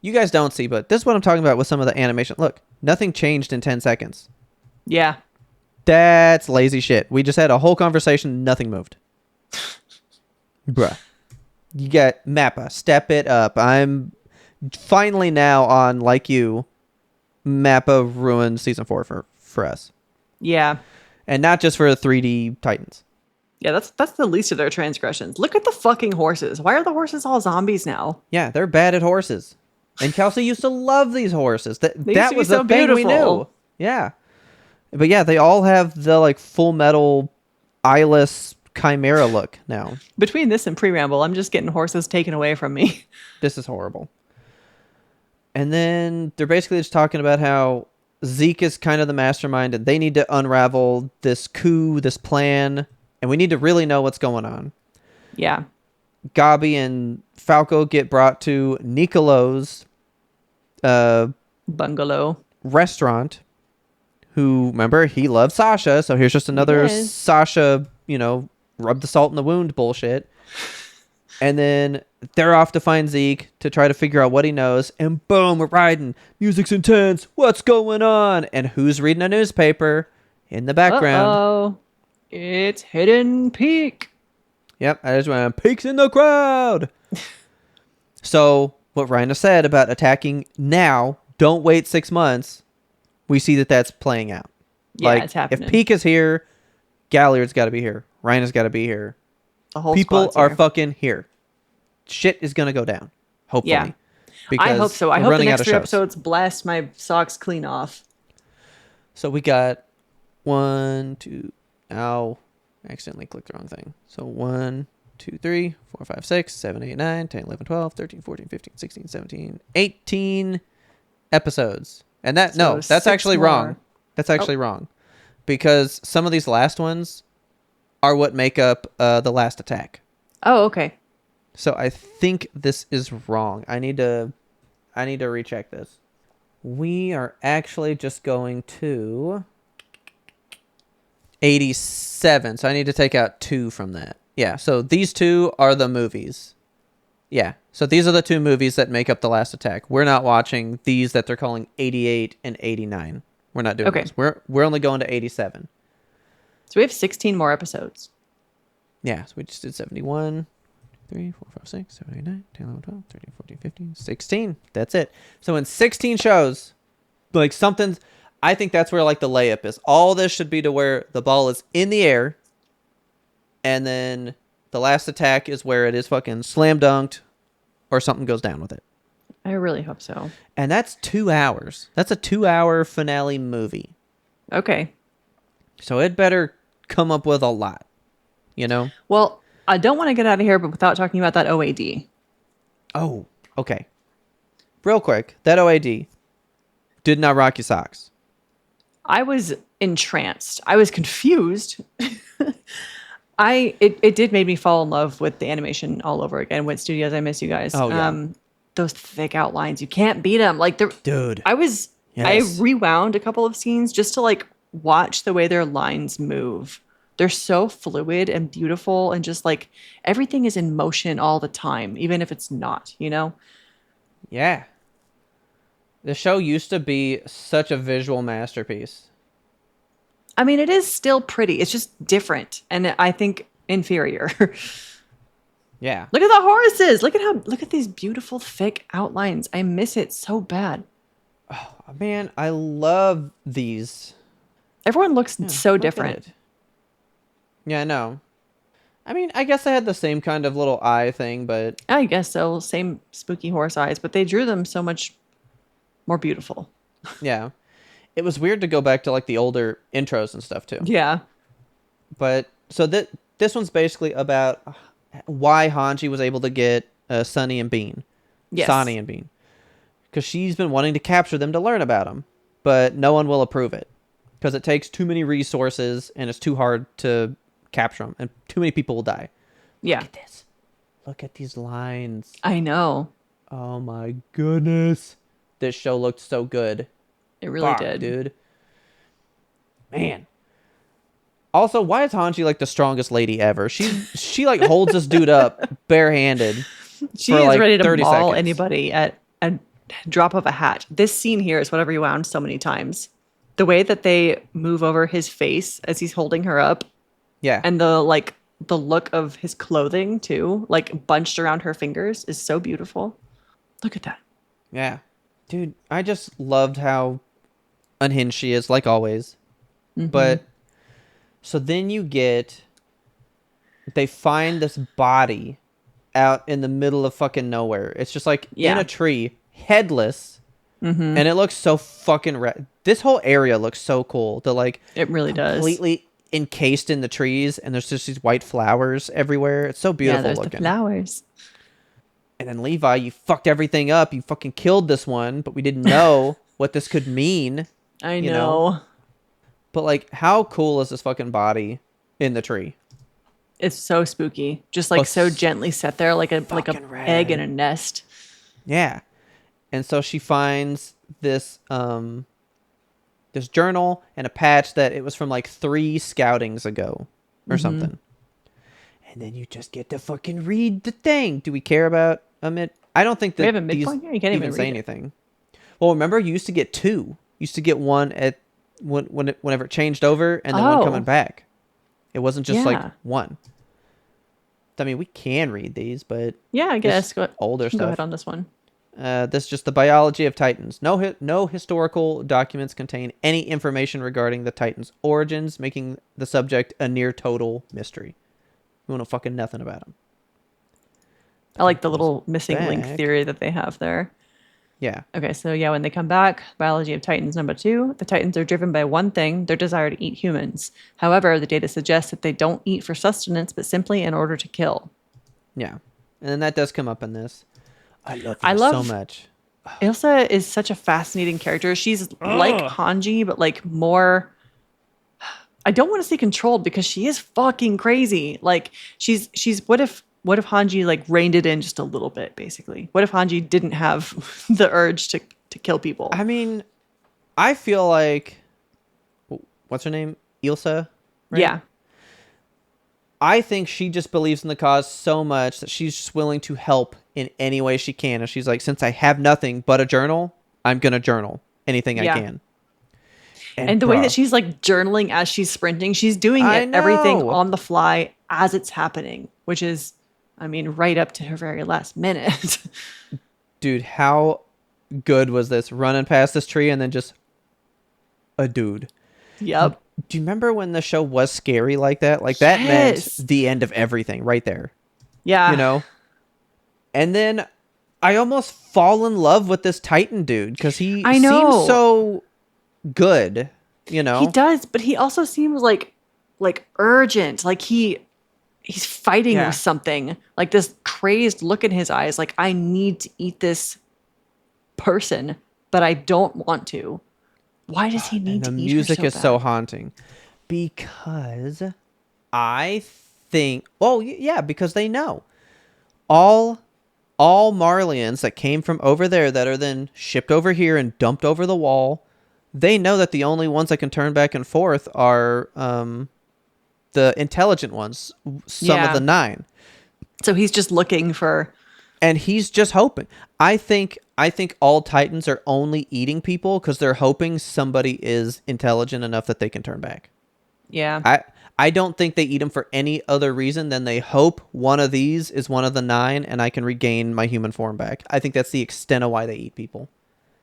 you guys don't see, but this is what I'm talking about with some of the animation. Look, nothing changed in 10 seconds. Yeah. That's lazy shit. We just had a whole conversation, nothing moved. Bruh. You got Mappa, step it up. I'm finally now on, like you, Mappa ruined season 4 for us. Yeah. And not just for 3D Titans. Yeah, that's the least of their transgressions. Look at the fucking horses. Why are the horses all zombies now? Yeah, they're bad at horses. And Kelsey used to love these horses. They used That to be was so the thing we knew. beautiful. Yeah. But yeah, they all have the like full metal eyeless chimera look now. Between this and pre-ramble, I'm just getting horses taken away from me. This is horrible. And then they're basically just talking about how Zeke is kind of the mastermind and they need to unravel this coup, this plan, and we need to really know what's going on. Yeah. Gabi and Falco get brought to Nicolo's Bungalow. restaurant. Who, remember, he loves Sasha, so here's just another Yes. Sasha, rub the salt in the wound bullshit. And then they're off to find Zeke to try to figure out what he knows. And boom, we're riding. Music's intense. What's going on? And who's reading a newspaper in the background? Uh-oh. It's Hidden Peak. Yep, I just went, peaks in the crowd. So, what Rhina said about attacking now, don't wait 6 months, we see that that's playing out. Yeah, like, it's happening. if Peak is here, Galliard's got to be here. Rhina's got to be here. The whole People squad's are here. fucking here. Shit is going to go down. Hopefully. Yeah. Because I hope so. I we're hope the running out next of 3 shows. episodes blast my socks clean off. So we got 1, 2, ow, I accidentally clicked the wrong thing. So 1, 2, 3, 4, 5, 6, 7, 8, 9, 10, 11, 12, 13, 14, 15, 16, 17, 18 episodes. And that, So no, that's 6 actually wrong. more. That's actually wrong. Because some of these last ones are what make up the last attack. Oh, okay. So I think this is wrong. I need to recheck this. We are actually just going to 87. So I need to take out 2 from that. Yeah, so these 2 are the movies. Yeah, so these are the 2 movies that make up the last attack. We're not watching these that they're calling 88 and 89. We're not doing Okay. those. We're only going to 87. So we have 16 more episodes. Yeah, so we just did 71. 3, 4, 5, 6, 7, 8, 9, 10, 11, 12, 13, 14, 15, 16. That's it. So in 16 shows, like something's, I think that's where like the layup is. All this should be to where the ball is in the air, and then the last attack is where it is fucking slam dunked, or something goes down with it. I really hope so. And that's 2 hours. That's a 2-hour finale movie. Okay. So it better come up with a lot, Well, I don't want to get out of here, but without talking about that OAD. Oh, okay. Real quick, that OAD did not rock your socks. I was entranced. I was confused. It did make me fall in love with the animation all over again. Wit Studios, I miss you guys. Oh, yeah. Those thick outlines, you can't beat them. Like Dude. I Yes. rewound a couple of scenes just to like watch the way their lines move. They're so fluid and beautiful, and just like everything is in motion all the time, even if it's not, Yeah. The show used to be such a visual masterpiece. I mean, it is still pretty. It's just different, and I think inferior. Yeah. Look at the horses. Look at these beautiful thick outlines. I miss it so bad. Man, I love these. Everyone looks so Look at different. it. Yeah, I know. I mean, I guess I had the same kind of little eye thing, but I guess so. Same spooky horse eyes, but they drew them so much more beautiful. yeah. It was weird to go back to like the older intros and stuff too. Yeah. But so this one's basically about why Hanji was able to get Sunny and Bean. Yes. Sonny and Bean. Because she's been wanting to capture them to learn about them, but no one will approve it because it takes too many resources and it's too hard to capture them, and too many people will die. Yeah. Look at this. Look at these lines. I know. Oh my goodness. This show looked so good. It really Fuck, did. dude. Man. Also, why is Hanji like the strongest lady ever? She like holds this dude up barehanded. She for, is like, ready to 30 maul seconds. anybody at a drop of a hat. This scene here is what I've rewound so many times. The way that they move over his face as he's holding her up, Yeah. and the look of his clothing too, like bunched around her fingers, is so beautiful. Look at that. Yeah. Dude, I just loved how unhinged she is, like always. Mm-hmm. But so then they find this body out in the middle of fucking nowhere. It's just like in Yeah. a tree, headless. Mm-hmm. And it looks so fucking this whole area looks so cool. The like It really does. completely encased in the trees, and there's just these white flowers everywhere. It's so Yeah, beautiful there's the looking. flowers. And then Levi, you fucked everything up. You fucking killed this one, but we didn't know what this could mean. I You know. know? But like, how cool is this fucking body in the tree? It's so spooky. Just like so gently set there, like a fucking egg in rad. a nest. Yeah. And so she finds this this journal and a patch that it was from like 3 scoutings ago or something. And then you just get to fucking read the thing. Do we care about a mid? I don't think that We have a these midpoint here? You can't even say read it. anything. Well, remember you used to get 2. You used to get one at whenever it changed over, and then one Oh. coming back. It wasn't just like Yeah. one. I mean, we can read these, but Yeah, I guess. Just older you can Go stuff. ahead on this one. this is just the biology of Titans. No historical documents contain any information regarding the Titans' origins, making the subject a near total mystery. We know fucking nothing about them. I like the little missing link back. theory that they have there. Yeah. Okay, so yeah, when they come back, biology of Titans number 2, the Titans are driven by one thing, their desire to eat humans. However, the data suggests that they don't eat for sustenance, but simply in order to kill. Yeah. And then that does come up in this. I love I her love- so much. Ilsa is such a fascinating character. She's like Hanji, but like more. I don't want to say controlled because she is fucking crazy. Like she's what if Hanji like reined it in just a little bit, basically? What if Hanji didn't have the urge to kill people? I mean, I feel like what's her name? Ilsa? Right? Yeah. I think she just believes in the cause so much that she's just willing to help in any way she can. And she's like, since I have nothing but a journal, I'm going to journal anything Yeah. I can. And the way bruh, that she's like journaling as she's sprinting, she's doing I everything know. on the fly as it's happening, which is, I mean, right up to her very last minute. Dude, how good was this? Running past this tree and then just a dude. Yep. Do you remember when the show was scary like that? Like that Yes. meant the end of everything right there. Yeah. You know? And then I almost fall in love with this Titan dude because he I know. seems so good, you know? He does, but he also seems like urgent. Like he's fighting Yeah. with something. Like this crazed look in his eyes. Like I need to eat this person, but I don't want to. Why does he need And the to eat music her is so so bad? haunting because I think, well, yeah, because they know all Marlians that came from over there that are then shipped over here and dumped over the wall. They know that the only ones that can turn back and forth are the intelligent ones, some Yeah. of the 9. So he's just looking for. And he's just hoping. I think all Titans are only eating people because they're hoping somebody is intelligent enough that they can turn back. Yeah. I don't think they eat them for any other reason than they hope one of these is one of the 9 and I can regain my human form back. I think that's the extent of why they eat people.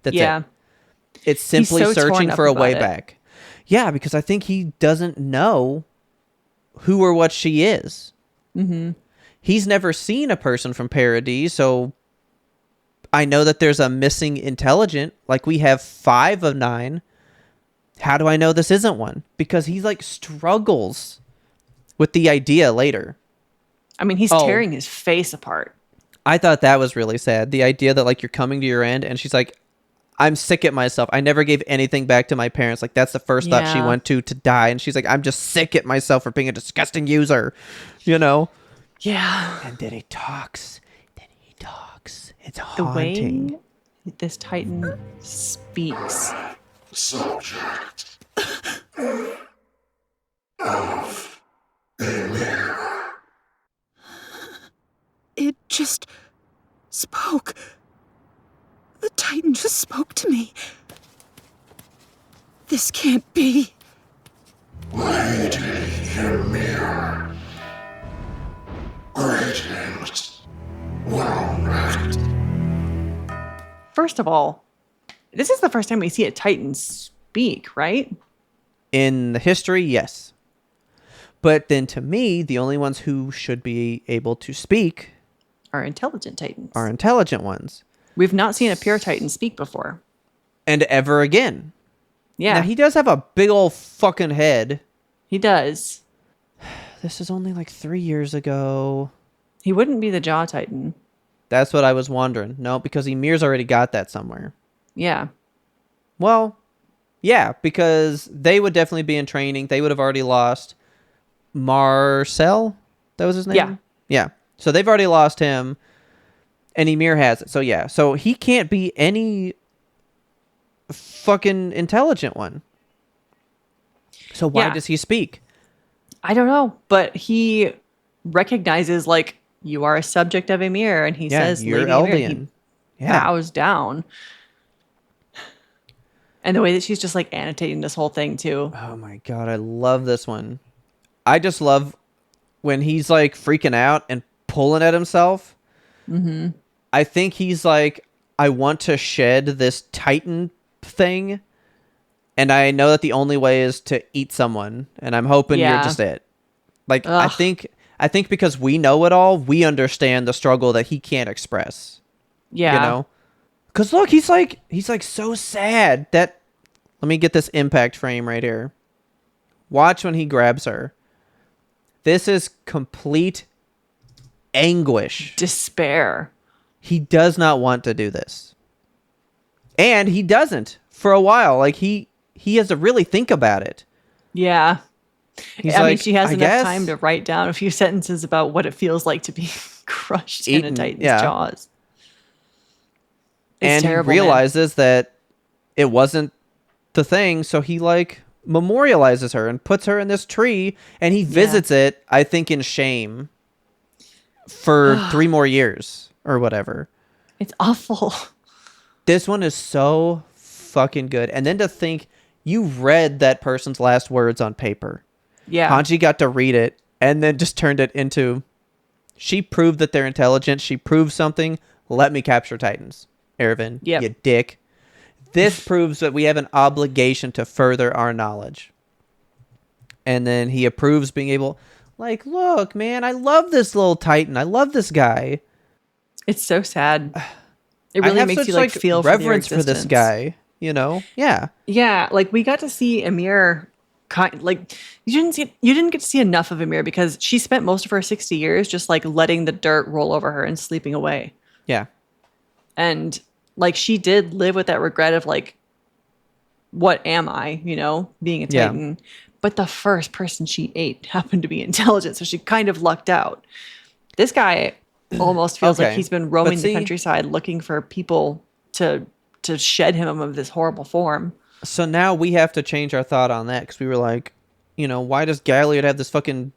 That's yeah. it. It's simply so torn searching up for a about way it. back. Yeah, because I think he doesn't know who or what she is. Mm-hmm. He's never seen a person from Paradis, so I know that there's a missing intelligent. Like, we have 5 of 9. How do I know this isn't one? Because he, like, struggles with the idea later. I mean, he's Oh. tearing his face apart. I thought that was really sad. The idea that, like, you're coming to your end, and she's like, I'm sick at myself. I never gave anything back to my parents. Like, that's the first thought she Yeah. went to die. And she's like, I'm just sick at myself for being a disgusting user, you know? Yeah. And then he talks. It's The haunting. way this Titan speaks. Subject of Emir. It just spoke. The Titan just spoke to me. This can't be. Lady Emir. Greetings. Well met. First of all, this is the first time we see a Titan speak, right? In the history, yes. But then to me, the only ones who should be able to speak Are intelligent Titans. are intelligent ones. We've not seen a pure Titan speak before. And ever again. Yeah, Now, he does have a big old fucking head. he does. This is only like 3 years ago. He wouldn't be the Jaw Titan. That's what I was wondering. No, because Emir's already got that somewhere. Yeah. Well, yeah, because they would definitely be in training. They would have already lost Marcel. That was his name? Yeah. Yeah. So they've already lost him, and Emir has it. So yeah. So he can't be any fucking intelligent one. So why Yeah. does he speak? I don't know, but he recognizes, like, you are a subject of Emir, and he Yeah, says, you're Lady Emir. Eldian. He Yeah. bows down. And the way that she's just, like, annotating this whole thing, too. Oh my god, I love this one. I just love when he's like freaking out and pulling at himself. Mm-hmm. I think he's like, I want to shed this Titan thing, and I know that the only way is to eat someone, and I'm hoping you're Yeah. just it. Like, I Ugh. think because we know it all, we understand the struggle that he can't express. Yeah. You know? Because look, he's like so sad that. Let me get this impact frame right here. Watch when he grabs her. This is complete anguish. Despair. He does not want to do this. And he doesn't for a while. Like, he has to really think about it. Yeah. He's I mean, like, she has I enough guess- time to write down a few sentences about what it feels like to be crushed in a Eaten, Titan's yeah. jaws. It's And terrible, he man. realizes that it wasn't the thing, so he like memorializes her and puts her in this tree, and he visits it, I think, in shame for 3 more years or whatever. It's awful. This one is so fucking good. And then to think you read that person's last words on paper. Yeah. Hanji got to read it and then just turned it into, she proved that they're intelligent. She proved something. Let me capture Titans. Ervin, Yep. you dick. This proves that we have an obligation to further our knowledge. And then he approves being able, like, look, man, I love this little Titan. I love this guy. It's so sad. It I really have makes such, you like feel reverence for, for their this existence. guy. You know? Yeah. Yeah, like we got to see Emir like you didn't get to see enough of Emir because she spent most of her 60 years just like letting the dirt roll over her and sleeping away. Yeah. And like she did live with that regret of like, what am I, being a Yeah. Titan. But the first person she ate happened to be intelligent, so she kind of lucked out. This guy almost feels like Okay. he's been roaming But the see- countryside looking for people to shed him of this horrible form. So now we have to change our thought on that because we were like, why does Galliard have this fucking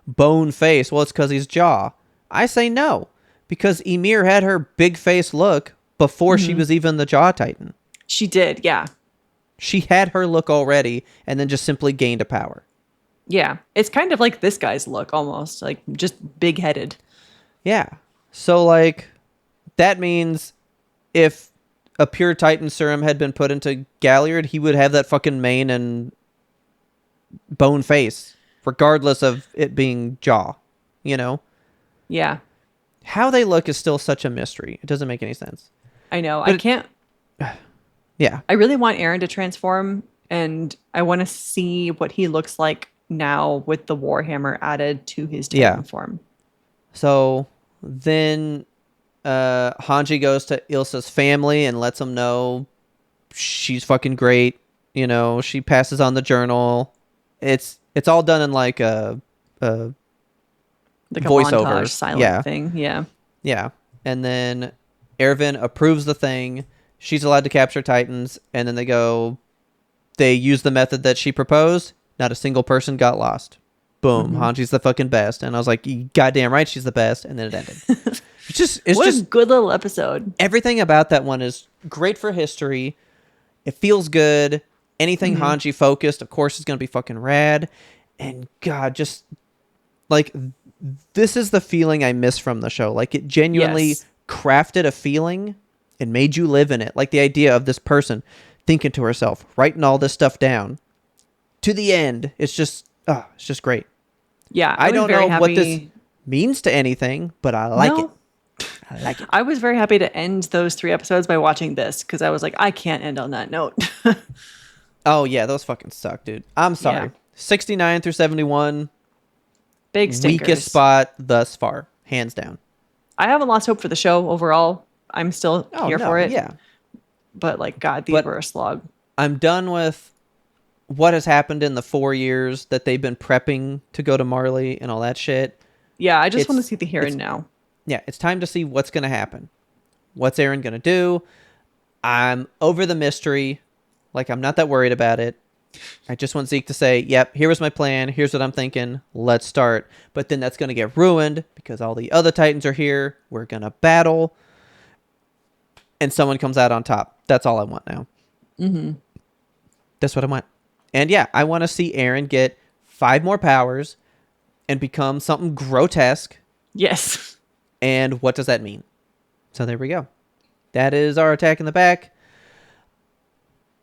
bone face? Well, it's because he's Jaw. I say no, because Emir had her big face look before she was even the Jaw Titan. She did, yeah. She had her look already and then just simply gained a power. Yeah. It's kind of like this guy's look almost, like just big-headed. Yeah. So, like, that means if a pure Titan serum had been put into Galliard, he would have that fucking mane and bone face, regardless of it being jaw, you know? Yeah, How they look is still such a mystery. It doesn't make any sense. I know. But I can't. Yeah. I really want Aaron to transform, and I want to see what he looks like now with the Warhammer added to his Titan Yeah. form. So then Hanji goes to Ilsa's family and lets them know she's fucking great. You know, she passes on the journal. It's all done in like a Like a voiceover. montage silent Yeah. thing. Yeah. Yeah. And then Erwin approves the thing. She's allowed to capture Titans. And then they use the method that she proposed. Not a single person got lost. Boom. Hanji's the fucking best. And I was like, you goddamn right, she's the best. And then it ended. It's What just a good little episode. everything about that one is great for history. It feels good. Anything Hanji focused, of course, is going to be fucking rad. And God, just like this is the feeling I miss from the show. Like it genuinely Yes. crafted a feeling and made you live in it. Like the idea of this person thinking to herself, writing all this stuff down to the end. It's just great. Yeah. I was don't very know what this happy- means to anything, but I like No. it. I like it. I was very happy to end those 3 episodes by watching this because I was like, I can't end on that note. Oh yeah, those fucking suck, dude. I'm sorry. Yeah. 69 through 71, Big stinkers. weakest spot thus far, hands down. I haven't lost hope for the show overall. I'm still here for it. Yeah. But like, God, these But- were a slog. I'm done with what has happened in the 4 years that they've been prepping to go to Marley and all that shit. Yeah, I just It's- want to see the here it's- and now. Yeah, it's time to see what's going to happen. What's Aaron going to do? I'm over the mystery. Like, I'm not that worried about it. I just want Zeke to say, yep, here was my plan. Here's what I'm thinking. Let's start. But then that's going to get ruined because all the other Titans are here. We're going to battle. And someone comes out on top. That's all I want now. Mm-hmm. That's what I want. And yeah, I want to see Aaron get 5 more powers and become something grotesque. Yes. And what does that mean? So there we go. That is our attack in the back.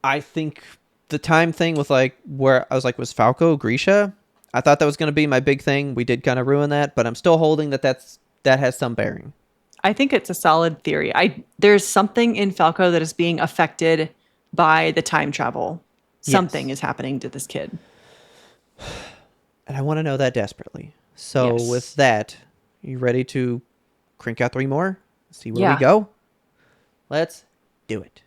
I think the time thing with like where I was like, was Falco Grisha? I thought that was going to be my big thing. We did kind of ruin that, but I'm still holding that that has some bearing. I think it's a solid theory. There's something in Falco that is being affected by the time travel. Something is happening to this kid. And I want to know that desperately. So Yes. with that, you ready to crank out 3 more? See where Yeah. we go? Let's do it.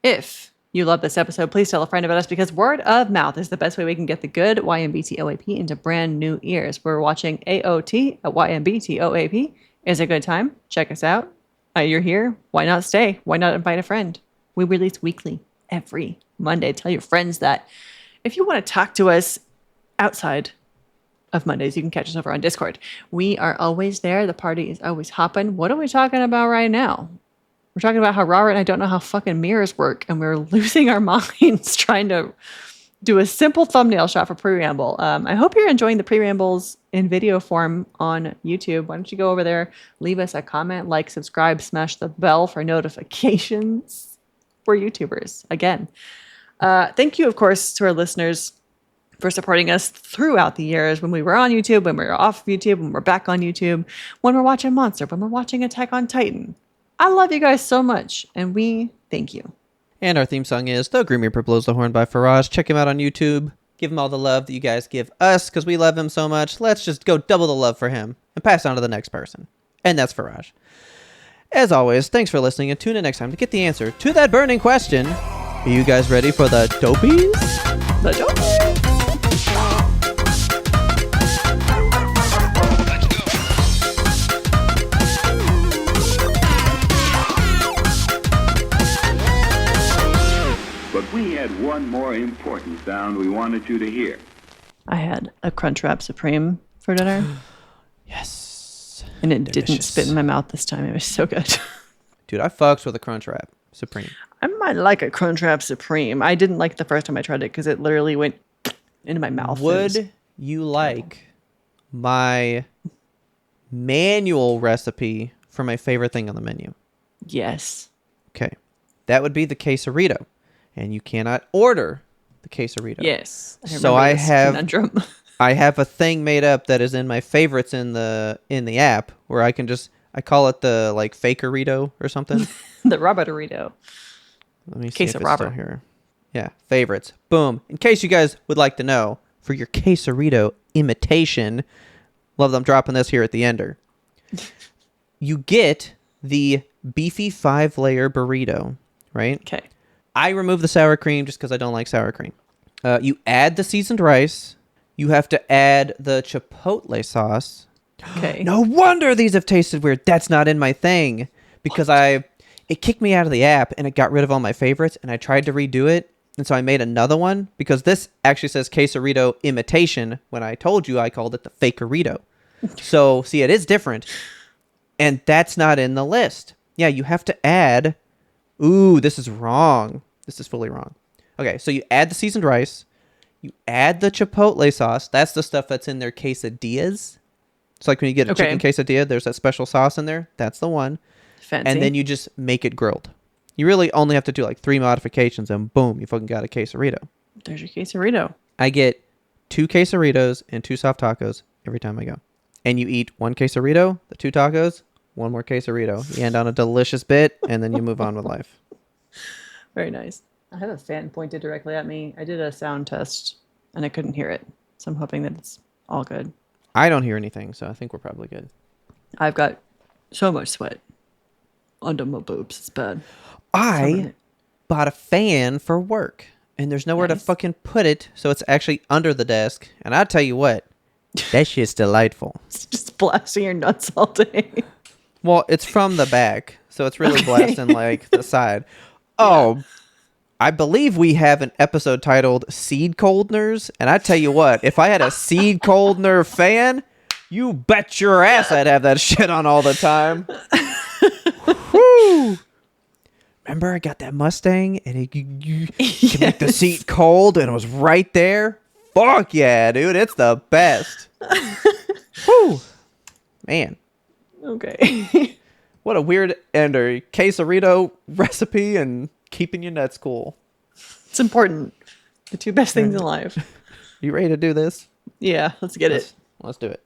If you love this episode, please tell a friend about us because word of mouth is the best way we can get the good YMBToAP into brand new ears. We're watching AOT at YMBToAP. Is a good time. Check us out. You're here. Why not stay? Why not invite a friend? We release weekly every Monday. Tell your friends that. If you want to talk to us outside of Mondays, you can catch us over on Discord. We are always there. The party is always hopping. What are we talking about right now? We're talking about how Robert and I don't know how fucking mirrors work, and we're losing our minds trying to do a simple thumbnail shot for preamble. I hope you're enjoying the preambles in video form on YouTube. Why don't you go over there, leave us a comment, like, subscribe, smash the bell for notifications. We're YouTubers again. Thank you, of course, to our listeners for supporting us throughout the years when we were on YouTube, when we were off of YouTube, when we're back on YouTube, when we're watching Monster, when we're watching Attack on Titan. I love you guys so much, and we thank you. And our theme song is The Grim Reaper Blows the Horn by Faraj. Check him out on YouTube. Give him all the love that you guys give us because we love him so much. Let's just go double the love for him and pass on to the next person. And that's Faraj. As always, thanks for listening and tune in next time to get the answer to that burning question. Are you guys ready for the dopies? The dope. But we had one more important sound we wanted you to hear. I had a Crunchwrap Supreme for dinner, Yes. and it didn't Delicious. spit in my mouth this time. It was so good. Dude, I fucks with a Crunchwrap Supreme. I might like a Crunchwrap Supreme. I didn't like the first time I tried it because it literally went into my mouth. It was- Would you like my manual recipe for my favorite thing on the menu? Yes. Okay. that would be the quesarito. And you cannot order the quesarito. Yes. So remember I this have conundrum. I have a thing made up that is in my favorites in the app where I call it the like fakerito or something. The Robertorito. Let me see Case if of it's still Robert. here. Yeah, favorites. Boom. In case you guys would like to know, for your quesarito imitation, love them dropping this here at the ender. You get the beefy 5-layer burrito, right? Okay. I remove the sour cream just because I don't like sour cream. You add the seasoned rice. You have to add the chipotle sauce. Okay. No wonder these have tasted weird. That's not in my thing because it kicked me out of the app and it got rid of all my favorites and I tried to redo it. And so I made another one because this actually says quesarito imitation when I told you I called it the fakerito. So see, it is different. And that's not in the list. Yeah, you have to add. Ooh, this is wrong. This is fully wrong. Okay, so you add the seasoned rice. You add the chipotle sauce. That's the stuff that's in their quesadillas. It's like when you get a chicken quesadilla, there's that special sauce in there. That's the one. Fancy. And then you just make it grilled. You really only have to do like 3 modifications and boom, you fucking got a quesarito. There's your quesarito. I get 2 quesaritos and 2 soft tacos every time I go. And you eat 1 quesarito, the 2 tacos, 1 more quesarito. You end on a delicious bit and then you move on with life. Very nice. I have a fan pointed directly at me. I did a sound test and I couldn't hear it. So I'm hoping that it's all good. I don't hear anything, so I think we're probably good. I've got so much sweat under my boobs. It's bad. I bought a fan for work and there's nowhere to fucking put it. So it's actually under the desk. And I'll tell you what, that shit's delightful. It's just blasting your nuts all day. Well, it's from the back. So it's really blasting like the side. Oh, I believe we have an episode titled Seed Coldners. And I tell you what, if I had a Seed Coldner fan, you bet your ass I'd have that shit on all the time. Woo! Remember, I got that Mustang and you can make the seat cold and it was right there. Fuck yeah, dude. It's the best. Woo! Man. Okay. What a weird ender. Quesarito recipe and keeping your nuts cool. It's important. The 2 best things in life. You ready to do this? Yeah, let's get it. Let's do it.